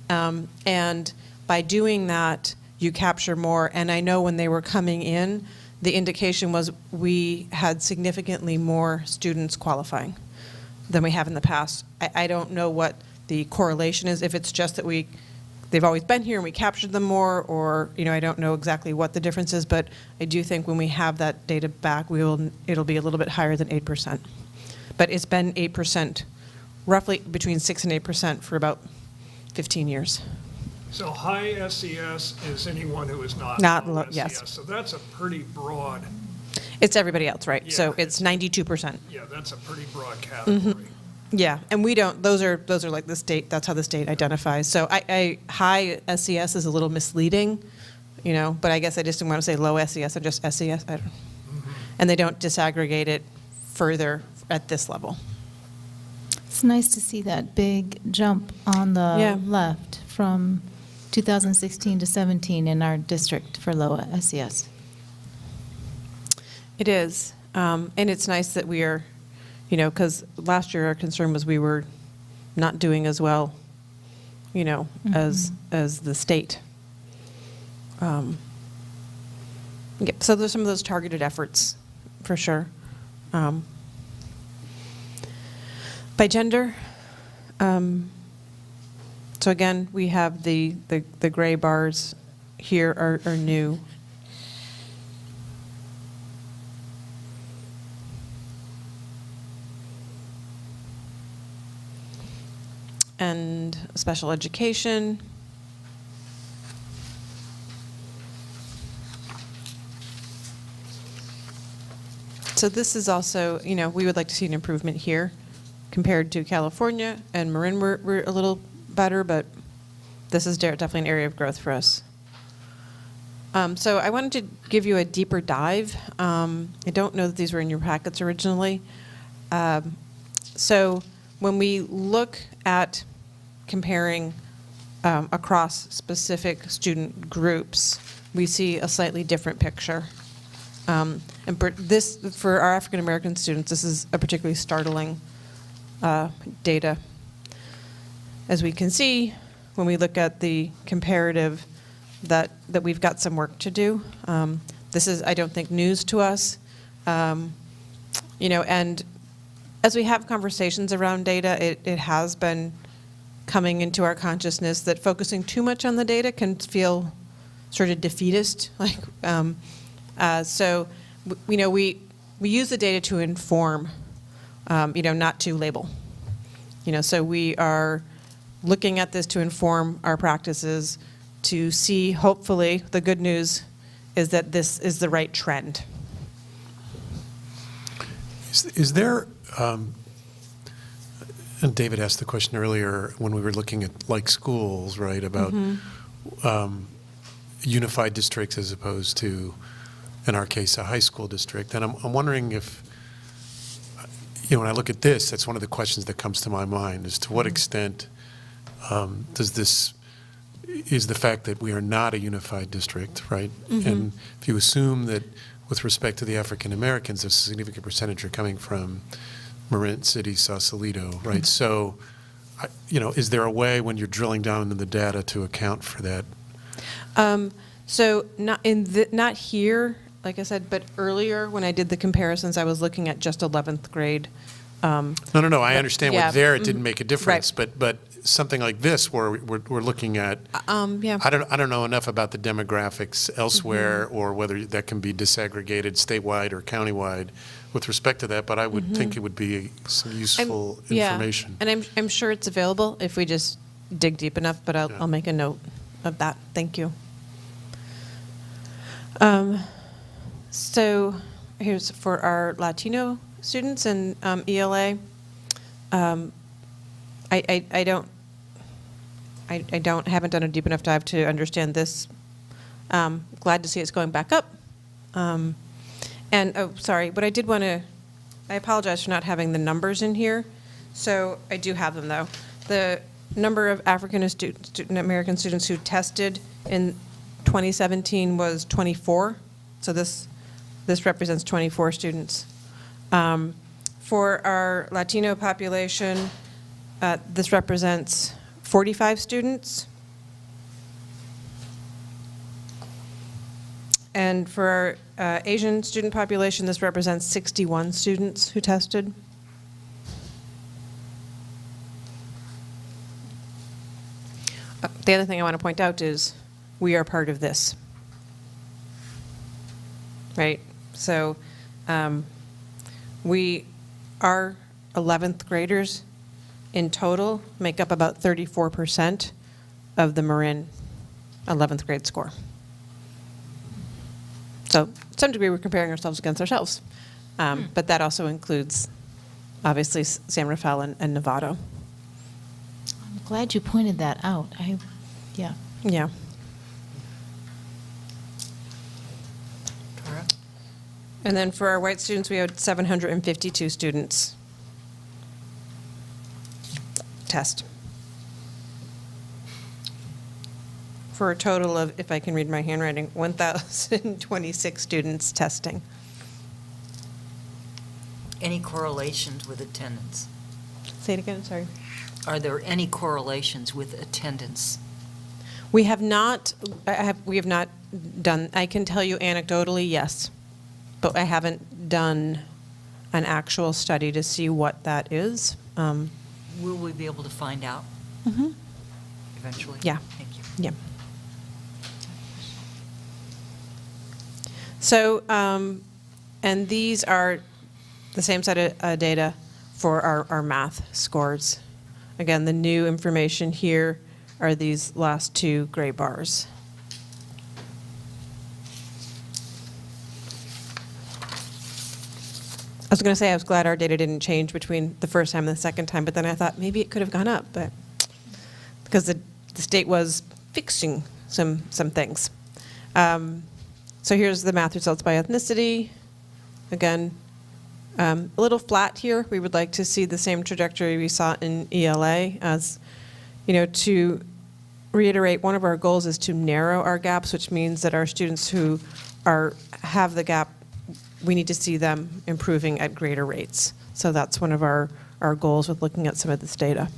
And by doing that, you capture more. And I know when they were coming in, the indication was we had significantly more students qualifying than we have in the past. I don't know what the correlation is, if it's just that they've always been here and we captured them more, or I don't know exactly what the difference is, but I do think when we have that data back, it'll be a little bit higher than 8%. But it's been 8%, roughly between 6 and 8% for about 15 years. So high SES is anyone who is not low SES. Yes. So that's a pretty broad. It's everybody else, right? Yeah, So it's 92%. Yeah, that's a pretty broad category. Mm-hmm. Yeah, and we don't. Those are like the state. That's how the state identifies. So high SES is a little misleading, But I guess I just didn't want to say low SES or just SES. And they don't disaggregate it further at this level. It's nice to see that big jump on the left from 2016 to 17 in our district for low SES. It is, and it's nice that we are, because last year our concern was we were not doing as well, as the state. So there's some of those targeted efforts, for sure. By gender, so again, we have the gray bars here are new. And special education. So this is also, we would like to see an improvement here compared to California, and Marin we're a little better, but this is definitely an area of growth for us. So I wanted to give you a deeper dive. I don't know that these were in your packets originally. So when we look at comparing across specific student groups, we see a slightly different picture. And for our African American students, this is a particularly startling data. As we can see, when we look at the comparative, that we've got some work to do. This is, I don't think, news to us. And as we have conversations around data, it has been coming into our consciousness that focusing too much on the data can feel sort of defeatist. So, we use the data to inform, not to label. So we are looking at this to inform our practices, to see, hopefully, the good news is that this is the right trend. Is there, and David asked the question earlier when we were looking at like schools, right, about unified districts as opposed to, in our case, a high school district. And I'm wondering if, when I look at this, that's one of the questions that comes to my mind, is to what extent is the fact that we are not a unified district, right? And if you assume that with respect to the African Americans, a significant percentage are coming from Marin City, Sausalito, right? So is there a way when you're drilling down into the data to account for that? So not here, like I said, but earlier when I did the comparisons, I was looking at just 11th grade. No, I understand yeah, what there it didn't make a difference, but something like this where we're looking at, Yeah. I don't know enough about the demographics elsewhere Mm-hmm. or whether that can be disaggregated statewide or countywide with respect to that, but I would think it would be some useful information. Yeah, and I'm sure it's available if we just dig deep enough, but I'll make a note of that. Thank you. So here's for our Latino students in ELA. Haven't done a deep enough dive to understand this. Glad to see it's going back up. Sorry, but I did want to, I apologize for not having the numbers in here. So I do have them though. The number of African American students who tested in 2017 was 24. So this represents 24 students. For our Latino population, this represents 45 students. And for our Asian student population, this represents 61 students who tested. The other thing I want to point out is we are part of this. Right? So we are 11th graders in total make up about 34% of the Marin 11th grade score. So to some degree, we're comparing ourselves against ourselves. But that also includes, obviously, San Rafael and Novato. I'm glad you pointed that out. Yeah. Yeah. And then for our white students, we had 752 students test. For a total of, if I can read my handwriting, 1,026 students testing. Any correlations with attendance? Say it again, sorry. Are there any correlations with attendance? We have not done, I can tell you anecdotally, yes, but I haven't done an actual study to see what that is. Will we be able to find out eventually? Yeah. Thank you. Yeah. So, and these are the same set of data for our math scores. Again, the new information here are these last two gray bars. I was going to say I was glad our data didn't change between the first time and the second time, but then I thought maybe it could have gone up, but because the state was fixing some things. So here's the math results by ethnicity. Again, a little flat here. We would like to see the same trajectory we saw in ELA. As to reiterate, one of our goals is to narrow our gaps, which means that our students who have the gap, we need to see them improving at greater rates. So that's one of our goals with looking at some of this data.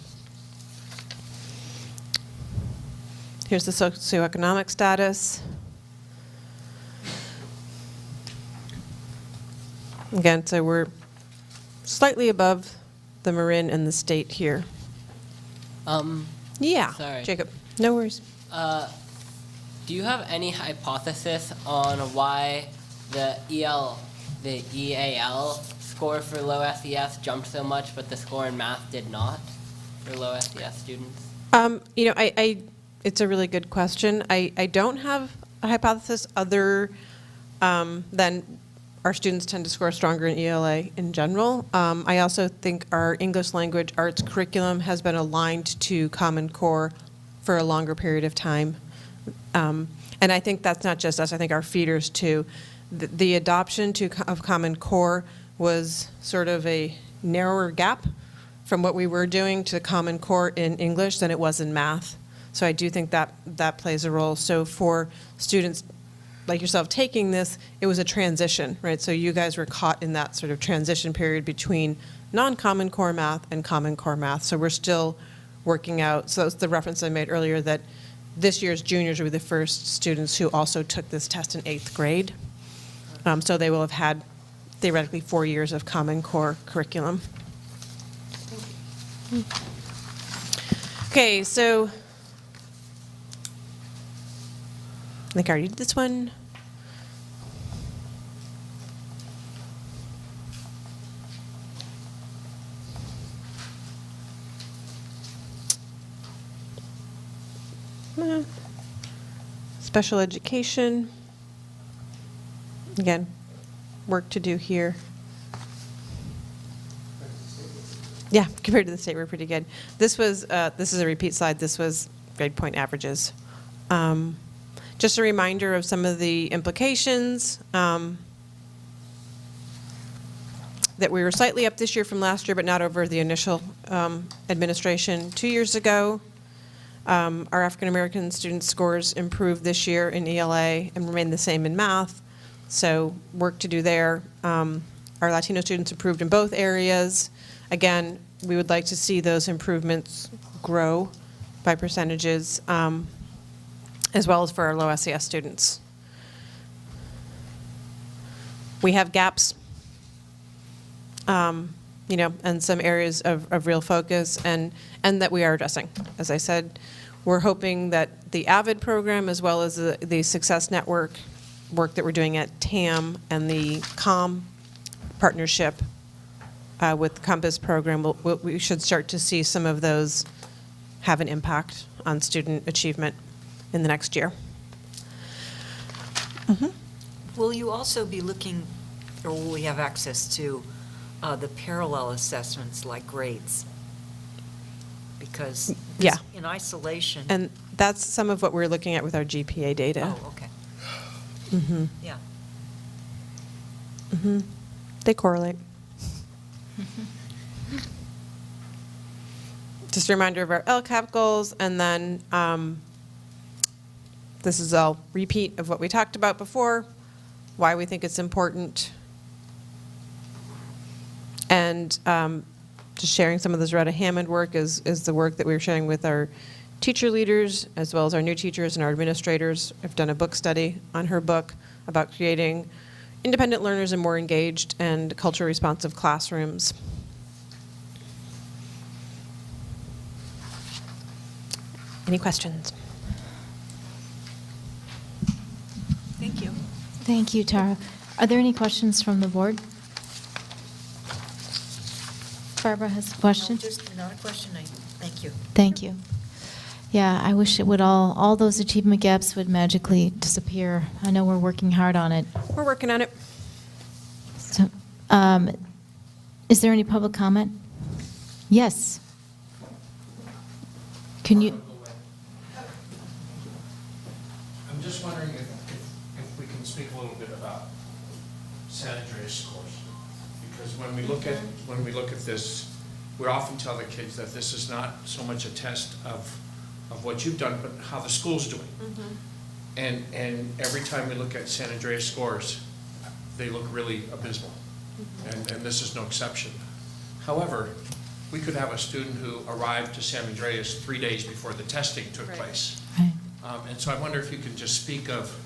Here's the socioeconomic status. Again, so we're slightly above the Marin and the state here. Yeah, Sorry. Jacob, no worries. Do you have any hypothesis on why the EAL score for low SES jumped so much, but the score in math did not for low SES students? It's a really good question. I don't have a hypothesis other than our students tend to score stronger in ELA in general. I also think our English language arts curriculum has been aligned to Common Core for a longer period of time. And I think that's not just us, I think our feeders too. The adoption of Common Core was sort of a narrower gap from what we were doing to Common Core in English than it was in math. So I do think that plays a role. So for students like yourself taking this, it was a transition, right? So you guys were caught in that sort of transition period between non-Common Core math and Common Core math. So we're still working out, so that's the reference I made earlier, that this year's juniors will be the first students who also took this test in 8th grade. So they will have had theoretically 4 years of Common Core curriculum. Okay, so I think I already did this one. Special education. Again, work to do here. Yeah, compared to the state, we're pretty good. This is a repeat slide. This was grade point averages. Just a reminder of some of the implications. That we were slightly up this year from last year, but not over the initial administration 2 years ago. Our African American student scores improved this year in ELA and remain the same in math, so work to do there. Our Latino students improved in both areas. Again, we would like to see those improvements grow by percentages, as well as for our low SES students. We have gaps, and some areas of real focus, and that we are addressing. As I said, we're hoping that the AVID program, as well as the Success Network work that we're doing at TAM and the COM partnership with the Compass program, we should start to see some of those have an impact on student achievement in the next year. Will you also be looking, or will we have access to the parallel assessments like grades? Because Yeah. in isolation. And that's some of what we're looking at with our GPA data. Oh, okay. Yeah. They correlate. Just a reminder of our LCAP goals, and then this is all repeat of what we talked about before, why we think it's important, and just sharing some of this Retta Hammond work is the work that we're sharing with our teacher leaders, as well as our new teachers and our administrators. I've done a book study on her book about creating independent learners in more engaged and culturally responsive classrooms. Any questions? Thank you. Thank you, Tara. Are there any questions from the board? Barbara has a question. No, just not a question. Thank you. Thank you. Yeah, I wish it would all those achievement gaps would magically disappear. I know we're working hard on it. We're working on it. So, is there any public comment? Yes. Can you? I'm just wondering if we can speak a little bit about San Andreas scores. Because when we look at this, we often tell the kids that this is not so much a test of what you've done, but how the school's doing. And every time we look at San Andreas scores, they look really abysmal. And this is no exception. However, we could have a student who arrived to San Andreas 3 days before the testing took place. Right. And so I wonder if you can just speak of,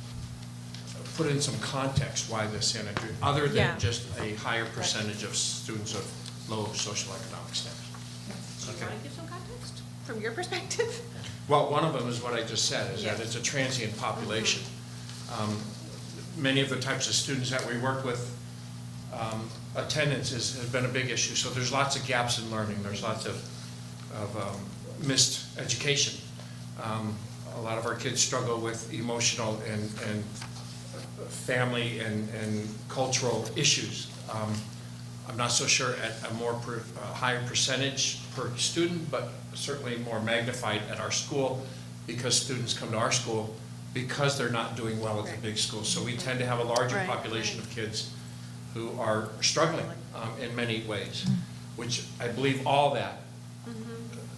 put in some context why this San Andreas, other than Yeah. just a higher percentage of students of low socioeconomic status. Do you want to give some context from your perspective? Well, one of them is what I just said, is that it's a transient population. Many of the types of students that we work with, attendance has been a big issue. So there's lots of gaps in learning. There's lots of missed education. A lot of our kids struggle with emotional and family and cultural issues. I'm not so sure at a higher percentage per student, but certainly more magnified at our school, because students come to our school because they're not doing well at the big schools. So we tend to have a larger population of kids who are struggling in many ways, which I believe all that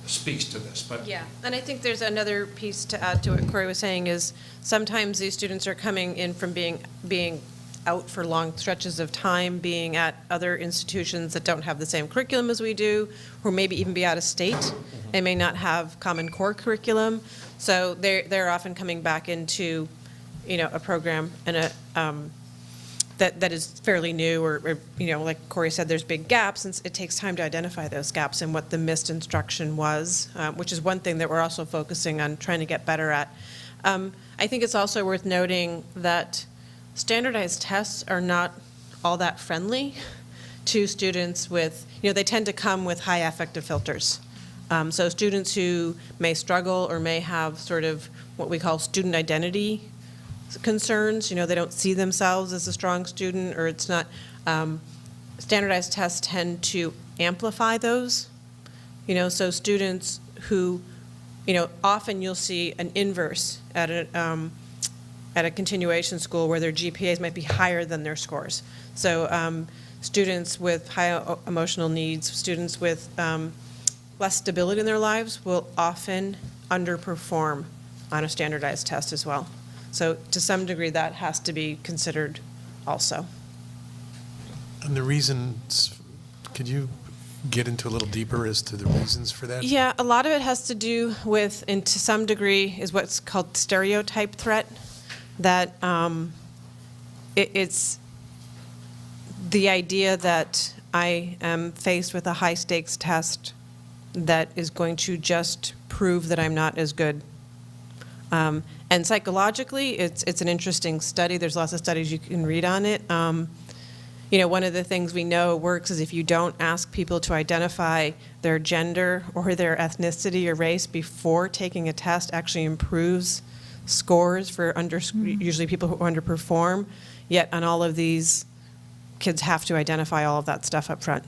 speaks to this. But Yeah, and I think there's another piece to add to what Corey was saying is sometimes these students are coming in from being out for long stretches of time, being at other institutions that don't have the same curriculum as we do, or maybe even be out of state and may not have Common Core curriculum. So they're often coming back into, a program and that is fairly new, or like Corey said, there's big gaps, and it takes time to identify those gaps and what the missed instruction was, which is one thing that we're also focusing on trying to get better at. I think it's also worth noting that standardized tests are not all that friendly to students with, they tend to come with high affective filters. So students who may struggle or may have sort of what we call student identity concerns, they don't see themselves as a strong student, or it's not, standardized tests tend to amplify those. So students who, often you'll see an inverse at a continuation school where their GPAs might be higher than their scores. So students with high emotional needs, students with less stability in their lives will often underperform on a standardized test as well. So to some degree, that has to be considered also. And the reasons, could you get into a little deeper as to the reasons for that? Yeah, a lot of it has to do with, and to some degree, is what's called stereotype threat, that it's the idea that I am faced with a high-stakes test that is going to just prove that I'm not as good. And psychologically, it's an interesting study. There's lots of studies you can read on it. One of the things we know works is if you don't ask people to identify their gender or their ethnicity or race before taking a test, actually improves scores for usually people who underperform. Yet on all of these, kids have to identify all of that stuff up front.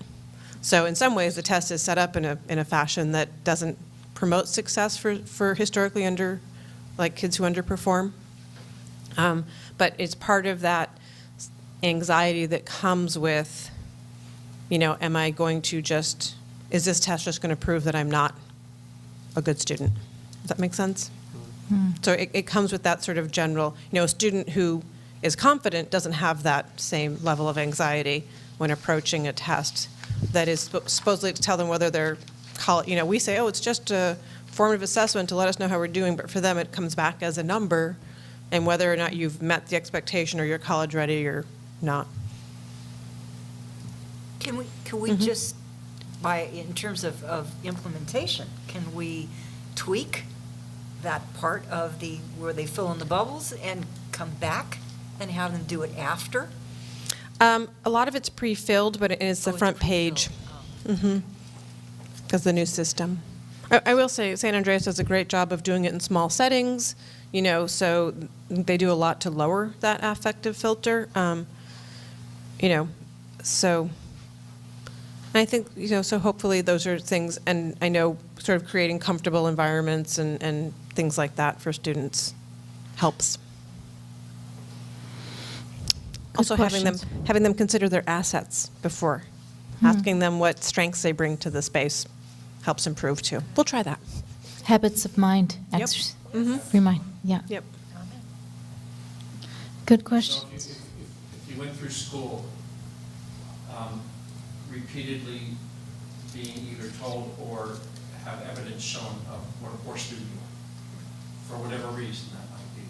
So in some ways, the test is set up in a fashion that doesn't promote success for historically kids who underperform. But it's part of that anxiety that comes with, am I going to is this test just going to prove that I'm not a good student? Does that make sense? So it comes with that sort of general, a student who is confident doesn't have that same level of anxiety when approaching a test that is supposedly to tell them whether they're, we say, oh, it's just a formative assessment to let us know how we're doing, but for them it comes back as a number, and whether or not you've met the expectation or you're college ready or not. Can we just, in terms of implementation, can we tweak that part of where they fill in the bubbles and come back and have them do it after? A lot of it's pre-filled, but it's the front page. Because the new system. I will say San Andreas does a great job of doing it in small settings, so they do a lot to lower that affective filter. So I think, so hopefully those are things, and I know sort of creating comfortable environments and things like that for students helps. Also having them consider their assets before, asking them what strengths they bring to the space helps improve too. We'll try that. Habits of mind. Yep. Remind. Yeah. Yep. Good question. So if you went through school repeatedly being either told or have evidence shown of what a poor student you are, for whatever reason that might be,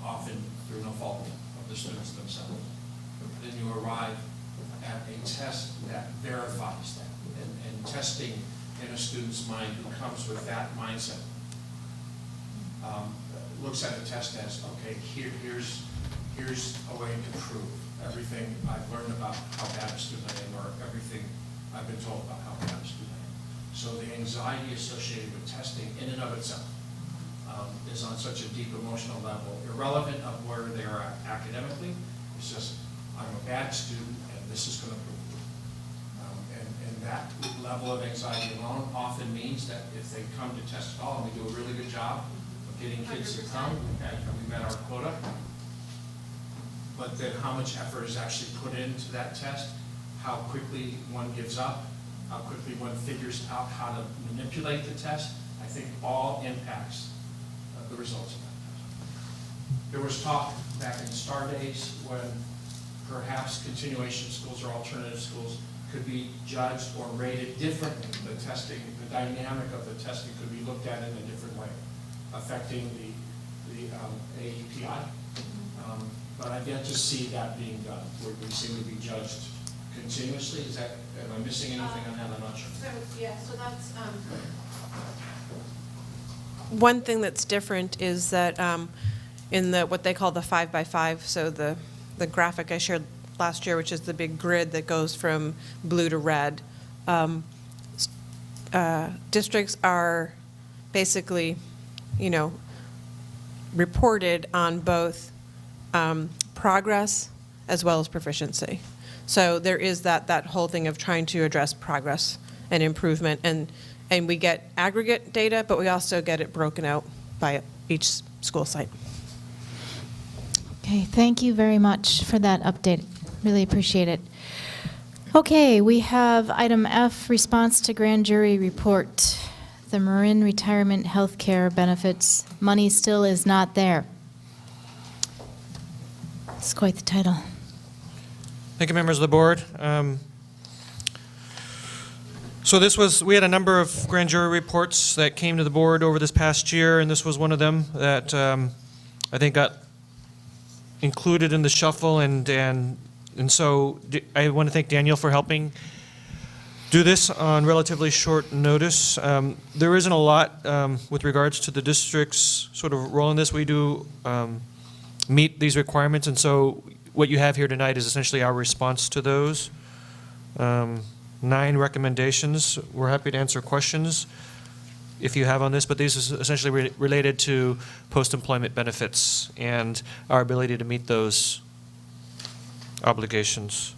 often through no fault of the students themselves, then you arrive at a test that verifies that. And testing in a student's mind who comes with that mindset looks at a test as, okay, here's a way to prove everything I've learned about how bad a student I am, or everything I've been told about how bad a student I am. So the anxiety associated with testing in and of itself is on such a deep emotional level, irrelevant of where they are at academically. It's just, I'm a bad student and this is going to prove it. And that level of anxiety alone often means that if they come to test at all, and we do a really good job of getting kids to come, and we met our quota, but then how much effort is actually put into that test, how quickly one gives up, how quickly one figures out how to manipulate the test, I think all impacts the results of that test. There was talk back in STAR days when perhaps continuation schools or alternative schools could be judged or rated differently. The testing, the dynamic of the testing could be looked at in a different way, affecting the AEPI. But I've yet to see that being done. We seem to be judged continuously. Is that, am I missing anything on that? I'm not sure. So that's one thing that's different is that in the what they call the 5x5, so the graphic I shared last year, which is the big grid that goes from blue to red, districts are basically, reported on both progress as well as proficiency. So there is that whole thing of trying to address progress and improvement, and we get aggregate data, but we also get it broken out by each school site. Okay, thank you very much for that update. Really appreciate it. Okay, we have item F, response to grand jury report. The Marin Retirement Healthcare Benefits. Money still is not there. It's quite the title. Thank you, members of the board. So we had a number of grand jury reports that came to the board over this past year, and this was one of them that I think got included in the shuffle, and so I want to thank Daniel for helping do this on relatively short notice. There isn't a lot with regards to the district's sort of role in this. We do meet these requirements, and so what you have here tonight is essentially our response to those. 9 recommendations. We're happy to answer questions if you have on this, but these is essentially related to post-employment benefits and our ability to meet those obligations.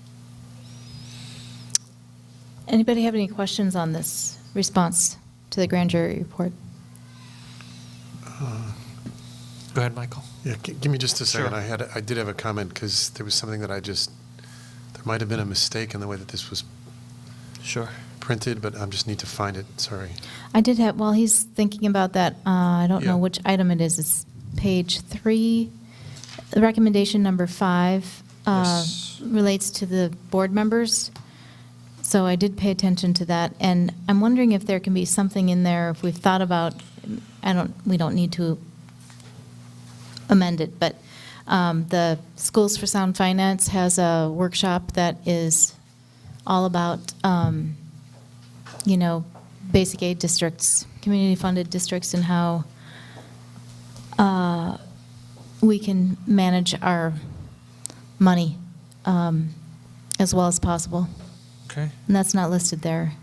Anybody have any questions on this response to the grand jury report? Go ahead, Michael. Yeah, give me just a second. Sure. I did have a comment because there was something that there might have been a mistake in the way that this was printed, but I just need to find it. Sorry. I did have, while he's thinking about that, I don't know which item it is. It's page 3. The recommendation number 5 relates to the board members. So I did pay attention to that, and I'm wondering if there can be something in there, if we've thought about, we don't need to amend it, but the Schools for Sound Finance has a workshop that is all about, basic aid districts, community-funded districts, and how we can manage our money as well as possible. Okay. And that's not listed there.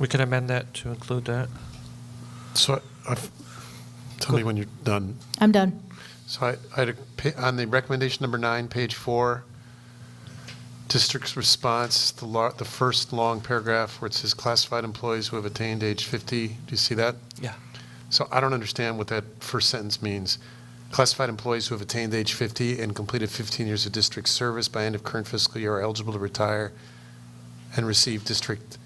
We can amend that to include that. So tell me when you're done. I'm done. So I had on the recommendation number 9, page 4, district's response, the first long paragraph where it says classified employees who have attained age 50. Do you see that? Yeah. So I don't understand what that first sentence means. Classified employees who have attained age 50 and completed 15 years of district service by end of current fiscal year are eligible to retire and receive district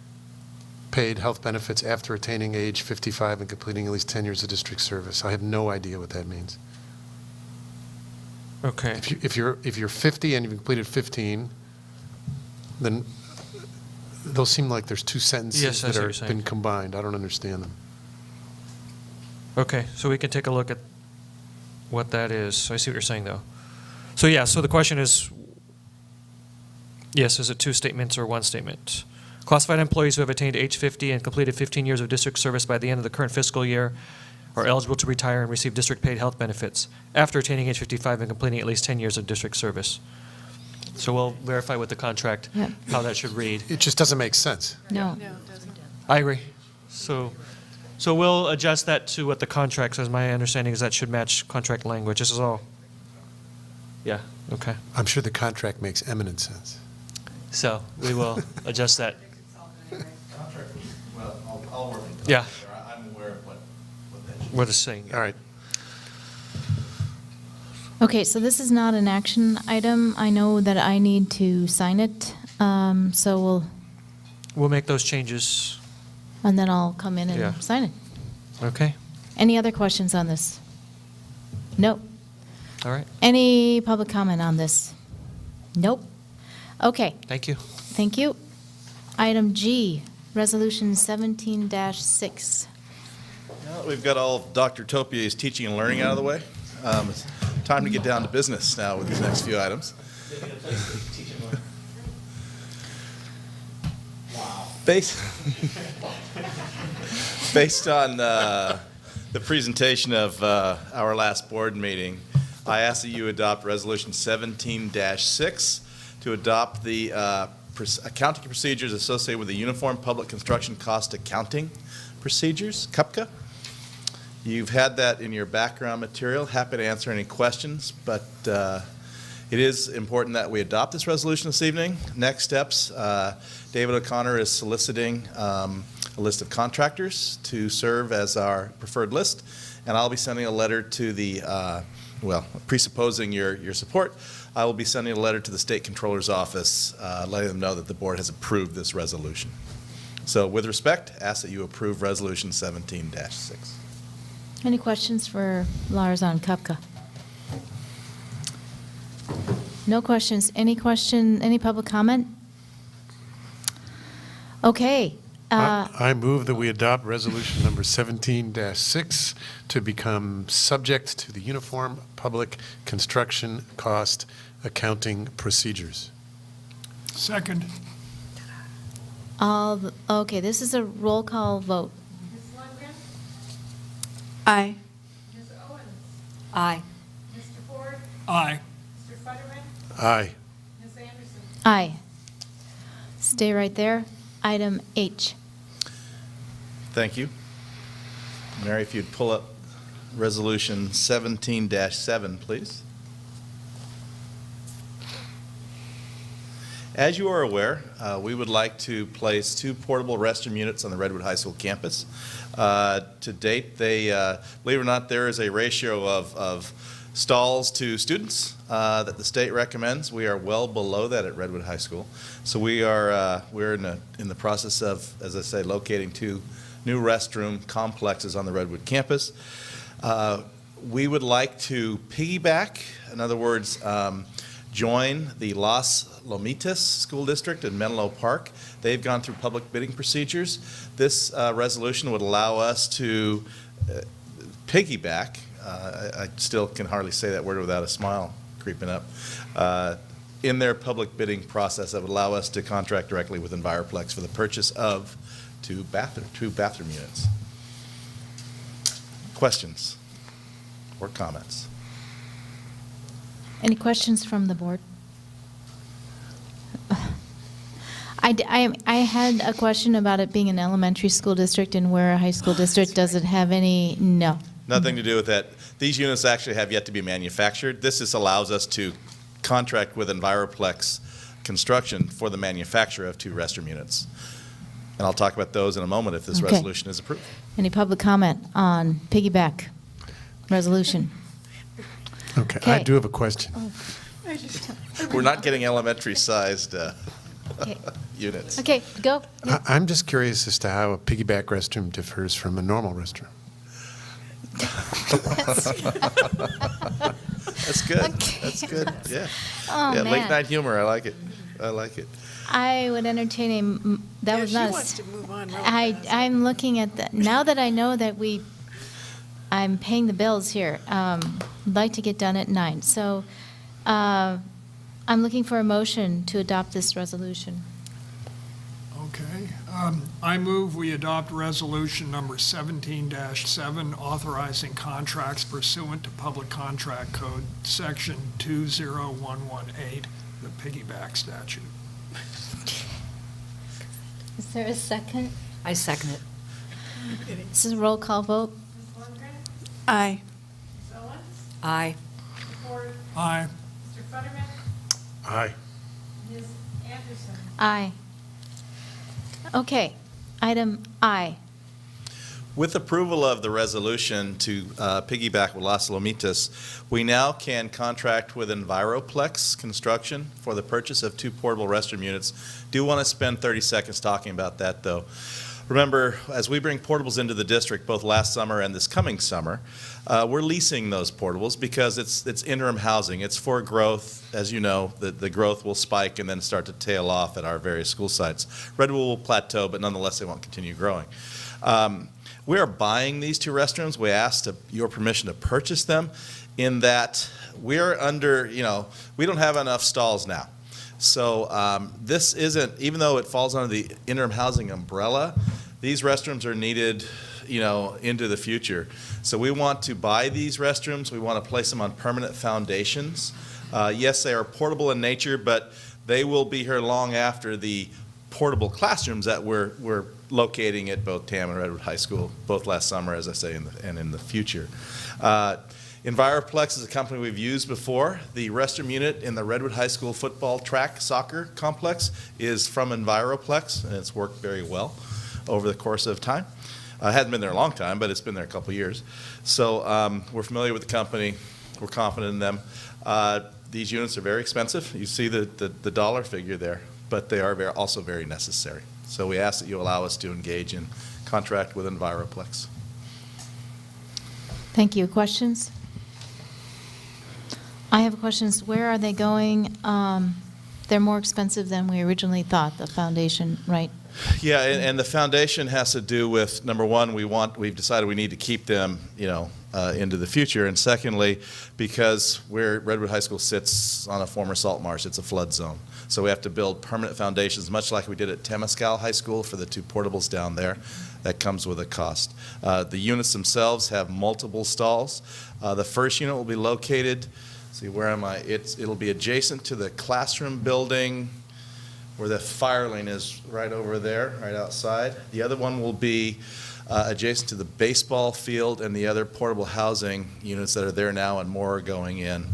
paid health benefits after attaining age 55 and completing at least 10 years of district service. I have no idea what that means. Okay. If you're 50 and you've completed 15, then those seem like there's 2 sentences that have been combined. I don't understand them. Okay, so we can take a look at what that is. So I see what you're saying, though. So yeah, so the question is, yes, is it 2 statements or 1 statement? Classified employees who have attained age 50 and completed 15 years of district service by the end of the current fiscal year are eligible to retire and receive district-paid health benefits after attaining age 55 and completing at least 10 years of district service. So we'll verify with the contract how that should read. It just doesn't make sense. No. I agree. So we'll adjust that to what the contract says. My understanding is that should match contract language. This is all. Yeah, okay. I'm sure the contract makes eminent sense. So we will adjust that. Contract, well, I'll work with Yeah. I'm aware of what that should What it's saying. All right. Okay, so this is not an action item. I know that I need to sign it, so We'll make those changes. and then I'll come in and Yeah. sign it. Okay. Any other questions on this? No. All right. Any public comment on this? Nope. Okay, Thank you. thank you. Item G, Resolution 17-6. Now that we've got all of Dr. Topier's teaching and learning out of the way, it's time to get down to business now with these next few items. Based on the presentation of our last board meeting, I ask that you adopt Resolution 17-6 to adopt the accounting procedures associated with the Uniform Public Construction Cost Accounting Procedures, CUPCA. You've had that in your background material. Happy to answer any questions, but it is important that we adopt this resolution this evening. Next steps, David O'Connor is soliciting a list of contractors to serve as our preferred list, and I'll be sending a letter to the, presupposing your support, I will be sending a letter to the State Controller's Office letting them know that the board has approved this resolution. So with respect, ask that you approve Resolution 17-6. Any questions for Lars on CUPCA? No questions. Any public comment? Okay. I move that we adopt resolution number 17-6 to become subject to the Uniform Public Construction Cost Accounting Procedures. Second. Okay, this is a roll call vote. Ms. Lundgren? Aye. Ms. Owens? Aye. Mr. Ford? Aye. Mr. Futterman? Aye. Ms. Anderson? Aye. Stay right there. Item H. Thank you. Mary, if you'd pull up Resolution 17-7, please. As you are aware, we would like to place 2 portable restroom units on the Redwood High School campus. To date, they, believe it or not, there is a ratio of stalls to students that the state recommends. We are well below that at Redwood High School. So we're in the process of, as I say, locating 2 new restroom complexes on the Redwood campus. We would like to piggyback, in other words, join the Las Lomitas School District in Menlo Park. They've gone through public bidding procedures. This resolution would allow us to piggyback, I still can hardly say that word without a smile creeping up, in their public bidding process that would allow us to contract directly with Enviroplex for the purchase of 2 bathroom units. Questions or comments? Any questions from the board? I had a question about it being an elementary school district and where a high school district. Does it have any? No. Nothing to do with that. These units actually have yet to be manufactured. This just allows us to contract with Enviroplex Construction for the manufacture of 2 restroom units. And I'll talk about those in a moment if this Okay. resolution is approved. Any public comment on piggyback resolution? Okay, I do have a question. We're not getting elementary-sized Okay. units. Okay, go. I'm just curious as to how a piggyback restroom differs from a normal restroom. That's good. Okay. That's good. Yeah. Oh, Yeah, man. late night humor. I like it. I like it. I would entertain that was she us. wants to move on real I'm looking at that now that I know that I'm paying the bills here. I'd like to get done at 9. So I'm looking for a motion to adopt this resolution. Okay. I move we adopt resolution number 17-7, authorizing contracts pursuant to Public Contract Code, Section 20118, the piggyback statute. Is there a second? I second it. This is a roll call vote. Ms. Lundgren? Aye. Ms. Owens? Aye. Mr. Ford? Aye. Mr. Futterman? Aye. Ms. Anderson? Aye. Okay, item I. With approval of the resolution to piggyback with Las Lomitas, we now can contract with Enviroplex Construction for the purchase of 2 portable restroom units. Do want to spend 30 seconds talking about that, though. Remember, as we bring portables into the district, both last summer and this coming summer, we're leasing those portables because it's interim housing. It's for growth. As you know, the growth will spike and then start to tail off at our various school sites. Redwood will plateau, but nonetheless, they won't continue growing. We are buying these 2 restrooms. We asked your permission to purchase them in that we're under, we don't have enough stalls now. So this isn't, even though it falls under the interim housing umbrella, these restrooms are needed, into the future. So we want to buy these restrooms. We want to place them on permanent foundations. Yes, they are portable in nature, but they will be here long after the portable classrooms that we're locating at both TAM and Redwood High School, both last summer, as I say, and in the future. Enviroplex is a company we've used before. The restroom unit in the Redwood High School football track soccer complex is from Enviroplex, and it's worked very well over the course of time. It hasn't been there a long time, but it's been there a couple of years. So we're familiar with the company. We're confident in them. These units are very expensive. You see the dollar figure there, but they are also very necessary. So we ask that you allow us to engage in contract with Enviroplex. Thank you. Questions? I have questions. Where are they going? They're more expensive than we originally thought, the foundation, right? Yeah, and the foundation has to do with, number one, we've decided we need to keep them, into the future. And secondly, because Redwood High School sits on a former salt marsh, it's a flood zone. So we have to build permanent foundations, much like we did at Temescal High School for the 2 portables down there. That comes with a cost. The units themselves have multiple stalls. The first unit will be located, see, where am I? It'll be adjacent to the classroom building where the fire lane is, right over there, right outside. The other one will be adjacent to the baseball field and the other portable housing units that are there now, and more are going in.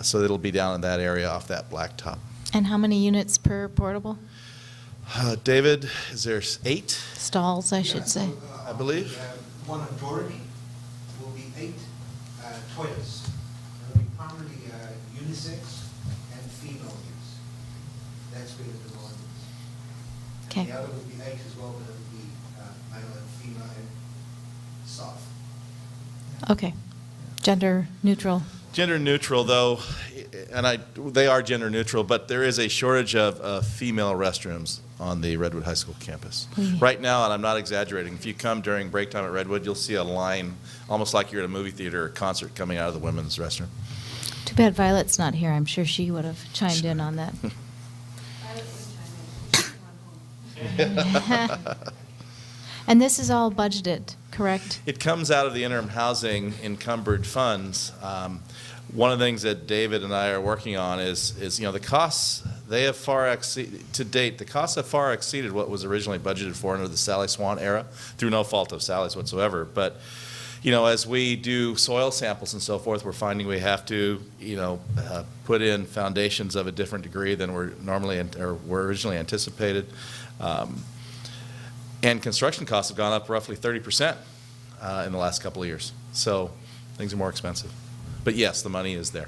So it'll be down in that area off that blacktop. And how many units per portable? David, is there 8? Stalls, I should say. I believe. One on George will be 8 toilets. It'll be primarily unisex and female use. That's where the demand is. Okay. And the other will be 8 as well, but it'll be male and female and soft. Okay. Gender neutral. Gender neutral, though, and they are gender neutral, but there is a shortage of female restrooms on the Redwood High School campus. Right now, and I'm not exaggerating, if you come during break time at Redwood, you'll see a line, almost like you're at a movie theater or concert, coming out of the women's restroom. Too bad Violet's not here. I'm sure she would have chimed in on that. And this is all budgeted, correct? It comes out of the interim housing encumbered funds. One of the things that David and I are working on is the costs, they have far exceeded, to date, the costs have far exceeded what was originally budgeted for under the Sally Swan era, through no fault of Sally's whatsoever. But, as we do soil samples and so forth, we're finding we have to, put in foundations of a different degree than were originally anticipated. And construction costs have gone up roughly 30% in the last couple of years. So things are more expensive. But yes, the money is there.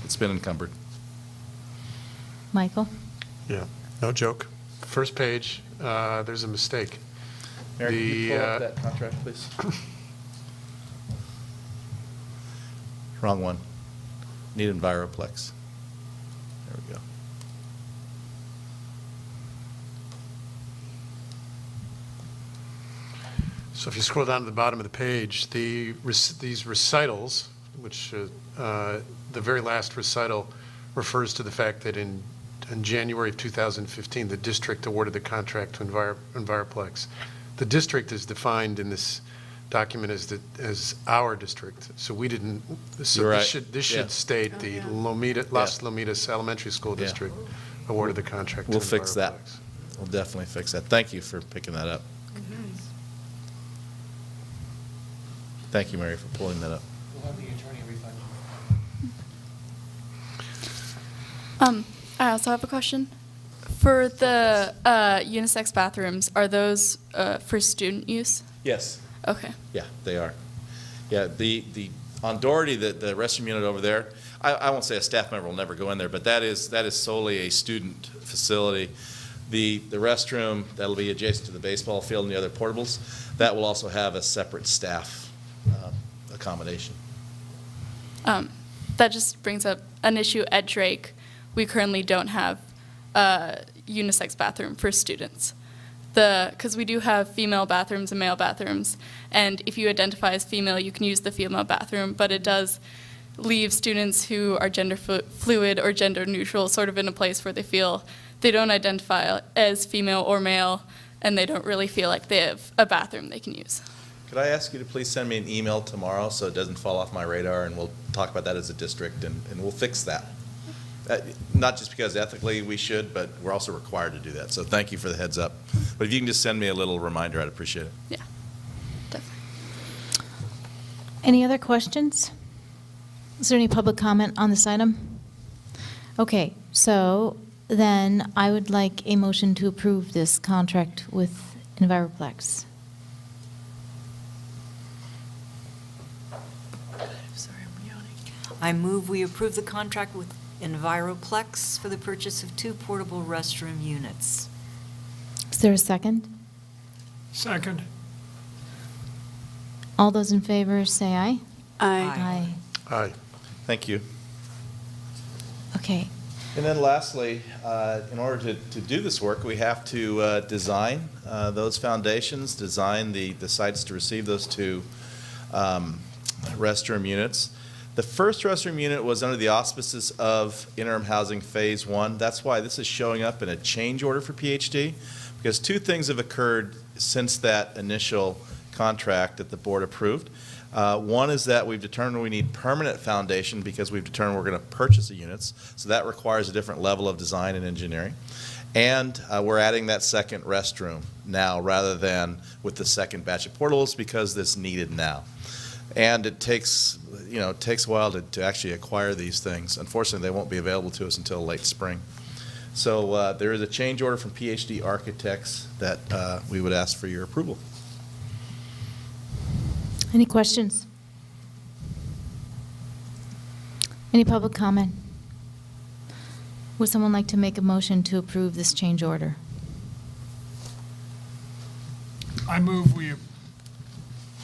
It's been encumbered. Michael? Yeah, no joke. First page, there's a mistake. Mary, can you pull up that contract, please? Wrong one. Need Enviroplex. There we go. So if you scroll down to the bottom of the page, these recitals, which the very last recital refers to the fact that in January of 2015, the district awarded the contract to Enviroplex. The district is defined in this document as our district, so we didn't. So You're this right. should state the Las Lomitas Elementary School District awarded the contract. We'll to fix that. Enviroplex. We'll definitely fix that. Thank you for picking that up. Thank you, Mary, for pulling that up. We'll have the attorney refund you. I also have a question. For the unisex bathrooms, are those for student use? Yes. Okay. Yeah, they are. Yeah, on Doherty, the restroom unit over there, I won't say a staff member will never go in there, but that is solely a student facility. The restroom that'll be adjacent to the baseball field and the other portables, that will also have a separate staff accommodation. That just brings up an issue at Drake. We currently don't have a unisex bathroom for students. Because we do have female bathrooms and male bathrooms, and if you identify as female, you can use the female bathroom, but it does leave students who are gender fluid or gender neutral sort of in a place where they feel they don't identify as female or male, and they don't really feel like they have a bathroom they can use. Could I ask you to please send me an email tomorrow so it doesn't fall off my radar, and we'll talk about that as a district, and we'll fix that. Not just because ethically we should, but we're also required to do that. So thank you for the heads up. But if you can just send me a little reminder, I'd appreciate it. Yeah, definitely. Any other questions? Is there any public comment on this item? Okay, so then I would like a motion to approve this contract with Enviroplex. I move we approve the contract with Enviroplex for the purchase of 2 portable restroom units. Is there a second? Second. All those in favor say aye. Aye. Aye. Thank you. Okay. And then lastly, in order to do this work, we have to design those foundations, design the sites to receive those 2 restroom units. The first restroom unit was under the auspices of interim housing phase 1. That's why this is showing up in a change order for PhD, because 2 things have occurred since that initial contract that the board approved. One is that we've determined we need permanent foundation because we've determined we're going to purchase the units, so that requires a different level of design and engineering. And we're adding that second restroom now rather than with the second batch of portables because it's needed now. And it takes a while to actually acquire these things. Unfortunately, they won't be available to us until late spring. So there is a change order from PhD Architects that we would ask for your approval. Any questions? Any public comment? Would someone like to make a motion to approve this change order? I move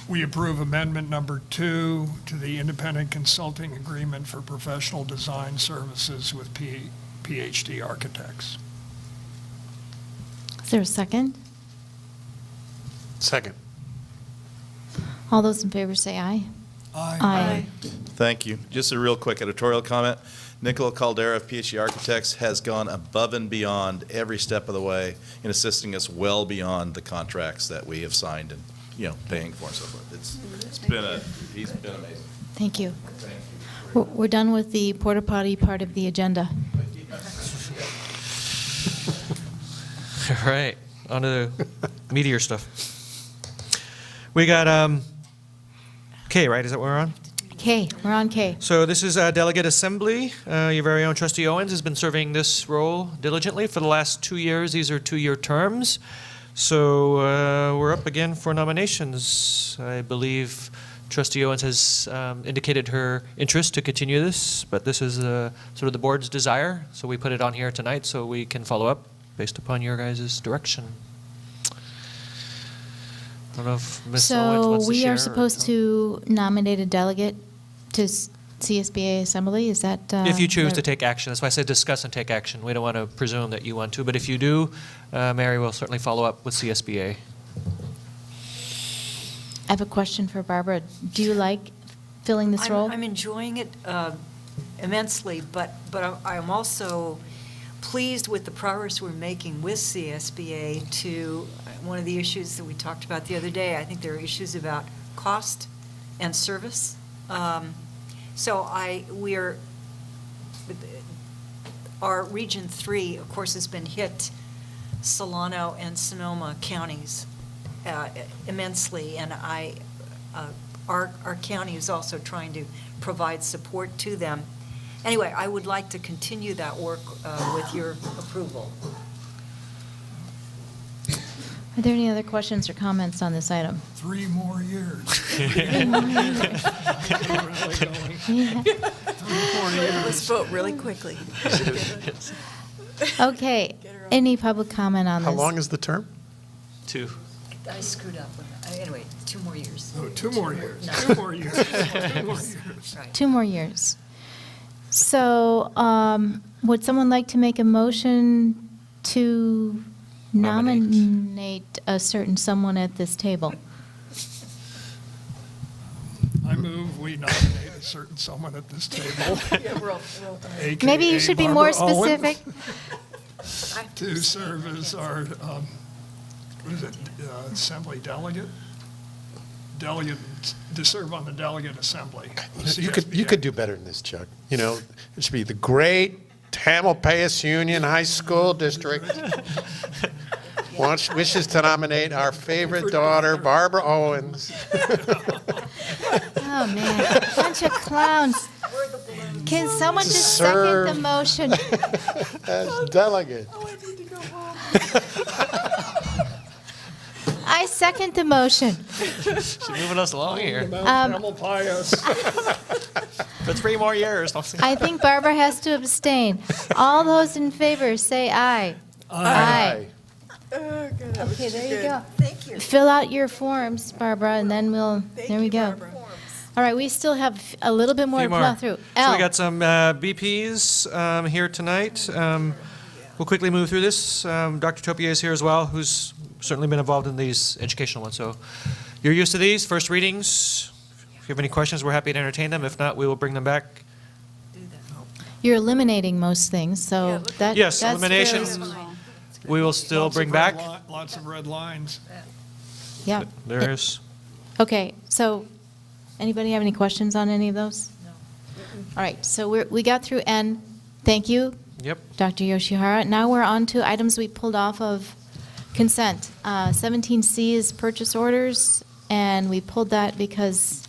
we approve amendment number 2 to the independent consulting agreement for professional design services with PhD Architects. Is there a second? Second. All those in favor say aye. Aye. Thank you. Just a real quick editorial comment. Nicola Caldera of PhD Architects has gone above and beyond every step of the way in assisting us well beyond the contracts that we have signed and paying for and so forth. He's been amazing. Thank you. Thank you. We're done with the porta potty part of the agenda. All right, on to the meatier stuff. We got K, right? Is that what we're on? K, we're on K. So this is Delegate Assembly. Your very own Trustee Owens has been serving this role diligently for the last 2 years. These are 2-year terms. So we're up again for nominations. I believe Trustee Owens has indicated her interest to continue this, but this is sort of the board's desire. So we put it on here tonight so we can follow up based upon your guys' direction. I don't know if Ms. Owens wants to share. So we are supposed to nominate a delegate to CSBA Assembly, is that? If you choose to take action. That's why I said discuss and take action. We don't want to presume that you want to, but if you do, Mary will certainly follow up with CSBA. I have a question for Barbara. Do you like filling this role? I'm enjoying it immensely, but I'm also pleased with the progress we're making with CSBA to one of the issues that we talked about the other day. I think there are issues about cost and service. So our Region 3, of course, has been hit, Solano and Sonoma counties, immensely, and our county is also trying to provide support to them. Anyway, I would like to continue that work with your approval. Are there any other questions or comments on this item? 3 more years. 3 more years. Yeah. 3 more years. Let's vote really quickly. Okay. Get her Any public comment on this? How long is the term? 2. I screwed up. Anyway, 2 more years. Oh, 2 more years. No. 2 more years. 2 more years. Right. 2 more years. So, would someone like to make a motion to nominate a certain someone at this table? I move we nominate a certain someone at this table. AKA Maybe you should be more Barbara Owens, specific. to serve as our, what is it, assembly delegate? Delegate, to serve on the delegate assembly. You could do better than this, Chuck. You know, it should be the great Tamalpais Union High School District wishes to nominate our favorite daughter, Barbara Owens. Oh, man, bunch of clowns. Can someone just second serve. the motion? As delegate. I second the motion. She's moving us along here. Tamalpais. For 3 more years. I think Barbara has to abstain. All those in favor, say aye. Aye. Okay, there you go. Thank you. Fill out your forms, Barbara, and then there we go. All right, we still have a little bit more Few to more. plow through. So L. we got some BPs here tonight. We'll quickly move through this. Dr. Topier is here as well, who's certainly been involved in these educational ones. So you're used to these, first readings. If you have any questions, we're happy to entertain them. If not, we will bring them back. You're eliminating most things, so that, Yes, that's elimination. fairly- We will still Lots of bring red back. Lots of red lines. Yeah. There's, Okay, so anybody have any questions on any of those? No. All right, so we got through N. Thank you, yep. Dr. Yoshihara. Now we're on to items we pulled off of consent. 17C is purchase orders, and we pulled that because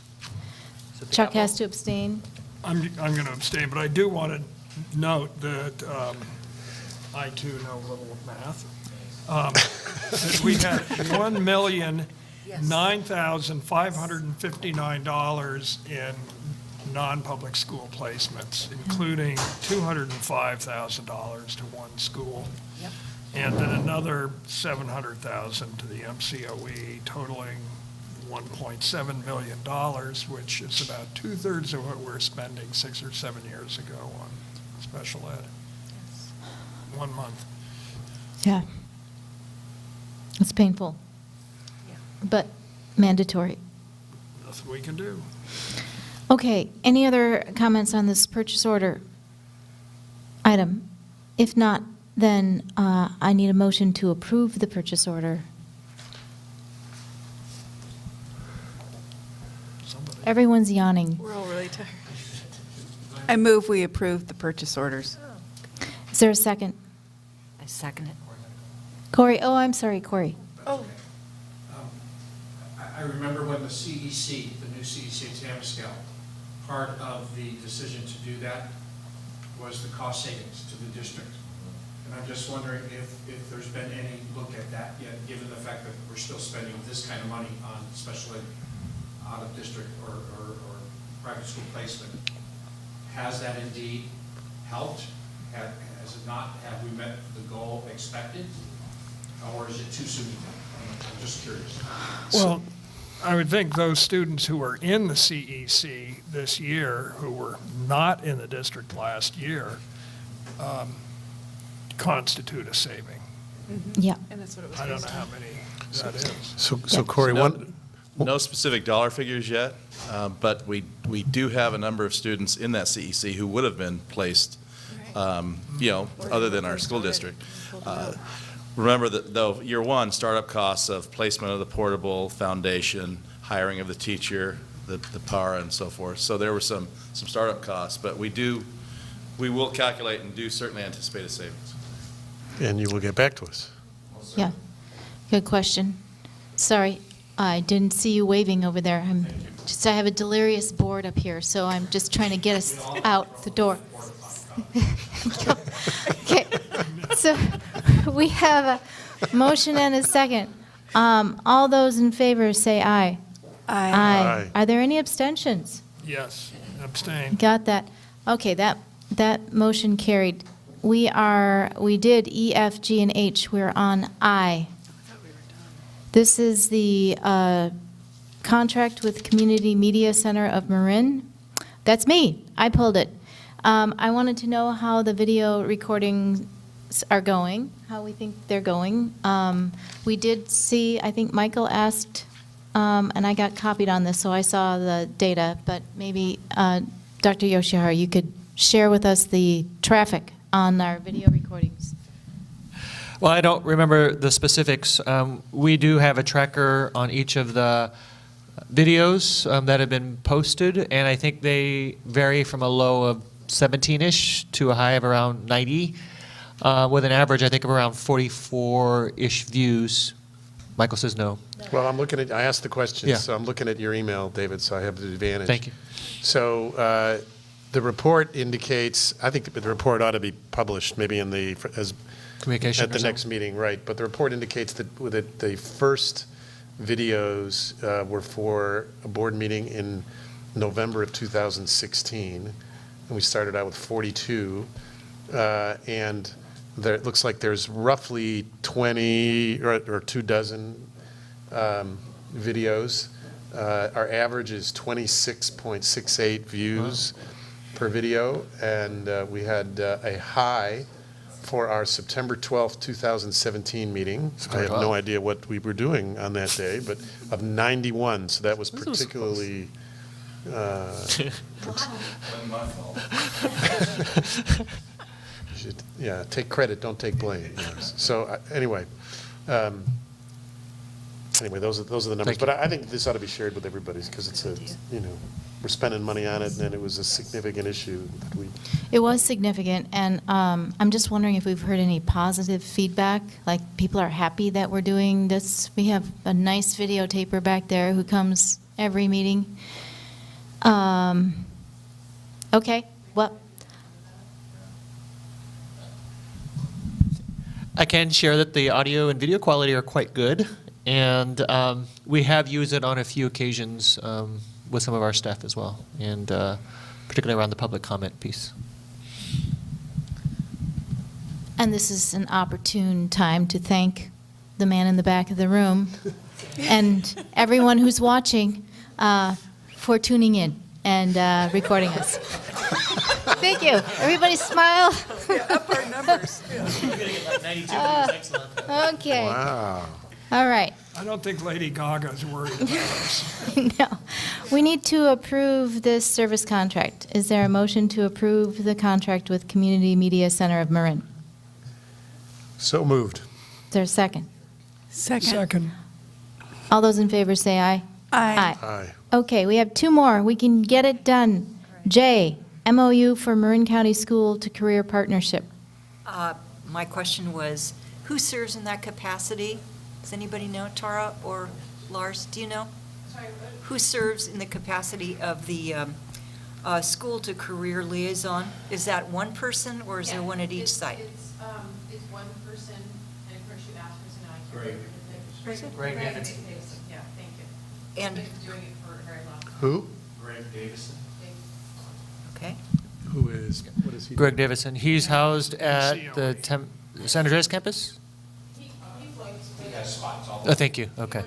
Chuck has to abstain. I'm going to abstain, but I do want to note that I too know a little math. That we had $1,009,559 in non-public school placements, including $205,000 to one school. Yep. And then another $700,000 to the MCOE, totaling $1.7 million, which is about 2/3 of what we're spending 6 or 7 years ago on special ed. 1 month. Yeah. It's painful, but mandatory. Nothing we can do. Okay, any other comments on this purchase order item? If not, then I need a motion to approve the purchase order. Everyone's yawning. We're all really tired. I move we approve the purchase orders. Is there a second? I second it. Corey, oh, I'm sorry, Corey. I remember when the CEC, the new CEC at Tamascale, part of the decision to do that was the cost savings to the district. And I'm just wondering if there's been any look at that yet, given the fact that we're still spending this kind of money on special ed out of district or private school placement. Has that indeed helped? Has it not? Have we met the goal expected? Or is it too soon to tell? I'm just curious. Well, I would think those students who are in the CEC this year, who were not in the district last year, constitute a saving. Yeah. And that's what it was I don't know based how on. many that is. So Corey, No specific dollar figures yet, but we do have a number of students in that CEC who would have been placed, other than our school district. Remember that, though, year one, startup costs of placement of the portable foundation, hiring of the teacher, the PARA, and so forth. So there were some startup costs, but we will calculate and do certainly anticipate a savings. And you will get back to us. Yeah. Good question. Sorry, I didn't see you waving over there. I have a delirious board up here, so I'm just trying to get us out the door. Okay, so we have a motion and a second. All those in favor say aye. Aye. Aye. Are there any abstentions? Yes, abstain. Got that. Okay, that motion carried. we did E, F, G, and H. We're on I. This is the contract with Community Media Center of Marin. That's me. I pulled it. I wanted to know how the video recordings are going, how we think they're going. We did see, I think Michael asked, and I got copied on this, so I saw the data, but maybe Dr. Yoshihara, you could share with us the traffic on our video recordings. Well, I don't remember the specifics. We do have a tracker on each of the videos that have been posted, and I think they vary from a low of 17-ish to a high of around 90, with an average, I think, of around 44-ish views. Michael says no. Well, I asked the question, Yeah. so I'm looking at your email, David, so I have the advantage. Thank you. So the report indicates, I think the report ought to be published maybe in the, as Communication at the or next meeting, right. But the report indicates that the first videos were for a board meeting in November of 2016. And we started out with 42. And there, it looks like there's roughly 20 or 24 videos. Our average is 26.68 views per video. And we had a high for our September 12th, 2017 meeting. I have no idea what we were doing on that day, but of 91. So that was particularly. Yeah, take credit, don't take blame. Yes. So anyway, those are the numbers. But I think this ought to be shared with everybody because it's we're spending money on it, and it was a significant issue that we. It was significant, and I'm just wondering if we've heard any positive feedback, like people are happy that we're doing this. We have a nice videotaper back there who comes every meeting. Okay, well. I can share that the audio and video quality are quite good, and we have used it on a few occasions with some of our staff as well, and particularly around the public comment piece. And this is an opportune time to thank the man in the back of the room and everyone who's watching for tuning in and recording us. Thank you. Everybody smile. Up our numbers. Okay. Wow. All right. I don't think Lady Gaga's worried about us. No. We need to approve this service contract. Is there a motion to approve the contract with Community Media Center of Marin? So moved. Is there a second? Second. All those in favor say aye. Aye. Aye. Okay, we have two more. We can get it done. J, MOU for Marin County School to Career Partnership. My question was, who serves in that capacity? Does anybody know, Tara or Lars? Do you know? Who serves in the capacity of the school to career liaison? Is that one person, or is there one at each site? It's one person, and of course you asked us, and I can't remember. Greg Davidson. Yeah, thank you. And He's been doing it for a very long time. Who? Greg Davison. okay, Who is? What is he? Greg Davison. He's housed at the COE. San Andreas campus? He floats. He has spots all Oh, thank you. Okay.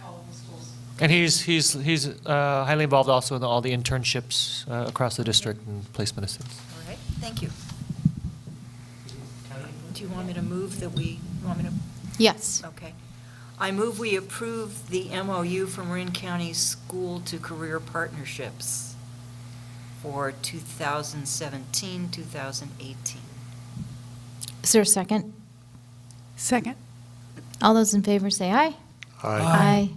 All of the schools. And he's highly involved also in all the internships across the district and placement assistance. all right, thank you. Do you want me to move that we, you want me to? Yes. Okay. I move we approve the MOU for Marin County School to Career Partnerships for 2017, 2018. Is there a second? Second. All those in favor say aye. Aye.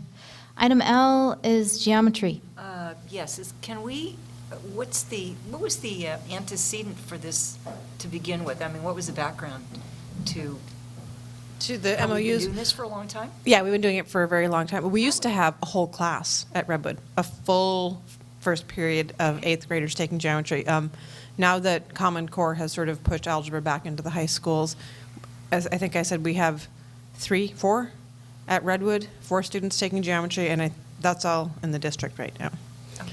Item L is geometry. Yes, can we, what was the antecedent for this to begin with? I mean, what was the background to? the Have we been MOUs. doing this for a long time? Yeah, we've been doing it for a very long time. We used to have a whole class at Redwood, a full first period of 8th graders taking geometry. Now that Common Core has sort of pushed algebra back into the high schools, as I think I said, we have 4 at Redwood, 4 students taking geometry, and that's all in the district right now. Okay.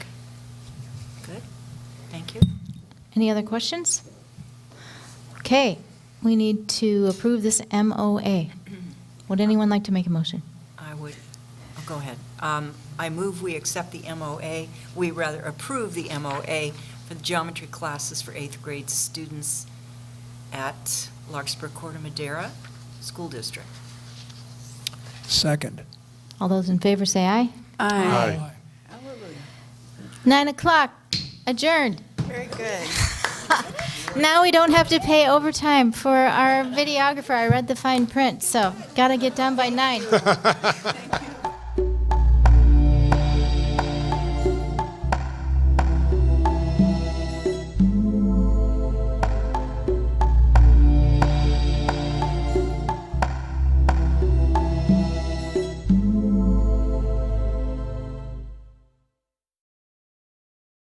Good. Thank you. Any other questions? Okay, we need to approve this MOA. Would anyone like to make a motion? I would, oh, go ahead. I move we accept the MOA, we rather approve the MOA for the geometry classes for 8th grade students at Larkspur Corte Madera School District. Second. All those in favor say aye. Aye. 9 o'clock, adjourned. Very good. Now we don't have to pay overtime for our videographer. I read the fine print, so gotta get done by 9.